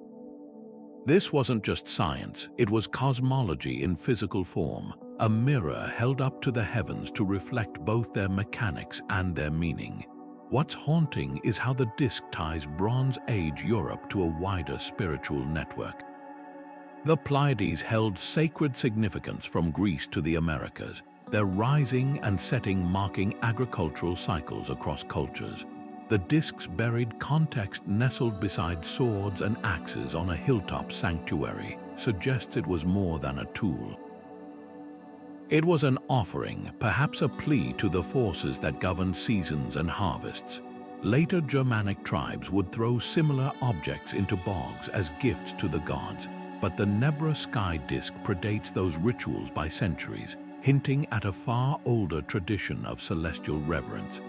This wasn't just science, it was cosmology in physical form, a mirror held up to the heavens to reflect both their mechanics and their meaning. What's haunting is how the disk ties Bronze Age Europe to a wider spiritual network. The Pleiades held sacred significance from Greece to the Americas, their rising and setting marking agricultural cycles across cultures. The disk's buried context nestled beside swords and axes on a hilltop sanctuary suggests it was more than a tool. It was an offering, perhaps a plea to the forces that governed seasons and harvests. Later Germanic tribes would throw similar objects into bogs as gifts to the gods, but the Nebra Sky Disk predates those rituals by centuries, hinting at a far older tradition of celestial reverence.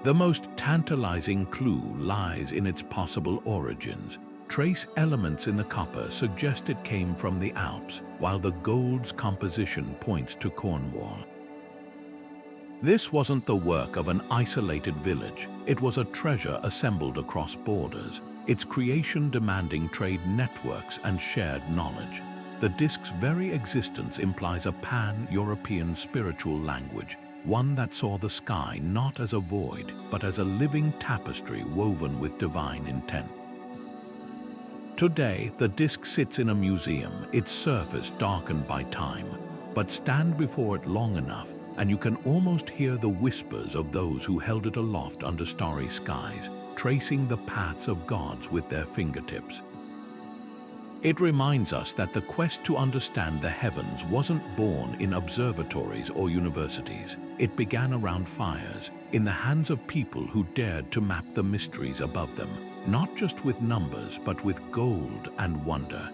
The most tantalizing clue lies in its possible origins. Trace elements in the copper suggest it came from the Alps, while the gold's composition points to Cornwall. This wasn't the work of an isolated village, it was a treasure assembled across borders, its creation demanding trade networks and shared knowledge. The disk's very existence implies a pan-European spiritual language, one that saw the sky not as a void, but as a living tapestry woven with divine intent. Today, the disk sits in a museum, its surface darkened by time, but stand before it long enough, and you can almost hear the whispers of those who held it aloft under starry skies, tracing the paths of gods with their fingertips. It reminds us that the quest to understand the heavens wasn't born in observatories or universities. It began around fires, in the hands of people who dared to map the mysteries above them, not just with numbers, but with gold and wonder.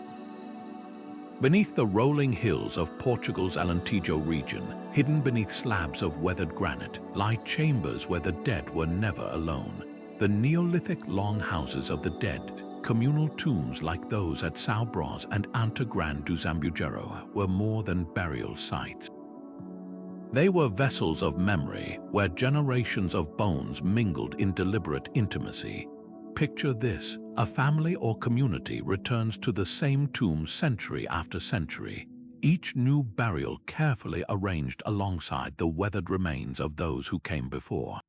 Beneath the rolling hills of Portugal's Alentejo region, hidden beneath slabs of weathered granite, lie chambers where the dead were never alone. The Neolithic longhouses of the dead, communal tombs like those at São Brás and Anta Grande do Zambujeiro, were more than burial sites. They were vessels of memory where generations of bones mingled in deliberate intimacy. Picture this: a family or community returns to the same tomb century after century, each new burial carefully arranged alongside the weathered remains of those who came before.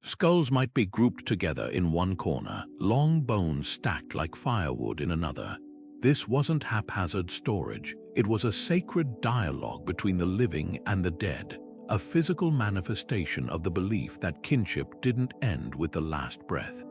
Skulls might be grouped together in one corner, long bones stacked like firewood in another. This wasn't haphazard storage, it was a sacred dialogue between the living and the dead, a physical manifestation of the belief that kinship didn't end with the last breath.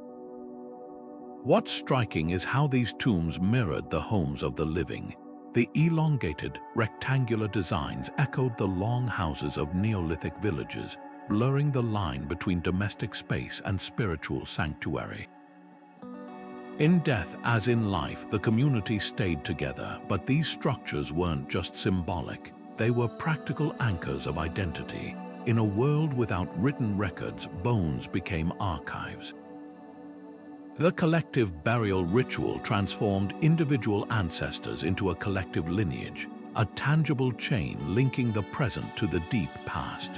What's striking is how these tombs mirrored the homes of the living. The elongated, rectangular designs echoed the long houses of Neolithic villages, blurring the line between domestic space and spiritual sanctuary. In death as in life, the community stayed together, but these structures weren't just symbolic. They were practical anchors of identity. In a world without written records, bones became archives. The collective burial ritual transformed individual ancestors into a collective lineage, a tangible chain linking the present to the deep past.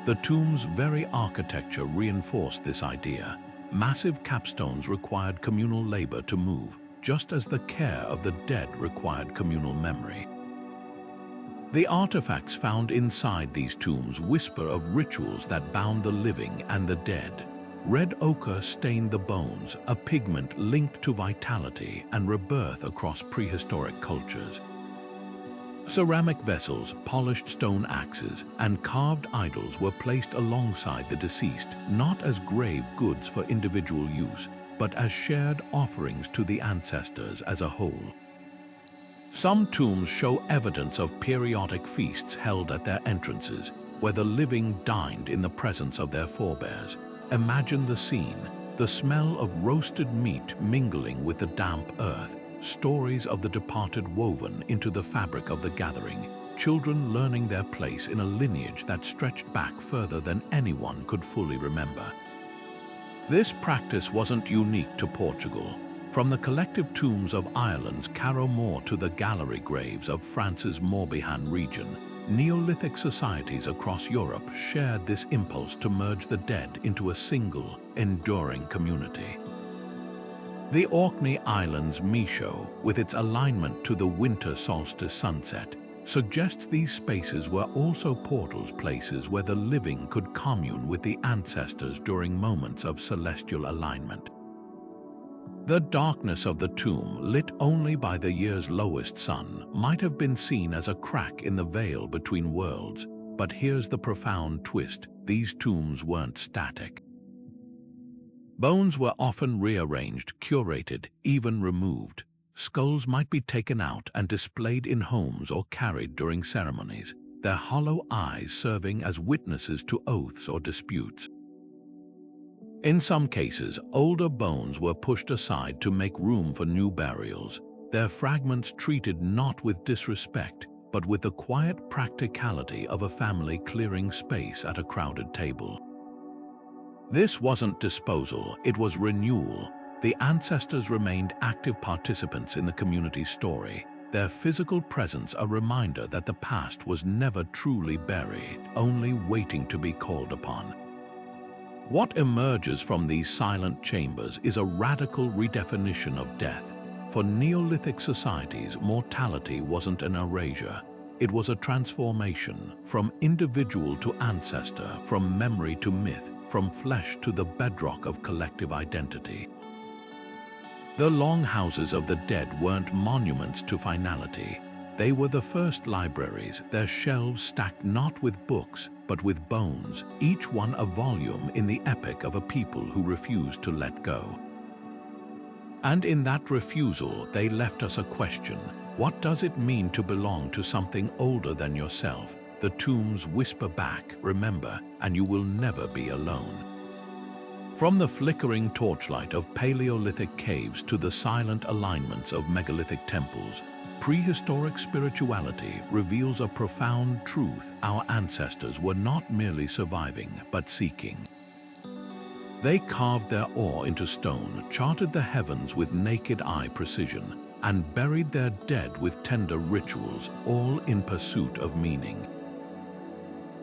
The tomb's very architecture reinforced this idea. Massive capstones required communal labor to move, just as the care of the dead required communal memory. The artifacts found inside these tombs whisper of rituals that bound the living and the dead. Red ochre stained the bones, a pigment linked to vitality and rebirth across prehistoric cultures. Ceramic vessels, polished stone axes, and carved idols were placed alongside the deceased, not as grave goods for individual use, but as shared offerings to the ancestors as a whole. Some tombs show evidence of periodic feasts held at their entrances, where the living dined in the presence of their forebears. Imagine the scene, the smell of roasted meat mingling with the damp earth, stories of the departed woven into the fabric of the gathering, children learning their place in a lineage that stretched back further than anyone could fully remember. This practice wasn't unique to Portugal. From the collective tombs of Ireland's Carrow Moor to the gallery graves of France's Morbihan region, Neolithic societies across Europe shared this impulse to merge the dead into a single, enduring community. The Orkney Islands Micho, with its alignment to the winter solstice sunset, suggests these spaces were also portals, places where the living could commune with the ancestors during moments of celestial alignment. The darkness of the tomb, lit only by the year's lowest sun, might have been seen as a crack in the veil between worlds. But here's the profound twist: these tombs weren't static. Bones were often rearranged, curated, even removed. Skulls might be taken out and displayed in homes or carried during ceremonies, their hollow eyes serving as witnesses to oaths or disputes. In some cases, older bones were pushed aside to make room for new burials, their fragments treated not with disrespect, but with the quiet practicality of a family clearing space at a crowded table. This wasn't disposal, it was renewal. The ancestors remained active participants in the community's story, their physical presence a reminder that the past was never truly buried, only waiting to be called upon. What emerges from these silent chambers is a radical redefinition of death. For Neolithic societies, mortality wasn't an erasure. It was a transformation, from individual to ancestor, from memory to myth, from flesh to the bedrock of collective identity. The longhouses of the dead weren't monuments to finality. They were the first libraries, their shelves stacked not with books, but with bones, each one a volume in the epic of a people who refused to let go. And in that refusal, they left us a question: what does it mean to belong to something older than yourself? The tombs whisper back, remember, and you will never be alone. From the flickering torchlight of Paleolithic caves to the silent alignments of megalithic temples, prehistoric spirituality reveals a profound truth: our ancestors were not merely surviving, but seeking. They carved their ore into stone, charted the heavens with naked eye precision, and buried their dead with tender rituals, all in pursuit of meaning.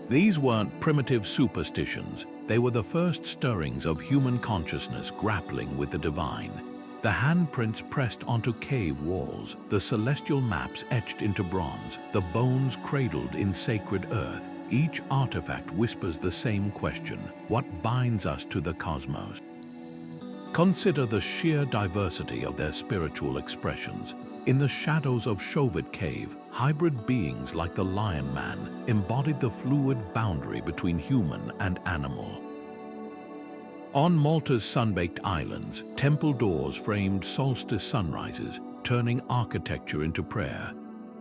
These weren't primitive superstitions, they were the first stirrings of human consciousness grappling with the divine. The handprints pressed onto cave walls, the celestial maps etched into bronze, the bones cradled in sacred earth. Each artifact whispers the same question: what binds us to the cosmos? Consider the sheer diversity of their spiritual expressions. In the shadows of Chauvet cave, hybrid beings like the Lion Man embodied the fluid boundary between human and animal. On Malta's sun-baked islands, temple doors framed solstice sunrises, turning architecture into prayer.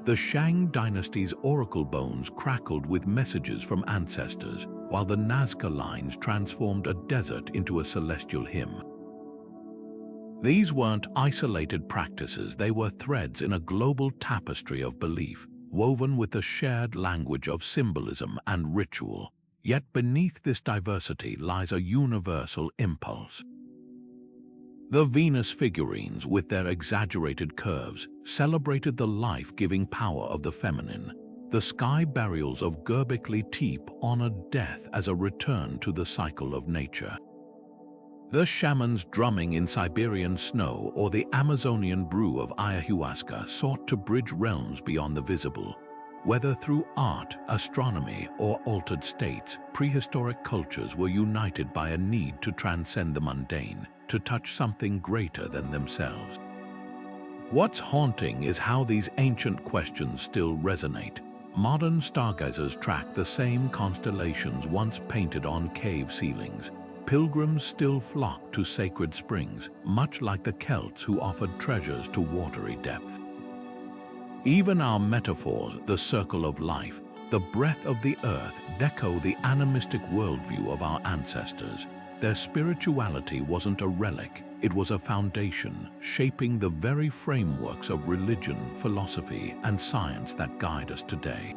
The Shang dynasty's oracle bones crackled with messages from ancestors, while the Nasca lines transformed a desert into a celestial hymn. These weren't isolated practices, they were threads in a global tapestry of belief, woven with a shared language of symbolism and ritual. Yet beneath this diversity lies a universal impulse. The Venus figurines, with their exaggerated curves, celebrated the life-giving power of the feminine. The sky burials of Göbekli Tepe honored death as a return to the cycle of nature. The shamans drumming in Siberian snow or the Amazonian brew of ayahuasca sought to bridge realms beyond the visible. Whether through art, astronomy, or altered states, prehistoric cultures were united by a need to transcend the mundane, to touch something greater than themselves. What's haunting is how these ancient questions still resonate. Modern stargazers track the same constellations once painted on cave ceilings. Pilgrims still flock to sacred springs, much like the Celts who offered treasures to watery depths. Even our metaphors, the circle of life, the breath of the earth, echo the animistic worldview of our ancestors. Their spirituality wasn't a relic, it was a foundation, shaping the very frameworks of religion, philosophy, and science that guide us today.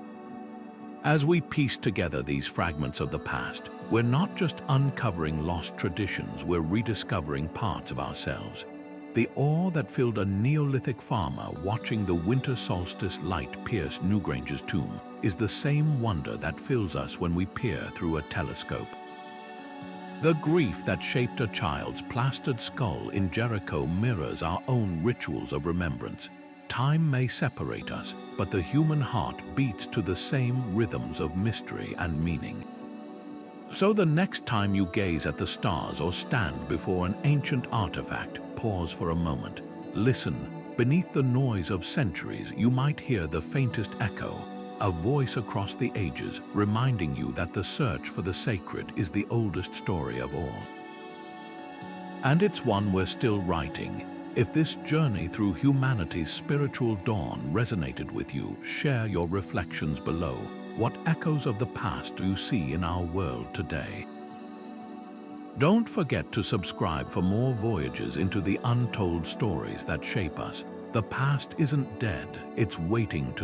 As we piece together these fragments of the past, we're not just uncovering lost traditions, we're rediscovering parts of ourselves. The awe that filled a Neolithic farmer watching the winter solstice light pierce Newgrange's tomb is the same wonder that fills us when we peer through a telescope. The grief that shaped a child's plastered skull in Jericho mirrors our own rituals of remembrance. Time may separate us, but the human heart beats to the same rhythms of mystery and meaning. So the next time you gaze at the stars or stand before an ancient artifact, pause for a moment. Listen. Beneath the noise of centuries, you might hear the faintest echo, a voice across the ages, reminding you that the search for the sacred is the oldest story of all. And it's one we're still writing. If this journey through humanity's spiritual dawn resonated with you, share your reflections below. What echoes of the past do you see in our world today? Don't forget to subscribe for more voyages into the untold stories that shape us. The past isn't dead, it's waiting to